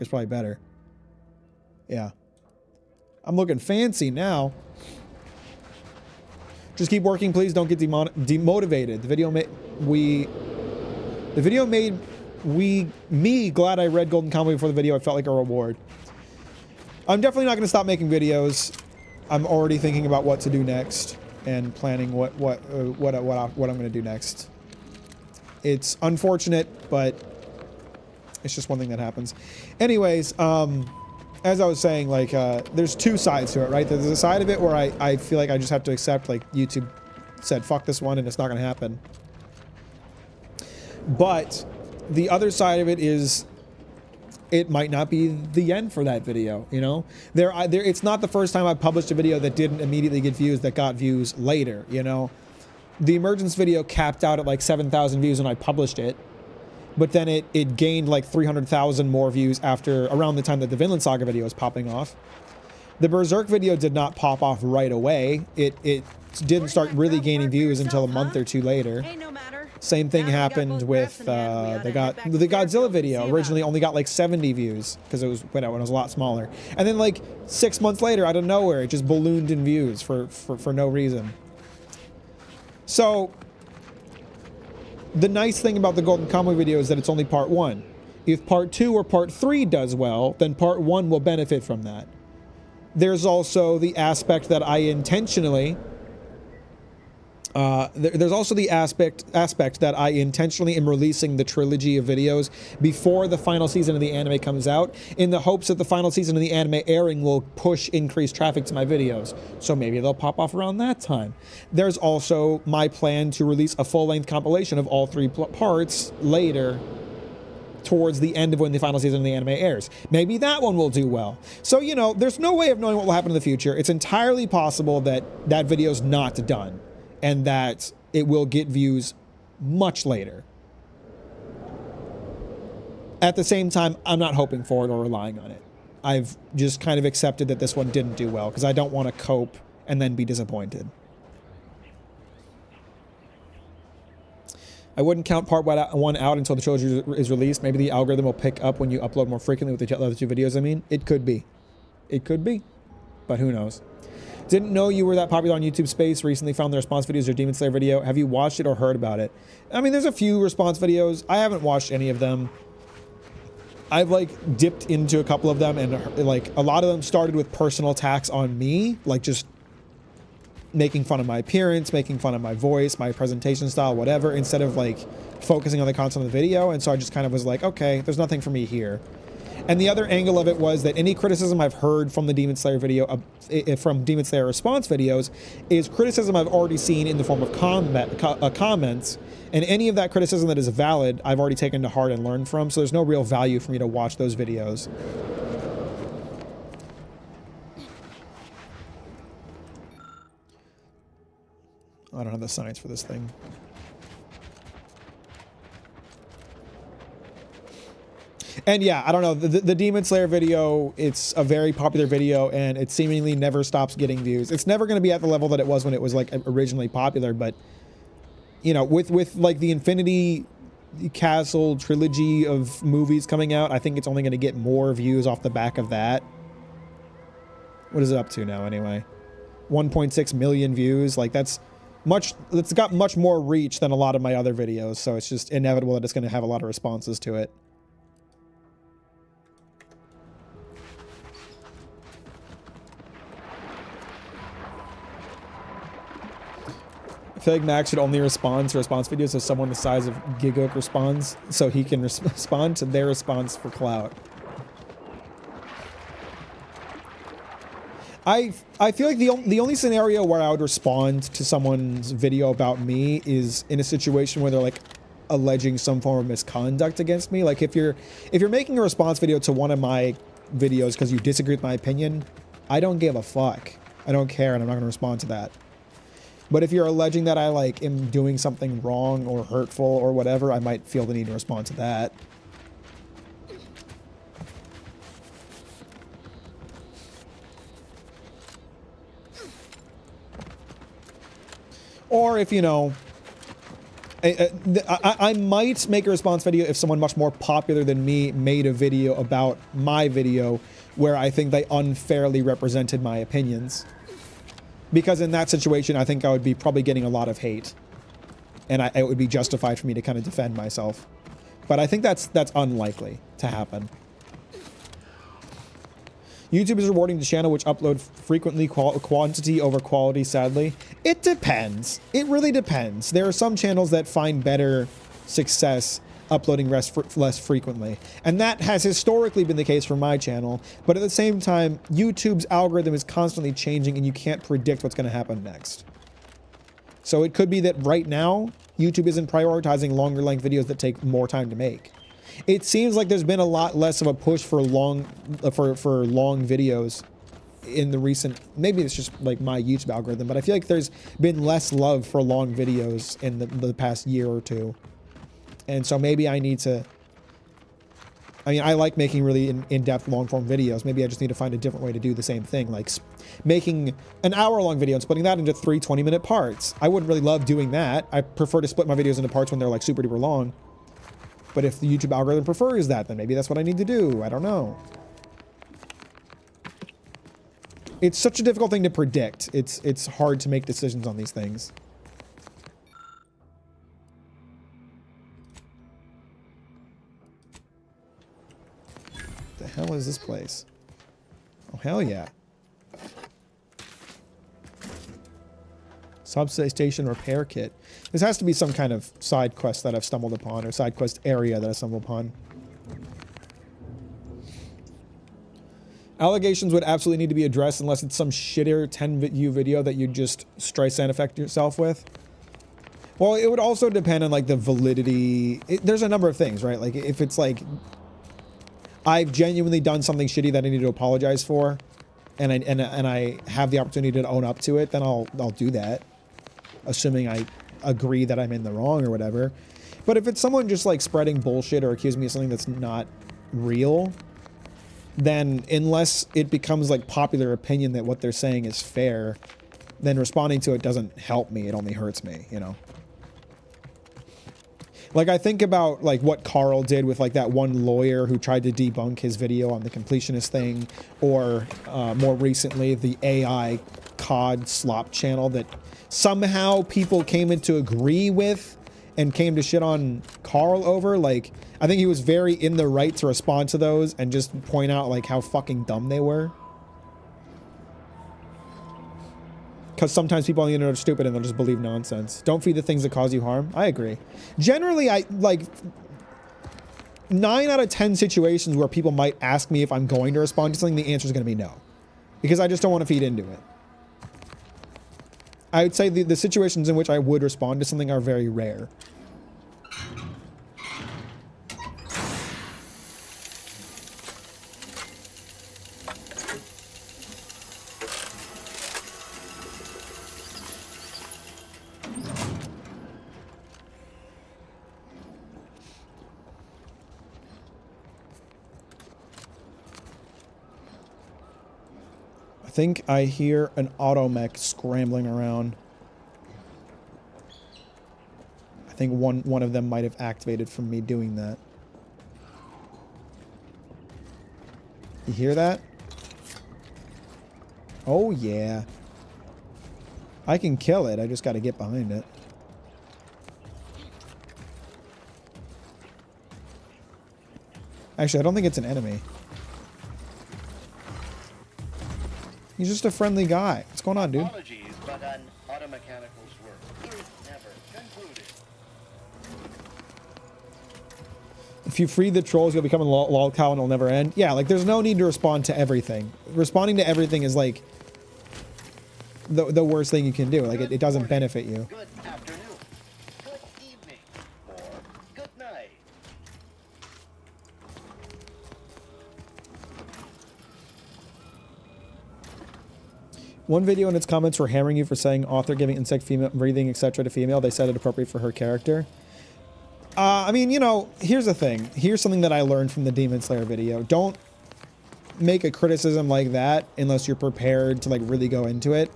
is probably better. Yeah. I'm looking fancy now. Just keep working, please. Don't get demotivated. The video made me glad I read Golden Kamuy before the video. I felt like a reward. I'm definitely not going to stop making videos. I'm already thinking about what to do next and planning what I'm going to do next. It's unfortunate, but it's just one thing that happens. Anyways, as I was saying, like, there's two sides to it, right? There's a side of it where I feel like I just have to accept, like, YouTube said, fuck this one, and it's not going to happen. But the other side of it is it might not be the end for that video, you know? It's not the first time I've published a video that didn't immediately get views that got views later, you know? The Emergence video capped out at, like, 7,000 views when I published it. But then it gained like 300,000 more views after around the time that the Vinland Saga video was popping off. The Berserk video did not pop off right away. It didn't start really gaining views until a month or two later. Same thing happened with the Godzilla video. Originally only got like 70 views because it was when it was a lot smaller. And then like 6 months later, out of nowhere, it just ballooned in views for no reason. So the nice thing about the Golden Kamuy video is that it's only part 1. If part 2 or part 3 does well, then part 1 will benefit from that. There's also the aspect that I intentionally There's also the aspect that I intentionally am releasing the trilogy of videos before the final season of the anime comes out, in the hopes that the final season of the anime airing will push increased traffic to my videos. So maybe they'll pop off around that time. There's also my plan to release a full-length compilation of all 3 parts later, towards the end of when the final season of the anime airs. Maybe that one will do well. So, you know, there's no way of knowing what will happen in the future. It's entirely possible that that video's not done, and that it will get views much later. At the same time, I'm not hoping for it or relying on it. I've just kind of accepted that this one didn't do well, because I don't want to cope and then be disappointed. I wouldn't count part 1 out until the trilogy is released. Maybe the algorithm will pick up when you upload more frequently with the other 2 videos, I mean. It could be. It could be. But who knows? Didn't know you were that popular on YouTube Space. Recently found the response videos or Demon Slayer video. Have you watched it or heard about it? I mean, there's a few response videos. I haven't watched any of them. I've like dipped into a couple of them, and like a lot of them started with personal attacks on me, like just making fun of my appearance, making fun of my voice, my presentation style, whatever, instead of like focusing on the content of the video. And so I just kind of was like, okay, there's nothing for me here. And the other angle of it was that any criticism I've heard from the Demon Slayer video, from Demon Slayer response videos, is criticism I've already seen in the form of comments. And any of that criticism that is valid, I've already taken to heart and learned from. So there's no real value for me to watch those videos. I don't have the science for this thing. And yeah, I don't know, the Demon Slayer video, it's a very popular video, and it seemingly never stops getting views. It's never going to be at the level that it was when it was like originally popular, but you know, with like the Infinity Castle trilogy of movies coming out, I think it's only going to get more views off the back of that. What is it up to now anyway? 1.6 million views. Like it's got much more reach than a lot of my other videos, so it's just inevitable that it's going to have a lot of responses to it. I feel like Max should only respond to response videos if someone the size of Gigook responds, so he can respond to their response for clout. I feel like the only scenario where I would respond to someone's video about me is in a situation where they're like alleging some form of misconduct against me. Like if you're making a response video to one of my videos because you disagree with my opinion, I don't give a fuck. I don't care, and I'm not going to respond to that. But if you're alleging that I like am doing something wrong or hurtful or whatever, I might feel the need to respond to that. Or if, you know, I might make a response video if someone much more popular than me made a video about my video where I think they unfairly represented my opinions. Because in that situation, I think I would be probably getting a lot of hate. And it would be justified for me to kind of defend myself. But I think that's unlikely to happen. YouTube is rewarding the channel which upload frequently, quantity over quality, sadly. It depends. It really depends. There are some channels that find better success uploading less frequently. And that has historically been the case for my channel. But at the same time, YouTube's algorithm is constantly changing and you can't predict what's going to happen next. So it could be that right now, YouTube isn't prioritizing longer length videos that take more time to make. It seems like there's been a lot less of a push for long videos in the recent, maybe it's just like my YouTube algorithm, but I feel like there's been less love for long videos in the past year or two. And so maybe I need to, I mean, I like making really in-depth long-form videos. Maybe I just need to find a different way to do the same thing, like making an hour-long video and splitting that into 3 20-minute parts. I wouldn't really love doing that. I prefer to split my videos into parts when they're like super duper long. But if the YouTube algorithm prefers that, then maybe that's what I need to do. I don't know. It's such a difficult thing to predict. It's hard to make decisions on these things. The hell is this place? Oh, hell yeah. Substation repair kit. This has to be some kind of side quest that I've stumbled upon, or side quest area that I stumbled upon. Allegations would absolutely need to be addressed unless it's some shittier 10-view video that you just Streisand effect yourself with. Well, it would also depend on like the validity. There's a number of things, right? Like if it's like I've genuinely done something shitty that I need to apologize for, and I have the opportunity to own up to it, then I'll do that, assuming I agree that I'm in the wrong or whatever. But if it's someone just like spreading bullshit or accusing me of something that's not real, then unless it becomes like popular opinion that what they're saying is fair, then responding to it doesn't help me. It only hurts me, you know? Like I think about like what Carl did with like that one lawyer who tried to debunk his video on the completionist thing, or more recently the AI COD slop channel that somehow people came in to agree with and came to shit on Carl over. Like I think he was very in the right to respond to those and just point out like how fucking dumb they were. Because sometimes people on the internet are stupid and they'll just believe nonsense. Don't feed the things that cause you harm. I agree. Generally, I like 9 out of 10 situations where people might ask me if I'm going to respond to something, the answer is going to be no. Because I just don't want to feed into it. I would say the situations in which I would respond to something are very rare. I think I hear an automech scrambling around. I think one of them might have activated from me doing that. You hear that? Oh yeah. I can kill it, I just gotta get behind it. Actually, I don't think it's an enemy. He's just a friendly guy. What's going on, dude? Apologies, but an automechanical's work is never concluded. If you free the trolls, you'll become a lol cow and it'll never end. Yeah, like there's no need to respond to everything. Responding to everything is like the worst thing you can do. Like it doesn't benefit you. Good afternoon, good evening, or good night. One video in its comments were hammering you for saying author giving insect female breathing, etc. to female. They said it appropriate for her character. I mean, you know, here's the thing. Here's something that I learned from the Demon Slayer video. Don't make a criticism like that unless you're prepared to like really go into it.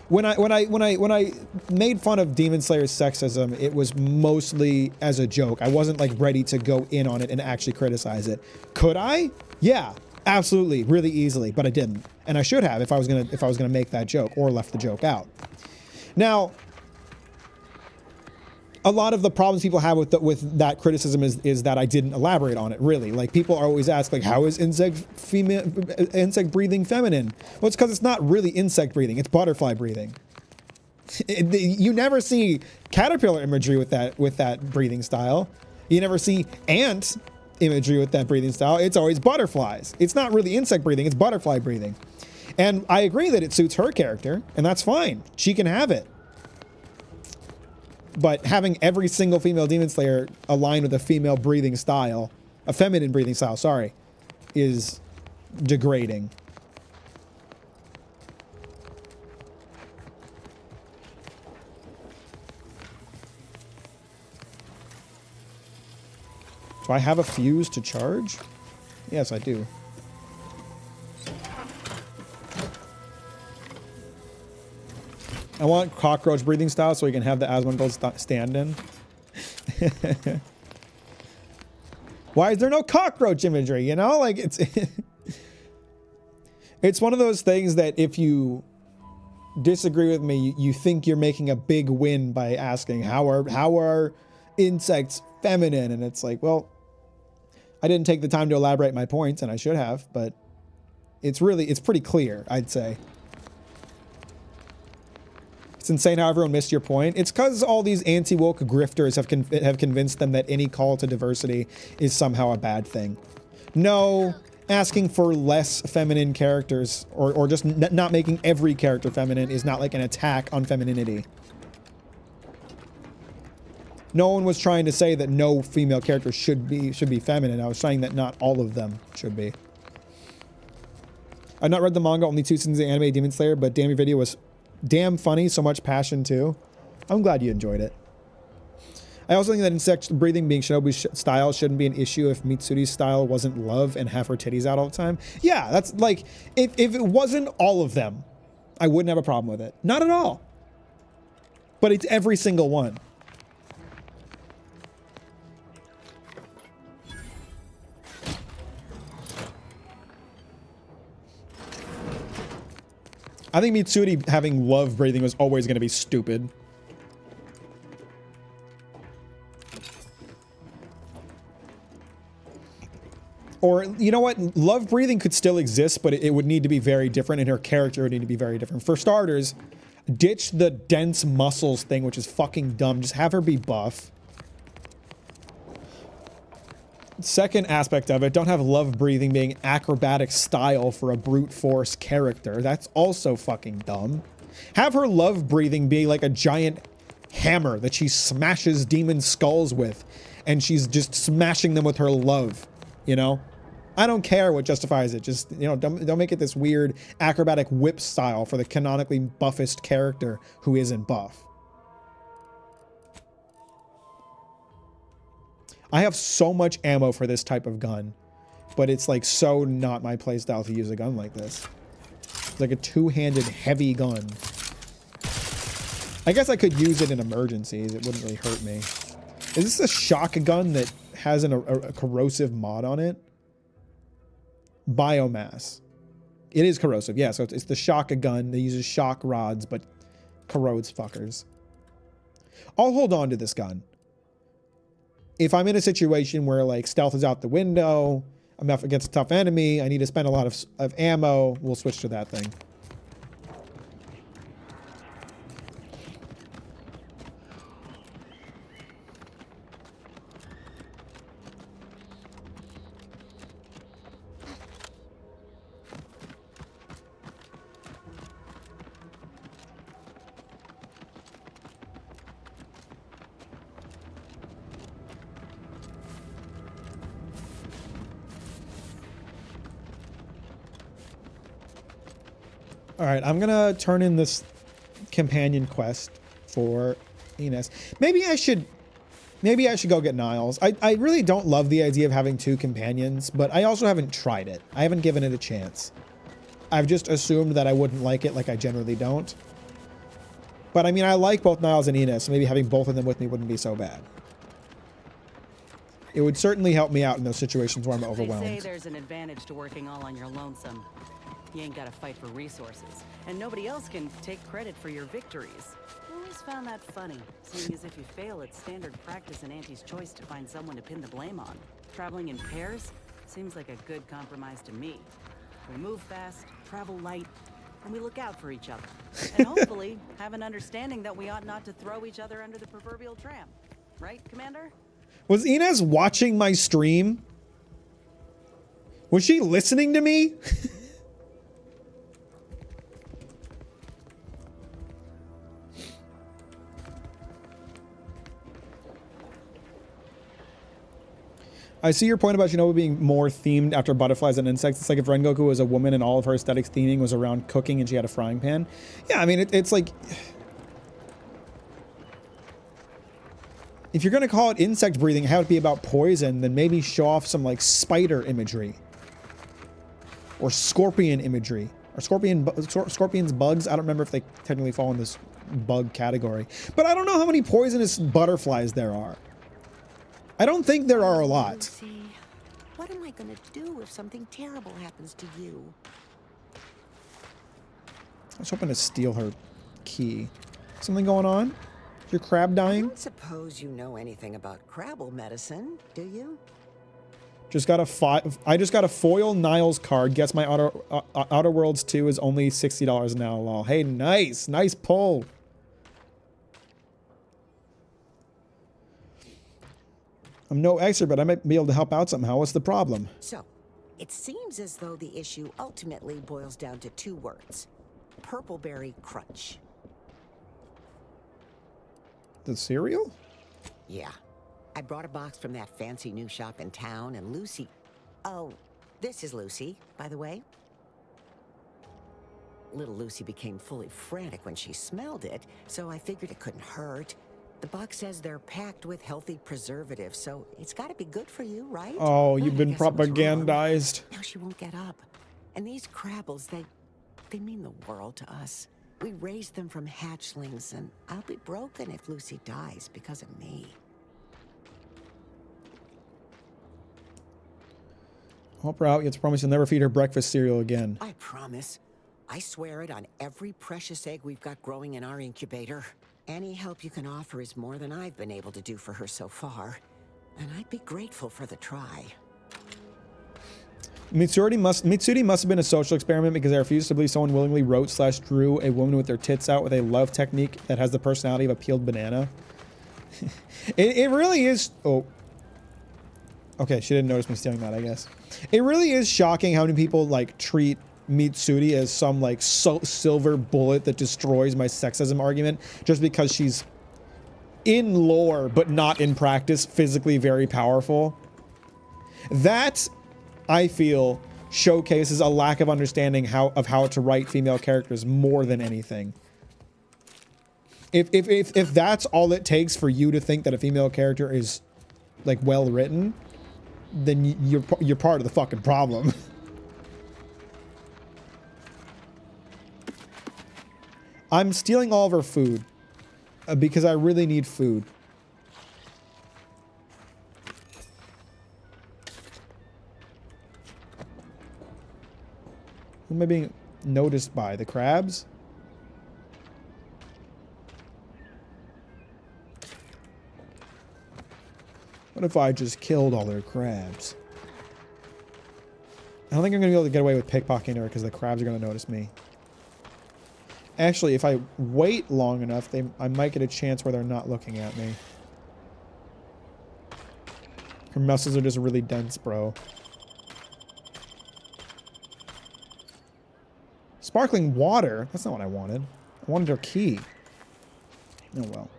When I made fun of Demon Slayer's sexism, it was mostly as a joke. I wasn't like ready to go in on it and actually criticize it. Could I? Yeah, absolutely, really easily, but I didn't. And I should have if I was gonna make that joke or left the joke out. Now, a lot of the problems people have with that criticism is that I didn't elaborate on it, really. Like, people always ask, like, how is insect breathing feminine? Well, it's because it's not really insect breathing, it's butterfly breathing. You never see caterpillar imagery with that breathing style. You never see ant imagery with that breathing style. It's always butterflies. It's not really insect breathing, it's butterfly breathing. And I agree that it suits her character, and that's fine. She can have it. But having every single female Demon Slayer aligned with a female breathing style, a feminine breathing style, sorry, is degrading. Do I have a fuse to charge? Yes, I do. I want cockroach breathing style so we can have the Asmongold stand in. Why is there no cockroach imagery? You know, like it's it's one of those things that if you disagree with me, you think you're making a big win by asking how are insects feminine, and it's like, well, I didn't take the time to elaborate my points, and I should have, but it's pretty clear, I'd say. It's insane how everyone missed your point. It's because all these anti-woke grifters have convinced them that any call to diversity is somehow a bad thing. No, asking for less feminine characters or just not making every character feminine is not like an attack on femininity. No one was trying to say that no female character should be feminine. I was saying that not all of them should be. I've not read the manga, only 2 seasons of anime Demon Slayer, but damn, your video was damn funny, so much passion too. I'm glad you enjoyed it. I also think that insect breathing being Shinobu's style shouldn't be an issue if Mitsuri's style wasn't love and have her titties out all the time. Yeah, that's like, if it wasn't all of them, I wouldn't have a problem with it. Not at all. But it's every single one. I think Mitsuri having love breathing was always going to be stupid. Or, you know what? Love breathing could still exist, but it would need to be very different, and her character would need to be very different. For starters, ditch the dense muscles thing, which is fucking dumb. Just have her be buff. Second aspect of it, don't have love breathing being acrobatic style for a brute force character. That's also fucking dumb. Have her love breathing be like a giant hammer that she smashes demon skulls with, and she's just smashing them with her love, you know? I don't care what justifies it. Just, you know, don't make it this weird acrobatic whip style for the canonically buffest character who isn't buff. I have so much ammo for this type of gun, but it's like so not my playstyle to use a gun like this. It's like a two-handed heavy gun. I guess I could use it in emergencies. It wouldn't really hurt me. Is this a shotgun that has a corrosive mod on it? Biomass. It is corrosive, yeah. So it's the shotgun that uses shock rods, but corrodes fuckers. I'll hold on to this gun. If I'm in a situation where like stealth is out the window, I'm up against a tough enemy, I need to spend a lot of ammo, we'll switch to that thing. All right, I'm gonna turn in this companion quest for Ines. Maybe I should go get Niles. I really don't love the idea of having 2 companions, but I also haven't tried it. I haven't given it a chance. I've just assumed that I wouldn't like it, like I generally don't. But I mean, I like both Niles and Ines, so maybe having both of them with me wouldn't be so bad. It would certainly help me out in those situations where I'm overwhelmed. They say there's an advantage to working all on your lonesome. You ain't gotta fight for resources, and nobody else can take credit for your victories. I always found that funny, seeing as if you fail, it's standard practice in Auntie's choice to find someone to pin the blame on. Traveling in pairs seems like a good compromise to me. We move fast, travel light, and we look out for each other. And hopefully have an understanding that we ought not to throw each other under the proverbial tram. Right, Commander? Was Ines watching my stream? Was she listening to me? I see your point about Shinobu being more themed after butterflies and insects. It's like if Rengoku was a woman and all of her aesthetic theming was around cooking and she had a frying pan. Yeah, I mean, it's like... If you're going to call it insect breathing, have it be about poison, then maybe show off some, like, spider imagery. Or scorpion imagery. Or scorpions, bugs. I don't remember if they technically fall in this bug category. But I don't know how many poisonous butterflies there are. I don't think there are a lot. See, what am I gonna do if something terrible happens to you? I was hoping to steal her key. Something going on? Is your crab dying? I don't suppose you know anything about crabble medicine, do you? Just got I just got a foil Niles card. Guess my Outer Worlds 2 is only $60 now. Lol. Hey, nice pull. I'm no expert, but I might be able to help out somehow. What's the problem? So, it seems as though the issue ultimately boils down to 2 words. Purpleberry crunch. The cereal? Yeah. I brought a box from that fancy new shop in town, and Lucy... Oh, this is Lucy, by the way. Little Lucy became fully frantic when she smelled it, so I figured it couldn't hurt. The box says they're packed with healthy preservatives, so it's got to be good for you, right? Oh, you've I been guess I was wrong. propagandized. Now she won't get up. And these crabbles, they mean the world to us. We raised them from hatchlings, and I'll be broken if Lucy dies because of me. Help her out. You have to promise you'll never feed her breakfast cereal again. I promise. I swear it on every precious egg we've got growing in our incubator. Any help you can offer is more than I've been able to do for her so far. And I'd be grateful for the try. Mitsuri must have been a social experiment because I refuse to believe someone willingly wrote/drew a woman with their tits out with a love technique that has the personality of a peeled banana. It really is... Oh. Okay, she didn't notice me stealing that, I guess. It really is shocking how many people, like, treat Mitsuri as some, like, silver bullet that destroys my sexism argument just because she's in lore, but not in practice, physically very powerful. That, I feel, showcases a lack of understanding of how to write female characters more than anything. If that's all it takes for you to think that a female character is, like, well written, then you're part of the fucking problem. I'm stealing all of her food because I really need food. Who am I being noticed by? The crabs? What if I just killed all their crabs? I don't think I'm going to be able to get away with pickpocketing her because the crabs are going to notice me. Actually, if I wait long enough, I might get a chance where they're not looking at me. Her muscles are just really dense, bro. Sparkling water? That's not what I wanted. I wanted her key. Oh well.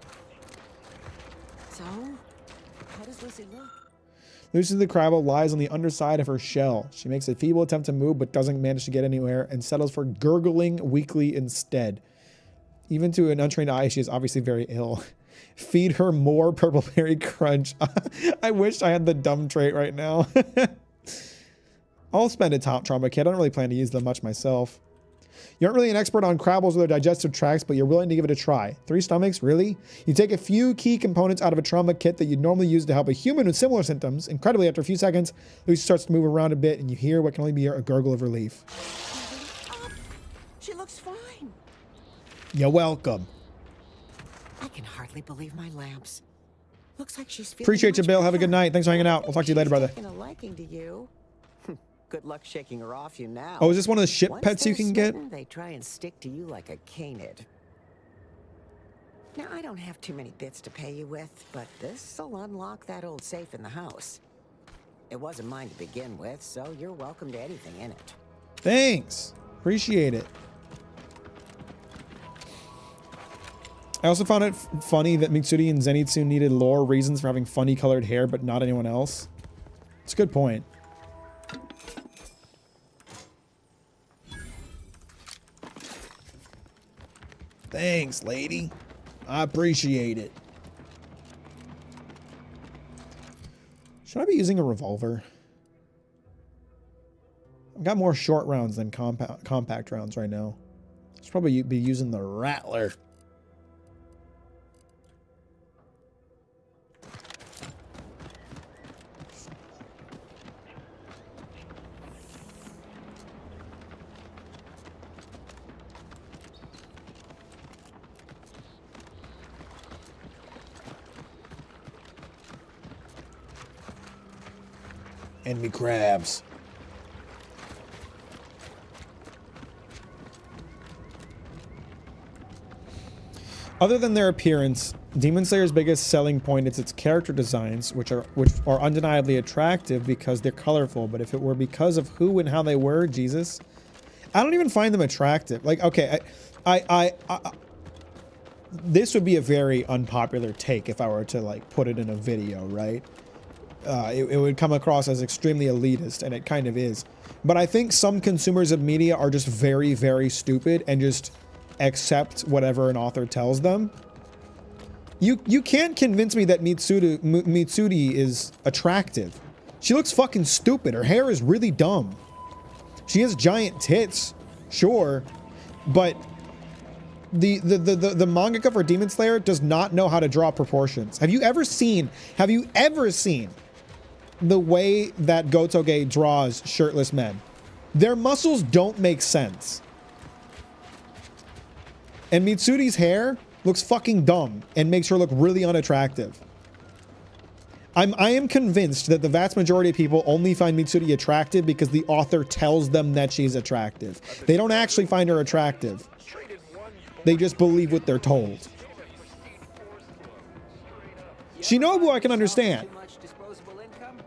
So, how does Lucy look? Lucy the Crabble lies on the underside of her shell. She makes a feeble attempt to move but doesn't manage to get anywhere and settles for gurgling weakly instead. Even to an untrained eye, she is obviously very ill. Feed her more purpleberry crunch. I wish I had the dumb trait right now. I'll spend a top trauma kit. I don't really plan to use them much myself. You aren't really an expert on crabbles or their digestive tracts, but you're willing to give it a try. 3 stomachs? Really? You take a few key components out of a trauma kit that you'd normally use to help a human with similar symptoms. Incredibly, after a few seconds, Lucy starts to move around a bit, and you hear what can only be a gurgle of relief. She looks fine. You're welcome. I can hardly believe my lamps. Looks like she's feeling Appreciate you, much Bill. Have a good better. night. Thanks for hanging out. We'll talk to you later, brother. Taking a liking to you. Good luck shaking her off you now. Oh, is this one of the ship Once pets you they're can get? smitten, they try and stick to you like a canid. Now, I don't have too many bits to pay you with, but this'll unlock that old safe in the house. It wasn't mine to begin with, so you're welcome to anything in it. Thanks. Appreciate it. I also found it funny that Mitsuri and Zenitsu needed lore reasons for having funny colored hair, but not anyone else. It's a good point. Thanks, lady. I appreciate it. Should I be using a revolver? I've got more short rounds than compact rounds right now. I should probably be using the Rattler. Enemy crabs. Other than their appearance, Demon Slayer's biggest selling point is its character designs, which are undeniably attractive because they're colorful. But if it were because of who and how they were, Jesus, I don't even find them attractive. Like, okay, I this would be a very unpopular take if I were to like put it in a video, right? It would come across as extremely elitist, and it kind of is. But I think some consumers of media are just very, very stupid and just accept whatever an author tells them. You can't convince me that Mitsuri is attractive. She looks fucking stupid. Her hair is really dumb. She has giant tits, sure, but the mangaka for Demon Slayer does not know how to draw proportions. Have you ever seen the way that Gotoge draws shirtless men? Their muscles don't make sense. And Mitsuri's hair looks fucking dumb and makes her look really unattractive. I am convinced that the vast majority of people only find Mitsuri attractive because the author tells them that she's attractive. They don't actually find her attractive. They just believe what they're told. Shinobu I can understand.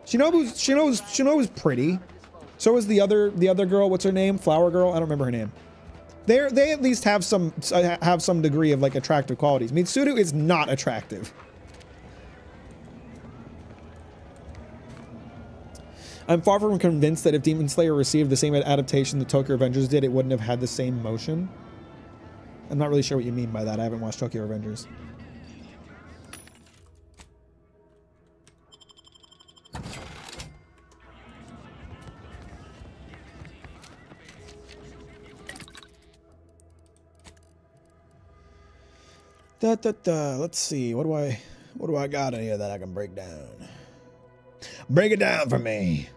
Shinobu's pretty. So is the other girl, what's her name? Flower Girl? I don't remember her name. They at least have some degree of like attractive qualities. Mitsuru is not attractive. I'm far from convinced that if Demon Slayer received the same adaptation the Tokyo Revengers did, it wouldn't have had the same motion. I'm not really sure what you mean by that. I haven't watched Tokyo Revengers. Let's see. What do I got in here that I can break down? Break it down for me.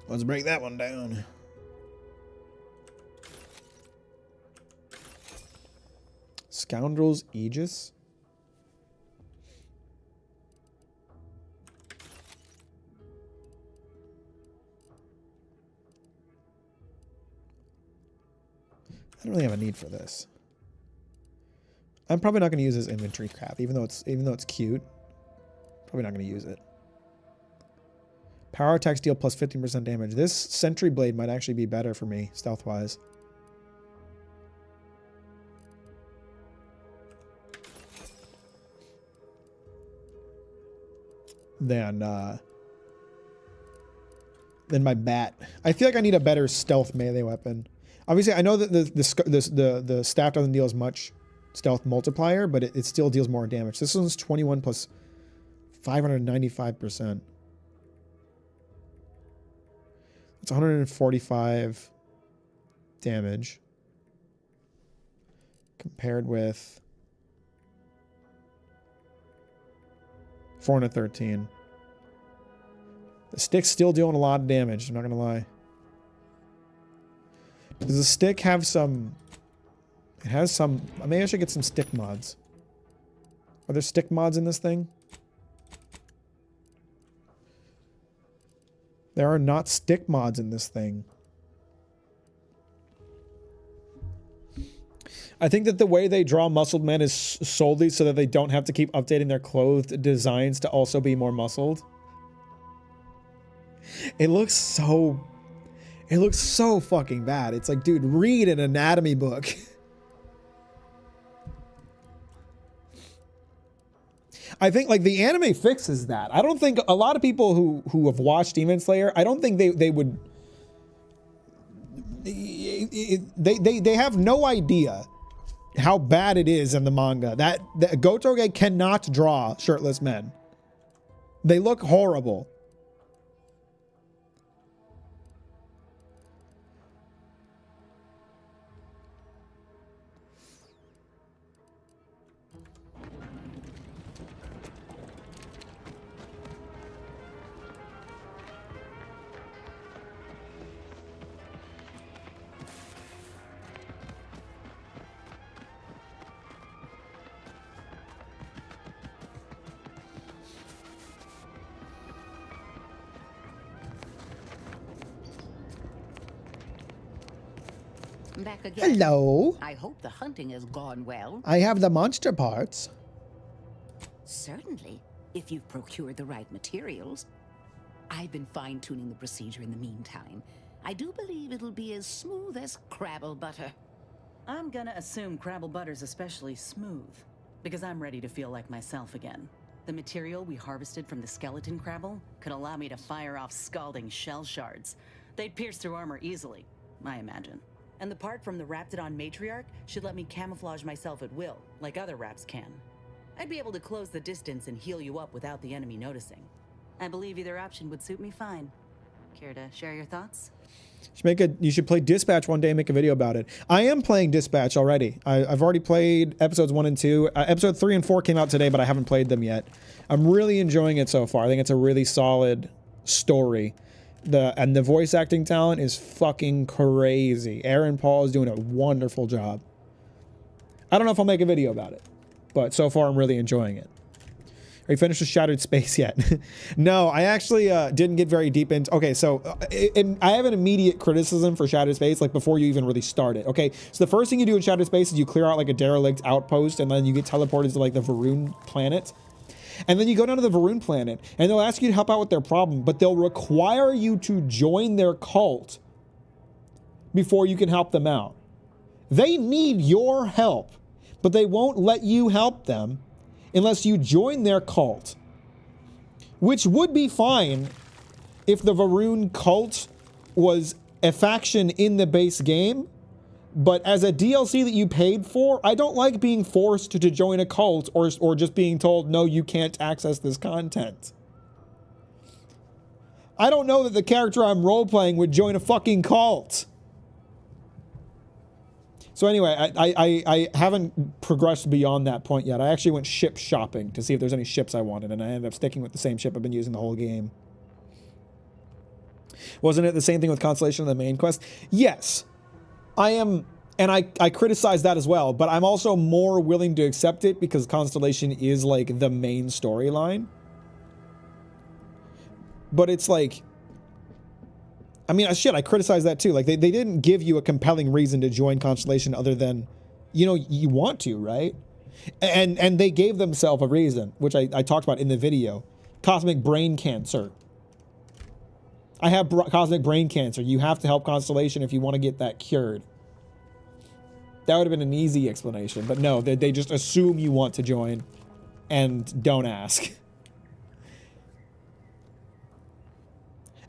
Let's break that one down. Scoundrel's Aegis? I don't really have a need for this. I'm probably not going to use this inventory crap, even though it's cute. Probably not going to use it. Power attacks deal plus 15% damage. This Sentry Blade might actually be better for me, stealth-wise. Than my bat. I feel like I need a better stealth melee weapon. Obviously, I know that the staff doesn't deal as much stealth multiplier, but it still deals more damage. This one's 21 plus 595%. It's 145 damage compared with 413. The stick's still doing a lot of damage, I'm not gonna lie. Does the stick have some... It has some... Maybe I should get some stick mods. Are there stick mods in this thing? There are not stick mods in this thing. I think that the way they draw muscled men is solely so that they don't have to keep updating their clothed designs to also be more muscled. It looks so fucking bad. It's like, dude, read an anatomy book. I think like the anime fixes that. I don't think a lot of people who have watched Demon Slayer, I don't think they would. They have no idea how bad it is in the manga. That Gotoge cannot draw shirtless men. They look horrible. Back again. Hello. I hope the hunting has gone well. I have the monster parts. Certainly, if you've procured the right materials. I've been fine-tuning the procedure in the meantime. I do believe it'll be as smooth as Crabble butter. I'm gonna assume Crabble butter's especially smooth, because I'm ready to feel like myself again. The material we harvested from the skeleton Crabble could allow me to fire off scalding shell shards. They'd pierce through armor easily, I imagine. And the part from the Raptidon matriarch should let me camouflage myself at will, like other Raps can. I'd be able to close the distance and heal you up without the enemy noticing. I believe either option would suit me fine. Care to share your thoughts? You should play Dispatch one day and make a video about it. I am playing Dispatch already. I've already played episodes 1 and 2. Episode 3 and 4 came out today, but I haven't played them yet. I'm really enjoying it so far. I think it's a really solid story. And the voice acting talent is fucking crazy. Aaron Paul is doing a wonderful job. I don't know if I'll make a video about it, but so far I'm really enjoying it. Are you finished with Shattered Space yet? No, I actually didn't get very deep into... Okay, so I have an immediate criticism for Shattered Space, like before you even really start it. Okay, so the first thing you do in Shattered Space is you clear out like a derelict outpost, and then you get teleported to like the Varun planet. And then you go down to the Varun planet, and they'll ask you to help out with their problem, but they'll require you to join their cult before you can help them out. They need your help, but they won't let you help them unless you join their cult, which would be fine if the Varun cult was a faction in the base game. But as a DLC that you paid for, I don't like being forced to join a cult or just being told, no, you can't access this content. I don't know that the character I'm role-playing would join a fucking cult. So anyway, I haven't progressed beyond that point yet. I actually went ship shopping to see if there's any ships I wanted, and I ended up sticking with the same ship I've been using the whole game. Wasn't it the same thing with Constellation in the main quest? Yes. I am, and I criticize that as well, but I'm also more willing to accept it because Constellation is like the main storyline. But it's like, I mean, shit, I criticize that too. Like, they didn't give you a compelling reason to join Constellation other than, you know, you want to, right? And they gave themselves a reason, which I talked about in the video. Cosmic brain cancer. I have cosmic brain cancer. You have to help Constellation if you want to get that cured. That would have been an easy explanation, but no, they just assume you want to join and don't ask.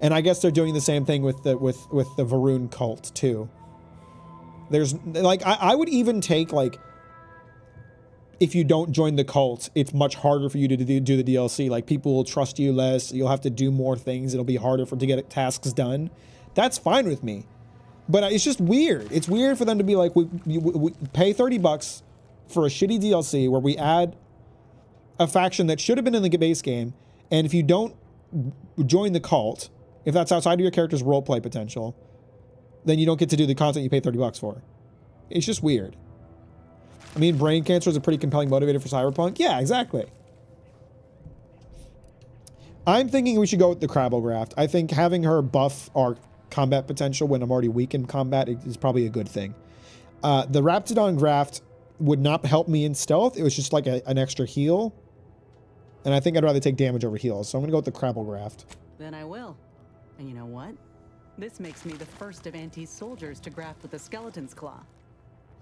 And I guess they're doing the same thing with the Varun cult too. There's like I would even take like, if you don't join the cult, it's much harder for you to do the DLC. Like, people will trust you less. You'll have to do more things. It'll be harder to get tasks done. That's fine with me. But it's just weird. It's weird for them to be like, we pay $30 for a shitty DLC where we add a faction that should have been in the base game. And if you don't join the cult, if that's outside of your character's roleplay potential, then you don't get to do the content you pay $30 for. It's just weird. I mean, brain cancer is a pretty compelling motivator for Cyberpunk. Yeah, exactly. I'm thinking we should go with the Crabble Graft. I think having her buff our combat potential when I'm already weak in combat is probably a good thing. The Raptidon Graft would not help me in stealth. It was just like an extra heal. And I think I'd rather take damage over heals. So I'm going to go with the Crabble Graft. Then I will. And you know what? This makes me the first of Auntie's soldiers to graft with the skeleton's claw.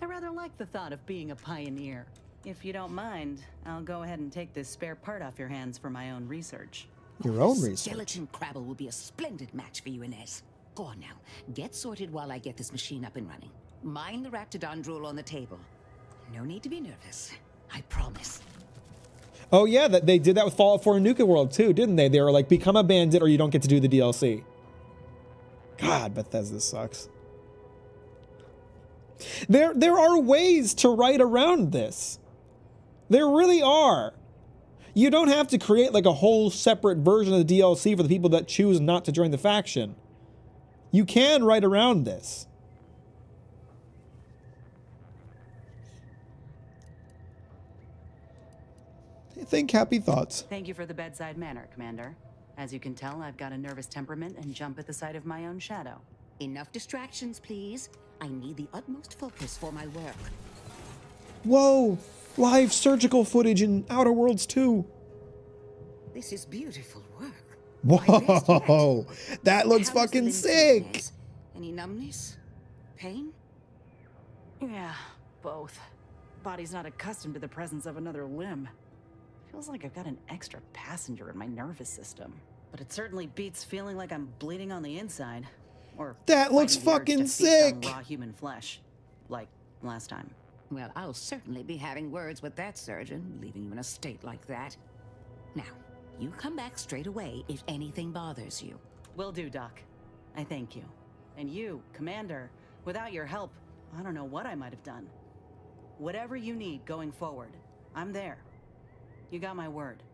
I rather like the thought of being a pioneer. If you don't mind, I'll go ahead and take this spare part off your hands for my own research. Your own research? Skeleton Crabble will be a splendid match for you, Inez. Go on now. Get sorted while I get this machine up and running. Mind the Raptidon drool on the table. No need to be nervous. I promise. Oh yeah, they did that with Fallout 4 and Nuka World too, didn't they? They were like, become a bandit or you don't get to do the DLC. God, Bethesda sucks. There are ways to write around this. There really are. You don't have to create like a whole separate version of the DLC for the people that choose not to join the faction. You can write around this. Think happy thoughts. Thank you for the bedside manner, Commander. As you can tell, I've got a nervous temperament and jump at the sight of my own shadow. Enough distractions, please. I need the utmost focus for my work. Whoa! Live surgical footage in Outer Worlds 2. This is beautiful work. Whoa! That looks How's the fucking limb sick! sickness? Any numbness? Pain? Yeah, both. Body's not accustomed to the presence of another limb. Feels like I've got an extra passenger in my nervous system. But it certainly beats feeling like I'm bleeding on the inside. Or that looks fighting the urge fucking to feast on sick! raw human flesh. Like last time. Well, I'll certainly be having words with that surgeon, leaving you in a state like that. Now, you come back straight away if anything bothers you. Will do, Doc. I thank you. And you, Commander, without your help, I don't know what I might have done. Whatever you need going forward, I'm there. You got my word.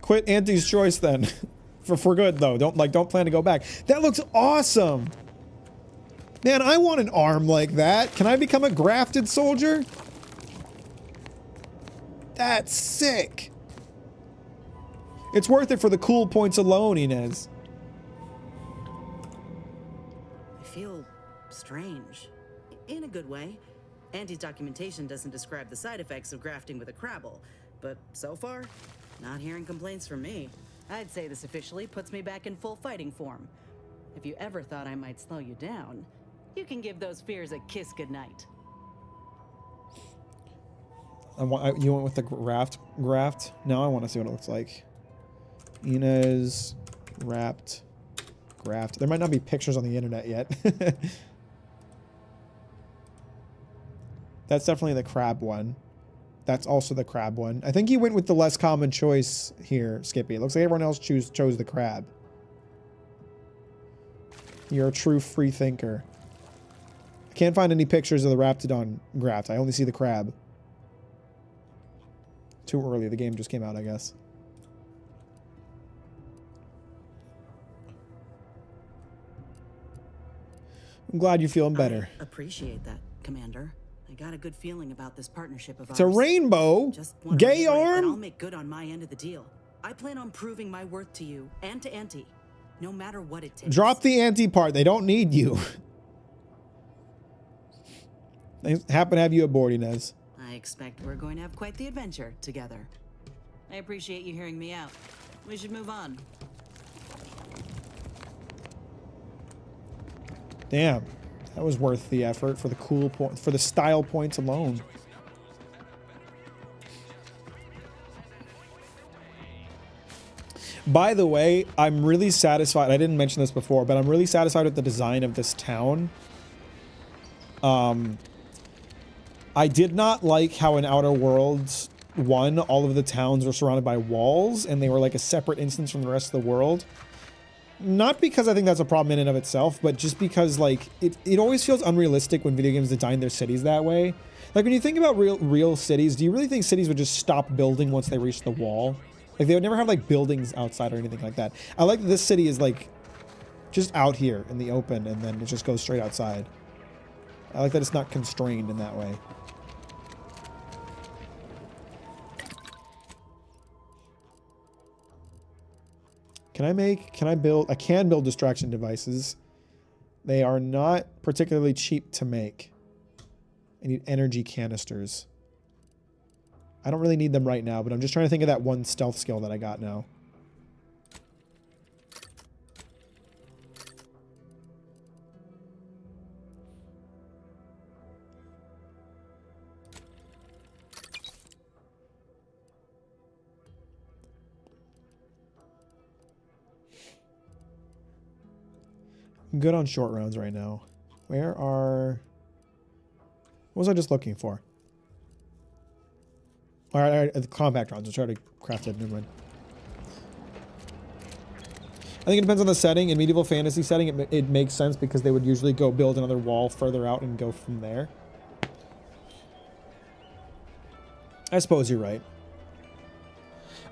Quit Auntie's choice then. for good though. Don't plan to go back. That looks awesome. Man, I want an arm like that. Can I become a grafted soldier? That's sick. It's worth it for the cool points alone, Inez. I feel strange. In a good way. Auntie's documentation doesn't describe the side effects of grafting with a Crabble, but so far, not hearing complaints from me. I'd say this officially puts me back in full fighting form. If you ever thought I might slow you down, you can give those fears a kiss goodnight. You went with the graft? Now I want to see what it looks like. Inez wrapped graft. There might not be pictures on the internet yet. That's definitely the crab one. That's also the crab one. I think you went with the less common choice here, Skippy. It looks like everyone else chose the crab. You're a true free thinker. I can't find any pictures of the Raptidon graft. I only see the crab. Too early. The game just came out, I guess. I'm glad you're feeling better. I appreciate that, Commander. I got a good feeling about this partnership of It's a ours. rainbow. Just wanna Gay reiterate that arm. I'll make good on my end of the deal. I plan on proving my worth to you and to Auntie, no matter what it takes. Drop the anti part. They don't need you. They happen to have you aboard, Inez. I expect we're going to have quite the adventure together. I appreciate you hearing me out. We should move on. Damn, that was worth the effort for the cool point, for the style points alone. By the way, I'm really satisfied. I didn't mention this before, but I'm really satisfied with the design of this town. I did not like how in Outer Worlds 1, all of the towns were surrounded by walls and they were like a separate instance from the rest of the world. Not because I think that's a problem in and of itself, but just because like it always feels unrealistic when video games design their cities that way. Like when you think about real cities, do you really think cities would just stop building once they reach the wall? Like they would never have like buildings outside or anything like that. I like that this city is like just out here in the open and then it just goes straight outside. I like that it's not constrained in that way. I can build distraction devices. They are not particularly cheap to make. I need energy canisters. I don't really need them right now, but I'm just trying to think of that one stealth skill that I got now. I'm good on short rounds right now. What was I just looking for? All right, the compact rounds. I'll try to craft it. Never mind. I think it depends on the setting. In medieval fantasy setting, it makes sense because they would usually go build another wall further out and go from there. I suppose you're right.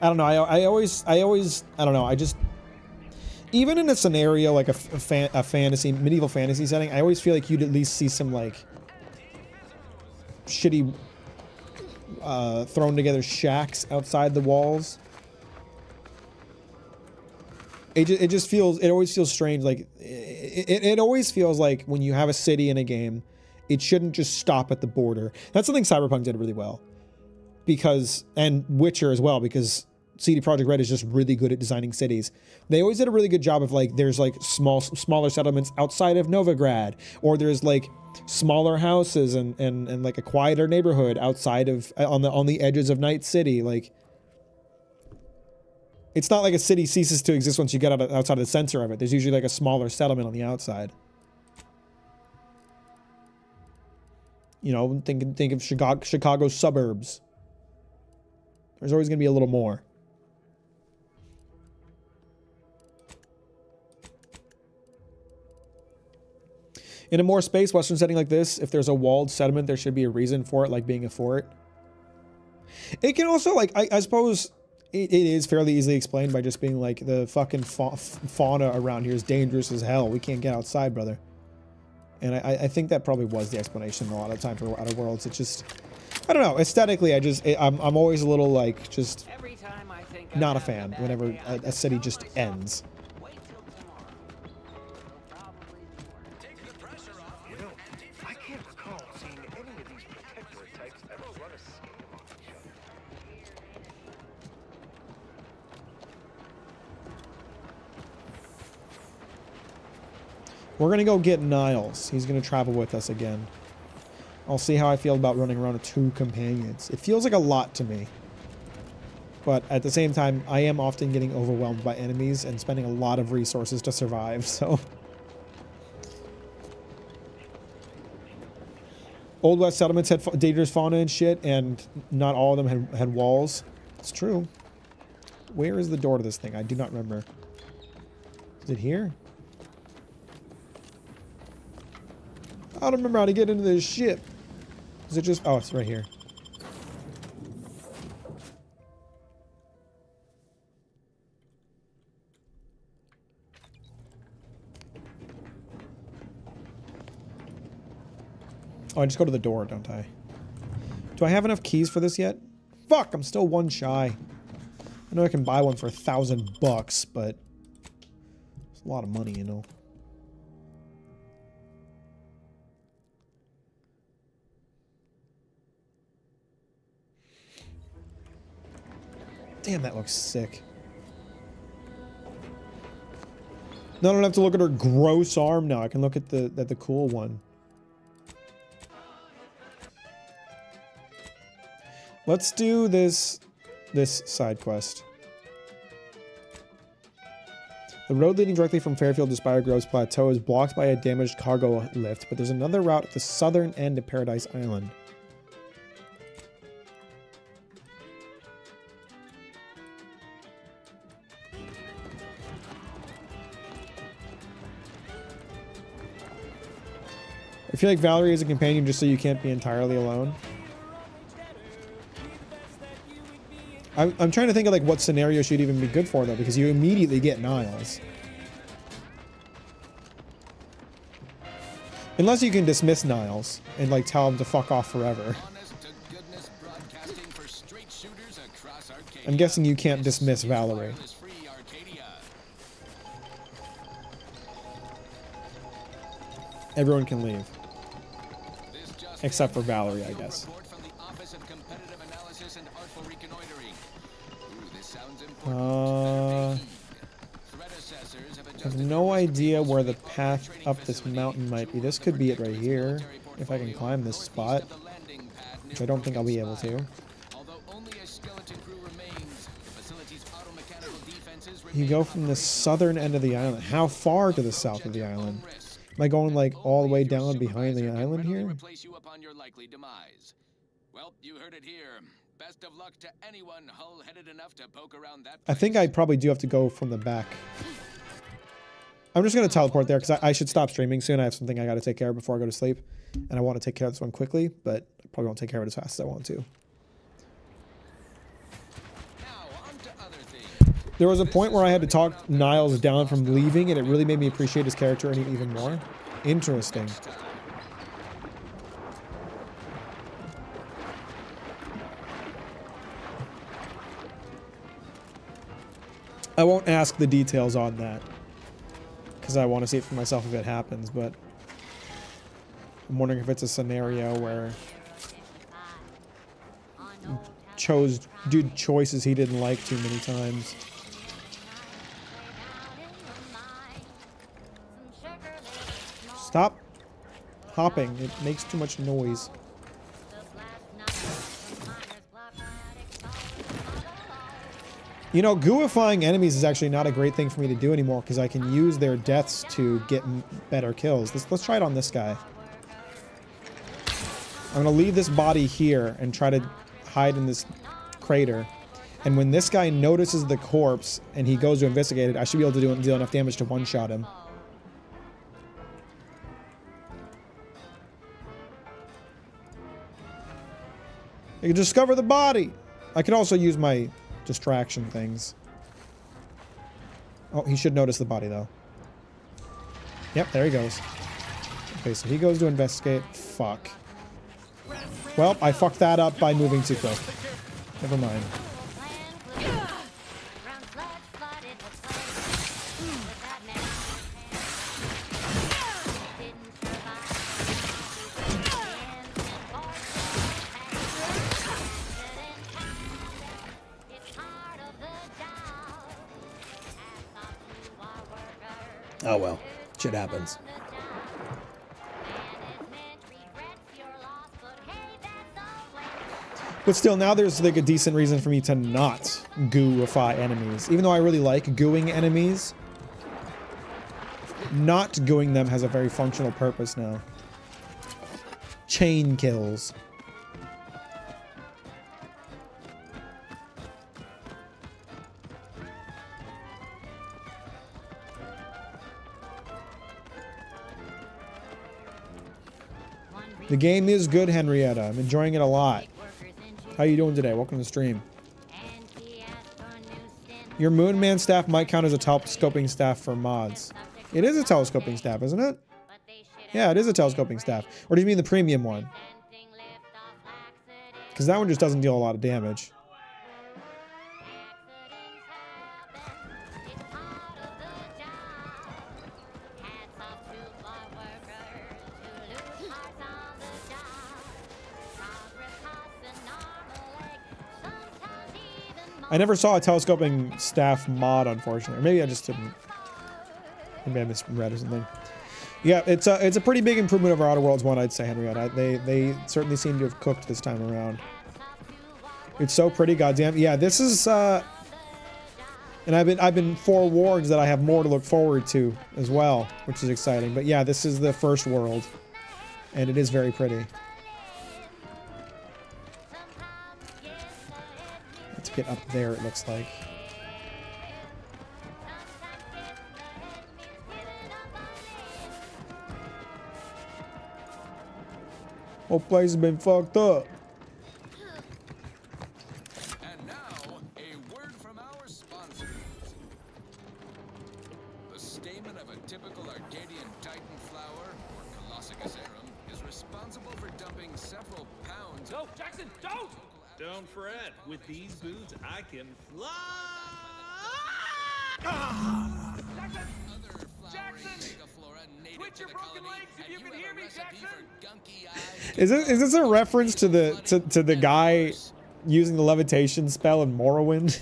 I don't know. I always I don't know. I just, even in a scenario like a fantasy, medieval fantasy setting, I always feel like you'd at least see some like shitty thrown together shacks outside the walls. It always feels strange. Like it always feels like when you have a city in a game, it shouldn't just stop at the border. That's something Cyberpunk did really well. Because, and Witcher as well, because CD Projekt Red is just really good at designing cities. They always did a really good job of like, there's like smaller settlements outside of Novigrad, or there's like smaller houses and like a quieter neighborhood outside of, on the edges of Night City. Like, it's not like a city ceases to exist once you get outside of the center of it. There's usually like a smaller settlement on the outside. You know, think of Chicago suburbs. There's always going to be a little more. In a more space western setting like this, if there's a walled settlement, there should be a reason for it, like being a fort. It can also, like, I suppose it is fairly easily explained by just being like, the fucking fauna around here is dangerous as hell. We can't get outside, brother. And I think that probably was the explanation a lot of time for Outer Worlds. It's just, I don't know, aesthetically, I'm always a little like, just not a fan whenever a city just ends. I can't recall seeing any of these protectorate types ever run a scheme on each other. We're gonna go get Niles. He's gonna travel with us again. I'll see how I feel about running around with 2 companions. It feels like a lot to me. But at the same time, I am often getting overwhelmed by enemies and spending a lot of resources to survive, so. Old West settlements had dangerous fauna and shit, and not all of them had walls. It's true. Where is the door to this thing? I do not remember. Is it here? I don't remember how to get into this ship. Is it just... Oh, it's right here. Oh, I just go to the door, don't I? Do I have enough keys for this yet? Fuck, I'm still 1 shy. I know I can buy one for $1,000, but it's a lot of money, you know. Damn, that looks sick. Now I don't have to look at her gross arm now. I can look at the cool one. Let's do this side quest. The road leading directly from Fairfield to Spire Grove's Plateau is blocked by a damaged cargo lift, but there's another route at the southern end of Paradise Island. I feel like Valerie is a companion just so you can't be entirely alone. I'm trying to think of like what scenario should even be good for though, because you immediately get Niles. Unless you can dismiss Niles and like tell him to fuck off forever. I'm guessing you can't dismiss Valerie. Everyone can leave. Except for Valerie, I guess. I have no idea where the path up this mountain might be. This could be it right here, if I can climb this spot, which I don't think I'll be able to. You go from the southern end of the island. How far to the south of the island? Am I going like all the way down behind the island here? Well, you heard it here. Best of luck to anyone hull-headed enough to poke around that. I think I probably do have to go from the back. I'm just going to teleport there because I should stop streaming soon. I have something I got to take care of before I go to sleep. And I want to take care of this one quickly, but I probably won't take care of it as fast as I want to. There was a point where I had to talk Niles down from leaving, and it really made me appreciate his character even more. Interesting. I won't ask the details on that, because I want to see it for myself if it happens, but I'm wondering if it's a scenario where did choices he didn't like too many times. Stop hopping. It makes too much noise. You know, gooifying enemies is actually not a great thing for me to do anymore because I can use their deaths to get better kills. Let's try it on this guy. I'm going to leave this body here and try to hide in this crater. And when this guy notices the corpse and he goes to investigate it, I should be able to deal enough damage to one-shot him. You can discover the body. I could also use my distraction things. Oh, he should notice the body though. Yep, there he goes. Okay, so he goes to investigate. Fuck. Well, I fucked that up by moving too quick. Never mind. Oh well, shit happens. But still, now there's like a decent reason for me to not gooify enemies. Even though I really like gooing enemies, not gooing them has a very functional purpose now. Chain kills. The game is good, Henrietta. I'm enjoying it a lot. How you doing today? Welcome to the stream. Your Moonman staff might count as a telescoping staff for mods. It is a telescoping staff, isn't it? Yeah, it is a telescoping staff. Or do you mean the premium one? Because that one just doesn't deal a lot of damage. I never saw a telescoping staff mod, unfortunately. Or maybe I just didn't. Maybe I misread or something. Yeah, it's a pretty big improvement over Outer Worlds 1, I'd say, Henrietta. They certainly seem to have cooked this time around. It's so pretty, goddamn. Yeah, this is and I've been forewarned that I have more to look forward to as well, which is exciting. But yeah, this is the first world, and it is very pretty. Let's get up there, it looks like. Whole place has been fucked up. And now, a word from our sponsors. The stamen of a typical Arcadian Titan flower, or Colossicus arum, is responsible for dumping several pounds. No, Jackson, don't! Don't fret. With these boots, I can fly. Ah! Jackson! Twitch your broken legs if you can hear me, Jackson! Is this a reference to the guy using the levitation spell in Morrowind?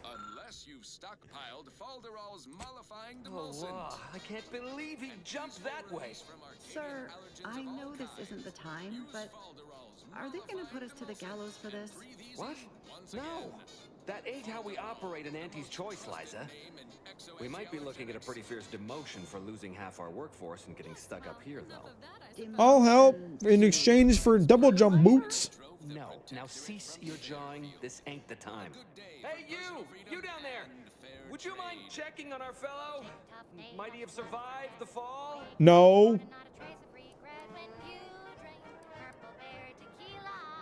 Unless you've stockpiled Falderall's mollifying demulcent. Oh, I can't believe he jumped that way. Sir, I know this isn't the time, but are they going to put us to the gallows for this? What? No. That ain't how we operate in Auntie's Choice, Liza. We might be looking at a pretty fierce demotion for losing half our workforce and getting stuck up here, though. I'll help in exchange for double jump boots. No. Now cease your jawing. This ain't the time. Hey, you down there! Would you mind checking on our fellow? Might he have survived the fall? No.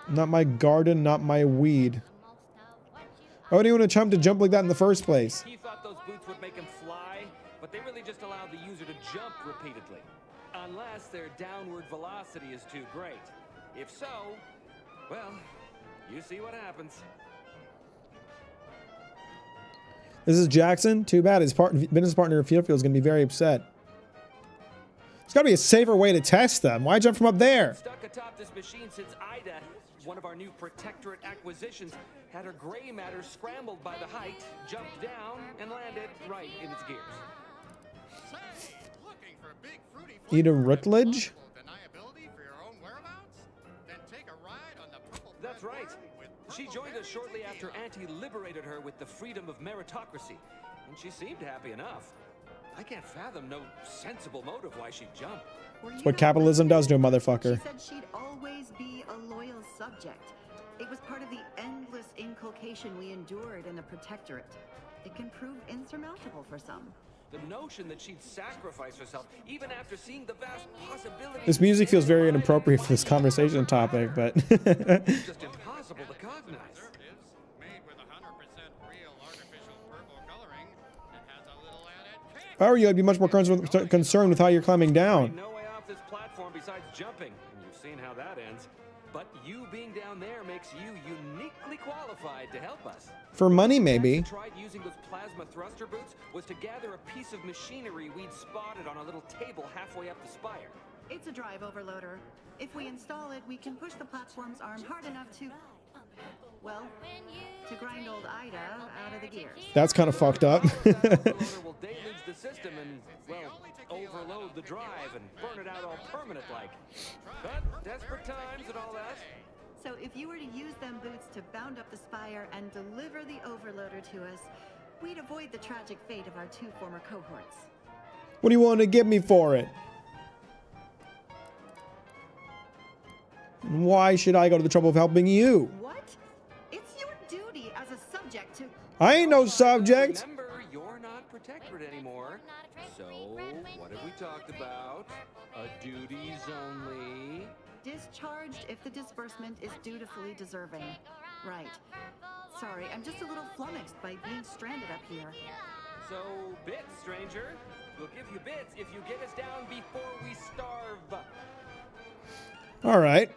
Not my garden, not my weed. Why would anyone attempt to jump like that in the first place? He thought those boots would make him fly, but they really just allowed the user to jump repeatedly. Unless their downward velocity is too great. If so, well, you see what happens. This is Jackson. Too bad his business partner Fieldfield is going to be very upset. got to be a safer way to test them. Why jump from up there? Stuck atop this machine since Ida, one of our new Protectorate acquisitions, had her gray matter scrambled by the height, jumped down, and landed right in its gears. Eat a Rutledge? That's right. She joined us shortly after Auntie liberated her with the freedom of meritocracy, and she seemed happy enough. I can't fathom no sensible motive why she'd jump. That's what capitalism does to a motherfucker. She said she'd always be a loyal subject. It was part of the endless inculcation we endured in the Protectorate. It can prove insurmountable for some. The notion that she'd sacrifice herself, even after seeing the vast possibilities. This music feels very inappropriate for this conversation topic, but. It's just impossible to cognize. If I were you, I'd be much more concerned with how you're climbing down. No way off this platform besides jumping, and you've seen how that ends. But you being down there makes you uniquely qualified to help us. For money, maybe. Tried using those plasma thruster boots was to gather a piece of machinery we'd spotted on a little table halfway up the spire. It's a drive overloader. If we install it, we can push the platform's arm hard enough to, well, to grind old Ida out of the gears. That's kind of fucked up. Overloader will deluge the system and, well, overload the drive and burn it out all permanent like. But desperate times and all that. So if you were to use them boots to bound up the spire and deliver the overloader to us, we'd avoid the tragic fate of our two former cohorts. What do you want to give me for it? And why should I go to the trouble of helping you? What? It's your duty as a subject to... I ain't no subject. Remember, you're not Protectorate anymore. So, what have we talked about? Duties only. Discharged if the disbursement is dutifully deserving. Right. Sorry, I'm just a little flummoxed by being stranded up here. So, bits, stranger. We'll give you bits if you get us down before we starve. All right.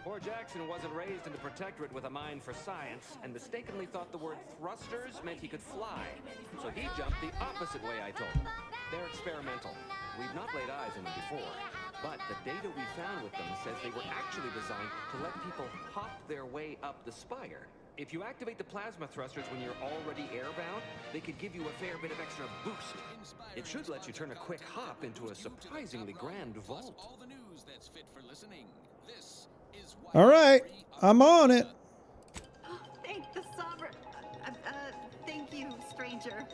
Poor Jackson wasn't raised in the Protectorate with a mind for science and mistakenly thought the word thrusters meant he could fly. So he jumped the opposite way, I told him. They're experimental. We've not laid eyes on them before. But the data we found with them says they were actually designed to let people hop their way up the spire. If you activate the plasma thrusters when you're already airbound, they could give you a fair bit of extra boost. It should let you turn a quick hop into a surprisingly grand vault. All the news that's fit for listening. This is All right, I'm on it. Thank the Sovereign. Thank you, stranger.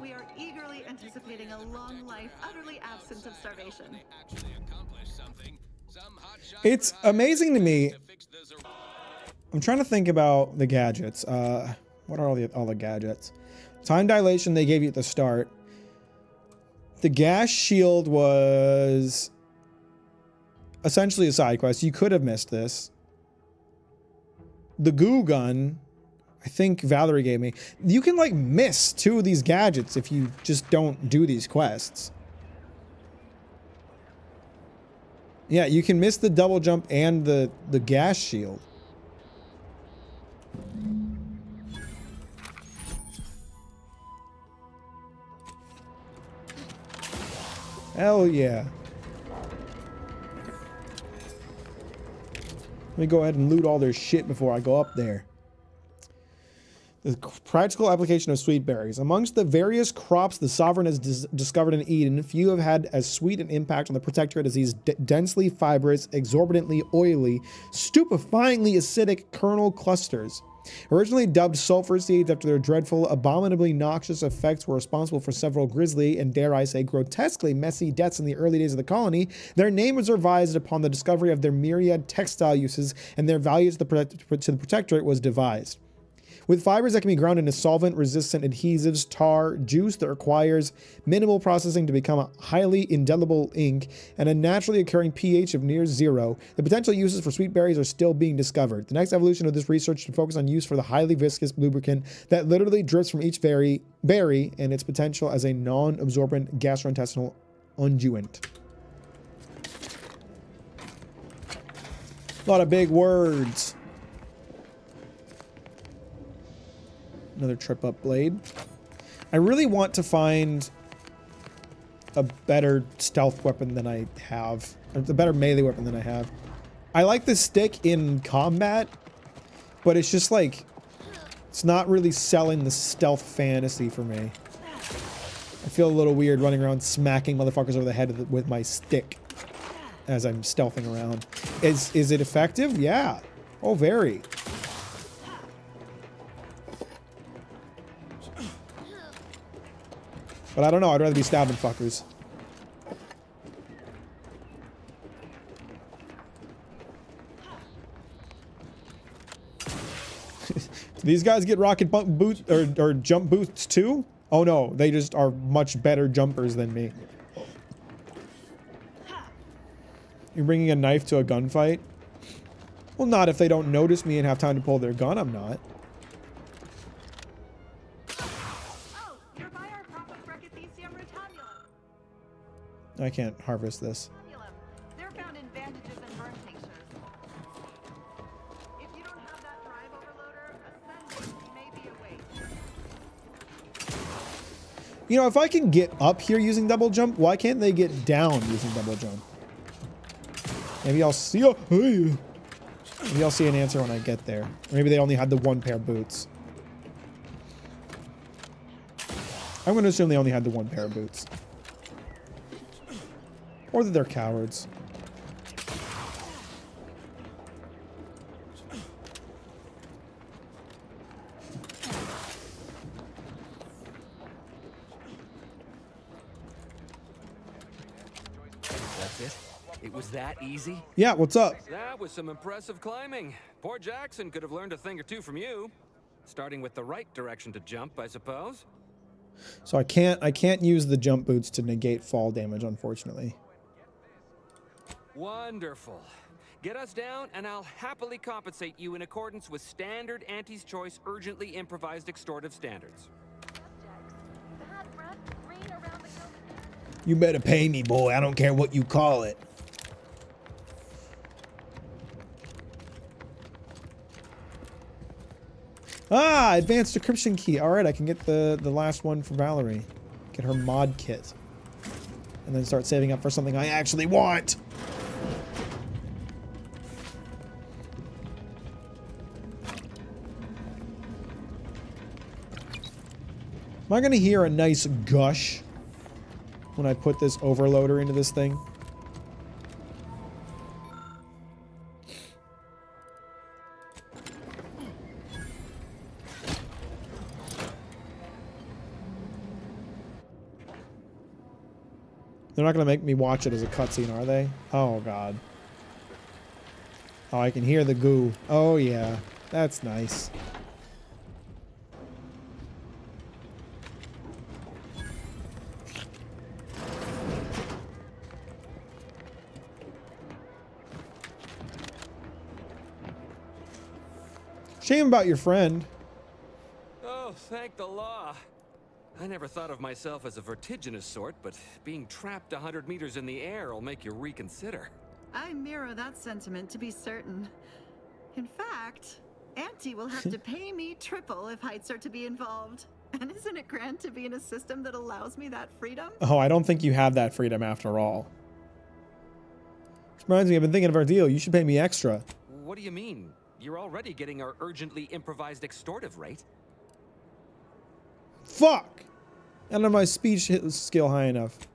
We are eagerly anticipating a long life, utterly absent of starvation. It's amazing to me. I'm trying to think about the gadgets. What are all the gadgets? Time dilation they gave you at the start. The gas shield was essentially a side quest. You could have missed this. The goo gun, I think Valerie gave me. You can like miss 2 of these gadgets if you just don't do these quests. Yeah, you can miss the double jump and the gas shield. Hell yeah. Let me go ahead and loot all their shit before I go up there. The practical application of sweet berries. Amongst the various crops the Sovereign has discovered in Eden, few have had as sweet an impact on the Protectorate as these densely fibrous, exorbitantly oily, stupefyingly acidic kernel clusters. Originally dubbed sulfur seeds after their dreadful, abominably noxious effects were responsible for several grisly and, dare I say, grotesquely messy deaths in the early days of the colony, their name was revised upon the discovery of their myriad textile uses, and their value to the Protectorate was devised. With fibers that can be ground into solvent-resistant adhesives, tar, juice that requires minimal processing to become a highly indelible ink, and a naturally occurring pH of near 0, the potential uses for sweet berries are still being discovered. The next evolution of this research should focus on use for the highly viscous lubricant that literally drips from each berry and its potential as a non-absorbent gastrointestinal unguent. A lot of big words. Another trip up blade. I really want to find a better stealth weapon than I have. Or a better melee weapon than I have. I like the stick in combat, but it's just like, it's not really selling the stealth fantasy for me. I feel a little weird running around smacking motherfuckers over the head with my stick as I'm stealthing around. Is it effective? Yeah. Oh, very. But I don't know. I'd rather be stabbing fuckers. These guys get rocket boots or jump boosts too? Oh no, they just are much better jumpers than me. You're bringing a knife to a gunfight? Well, not if they don't notice me and have time to pull their gun, I'm not. I can't harvest this. They're found in bandages and burn tinctures. If you don't have that drive overloader, ascending may be a waste. You know, if I can get up here using double jump, why can't they get down using double jump? Maybe I'll see. Maybe I'll see an answer when I get there. Or maybe they only had the one pair of boots. I'm going to assume they only had the one pair of boots. Or that they're cowards. That's it? It was that easy? Yeah, what's up? That was some impressive climbing. Poor Jackson could have learned a thing or two from you. Starting with the right direction to jump, I suppose. So I can't use the jump boots to negate fall damage, unfortunately. Wonderful. Get us down, and I'll happily compensate you in accordance with standard Auntie's Choice urgently improvised extortive standards. You better pay me, boy. I don't care what you call it. Ah, advanced decryption key. All right, I can get the last one for Valerie. Get her mod kit. And then start saving up for something I actually want. Am I going to hear a nice gush when I put this overloader into this thing? They're not going to make me watch it as a cutscene, are they? Oh, God. Oh, I can hear the goo. Oh, yeah. That's nice. Shame about your friend. Oh, thank the law. I never thought of myself as a vertiginous sort, but being trapped 100 meters in the air will make you reconsider. I mirror that sentiment, to be certain. In fact, Auntie will have to pay me triple if heights are to be involved. And isn't it grand to be in a system that allows me that freedom? Oh, I don't think you have that freedom after all. Which reminds me, I've been thinking of our deal. You should pay me extra. What do you mean? You're already getting our urgently improvised extortive rate. Fuck! I don't have my speech skill high enough.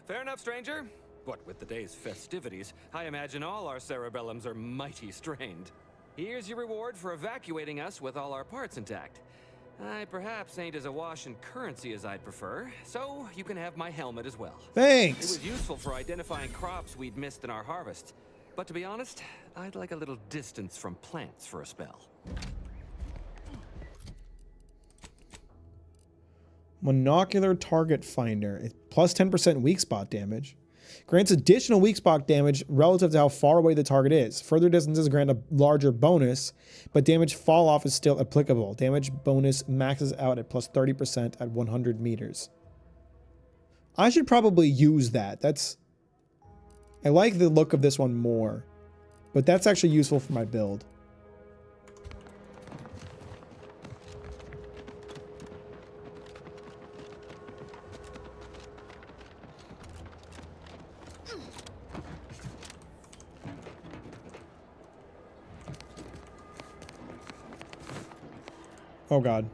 Fair enough, stranger. What with the day's festivities, I imagine all our cerebellums are mighty strained. Here's your reward for evacuating us with all our parts intact. I perhaps ain't as awash in currency as I'd prefer, so you can have my helmet as well. Thanks! It was useful for identifying crops we'd missed in our harvest. But to be honest, I'd like a little distance from plants for a spell. Monocular target finder. Plus 10% weak spot damage. Grants additional weak spot damage relative to how far away the target is. Further distances grant a larger bonus, but damage fall off is still applicable. Damage bonus maxes out at plus 30% at 100 meters. I should probably use that. I like the look of this one more, but that's actually useful for my build. Oh god.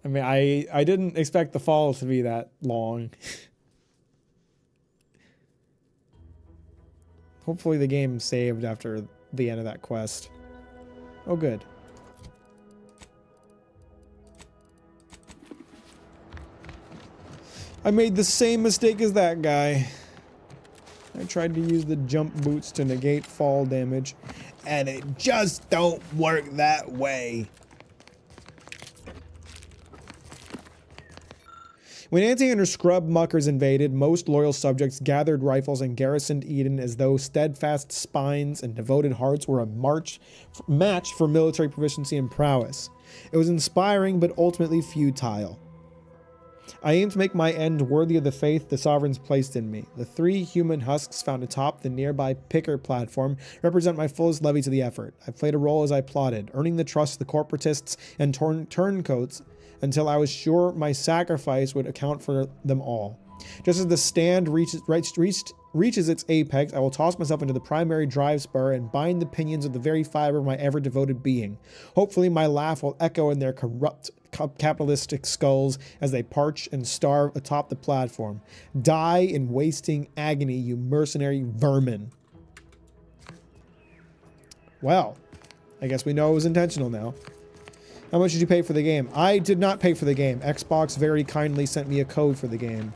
I mean, I didn't expect the fall to be that long. Hopefully the game saved after the end of that quest. Oh, good. I made the same mistake as that guy. I tried to use the jump boots to negate fall damage, and it just don't work that way. When Auntie and her scrub muckers invaded, most loyal subjects gathered rifles and garrisoned Eden as though steadfast spines and devoted hearts were a match for military proficiency and prowess. It was inspiring, but ultimately futile. I aimed to make my end worthy of the faith the sovereigns placed in me. The 3 human husks found atop the nearby picker platform represent my fullest levy to the effort. I played a role as I plotted, earning the trust of the corporatists and turncoats until I was sure my sacrifice would account for them all. Just as the stand reaches its apex, I will toss myself into the primary drive spur and bind the pinions of the very fiber of my ever-devoted being. Hopefully my laugh will echo in their corrupt capitalistic skulls as they parch and starve atop the platform. Die in wasting agony, you mercenary vermin. Well, I guess we know it was intentional now. How much did you pay for the game? I did not pay for the game. Xbox very kindly sent me a code for the game.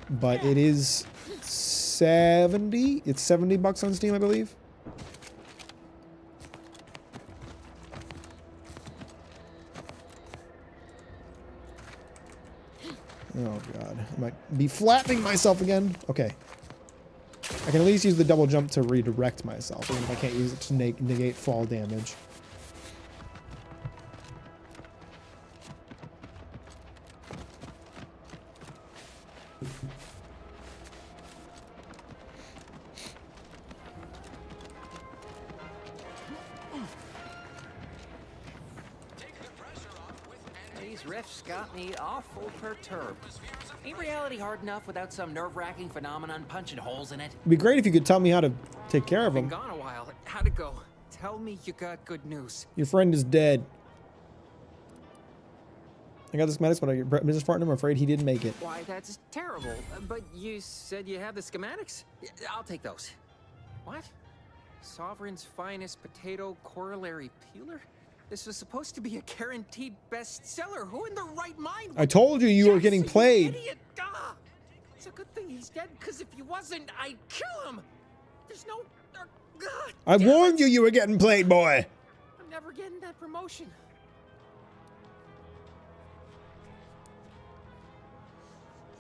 But it is 70? It's 70 bucks on Steam, I believe. Oh god. I might be flattening myself again. Okay. I can at least use the double jump to redirect myself, even if I can't use it to negate fall damage. These riffs got me awful perturbed. Ain't reality hard enough without some nerve-wracking phenomenon punching holes in it? It'd be great if you could tell me how to take care of Been him. gone a while. How'd it go? Tell me you got good news. Your friend is dead. I got this medicine, but your business partner, I'm afraid he didn't make it. Why, that's terrible. But you said you have the schematics? I'll take those. What? Sovereign's finest potato corollary peeler? This was supposed to be a guaranteed bestseller. Who in their right mind? I told you you were getting played. Idiot! Ah! It's a good thing he's dead, because if he wasn't, I'd kill him. There's no... God, I warned you you were getting played, boy. I'm never getting that promotion.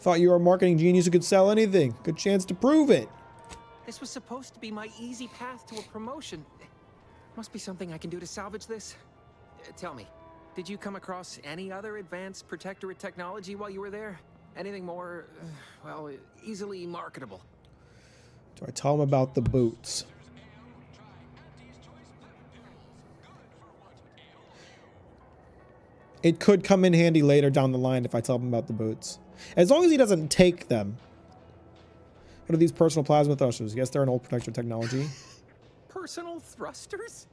Thought you were a marketing genius who could sell anything. Good chance to prove it. This was supposed to be my easy path to a promotion. Must be something I can do to salvage this. Tell me, did you come across any other advanced protectorate technology while you were there? Anything more, well, easily marketable? Do I tell him about the boots? It could come in handy later down the line if I tell him about the boots. As long as he doesn't take them. What are these personal plasma thrusters? Guess they're an old protector technology. Personal thrusters?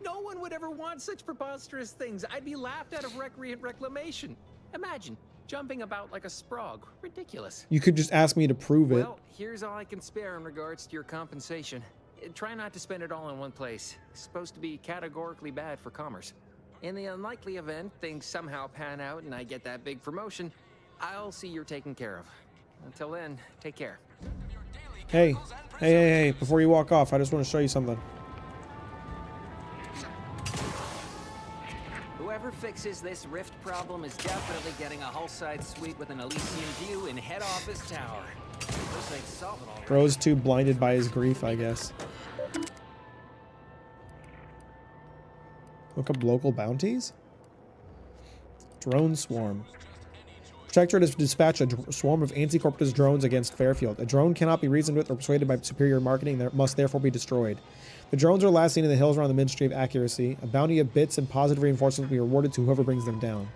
No one would ever want such preposterous things. I'd be laughed out of recreant reclamation. Imagine jumping about like a sprog. Ridiculous. You could just ask me to prove it. Well, here's all I can spare in regards to your compensation. Try not to spend it all in one place. It's supposed to be categorically bad for commerce. In the unlikely event things somehow pan out and I get that big promotion, I'll see you're taken care of. Until then, take care. Hey, before you walk off, I just want to show you something. Whoever fixes this rift problem is definitely getting a hull-side suite with an Elysian view in head office tower. Looks like solving all. Bro's too blinded by his grief, I guess. Look up local bounties? Drone swarm. Protectorate has dispatched a swarm of anti-corporatist drones against Fairfield. A drone cannot be reasoned with or persuaded by superior marketing and must therefore be destroyed. The drones are last seen in the hills around the Ministry of Accuracy. A bounty of bits and positive reinforcements will be rewarded to whoever brings them down.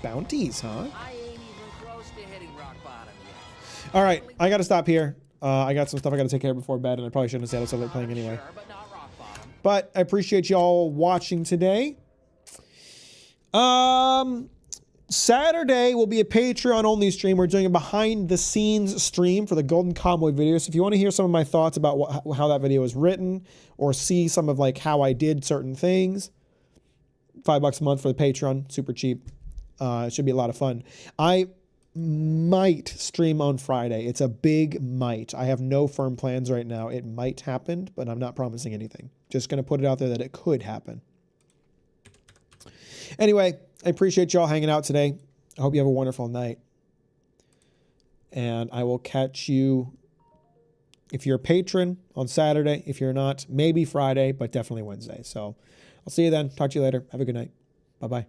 Bounties, huh? I ain't even close to hitting rock bottom yet. Alright, I gotta stop here. I got some stuff I gotta take care of before bed, and I probably shouldn't have said it, so they're playing anyway. Sure, but not rock But I appreciate y'all watching today. Saturday will be a Patreon-only stream. We're doing a behind-the-scenes stream for the Golden Convoy video. So if you want to hear some of my thoughts about how that video was written, or see some of like how I did certain things, $5 a month for the Patreon, super cheap. It should be a lot of fun. I might stream on Friday. It's a big might. I have no firm plans right now. It might happen, but I'm not promising anything. Just going to put it out there that it could happen. Anyway, I appreciate y'all hanging out today. I hope you have a wonderful night. And I will catch you, if you're a patron, on Saturday. If you're not, maybe Friday, but definitely Wednesday. So I'll see you then. Talk to you later. Have a good night. Bye-bye.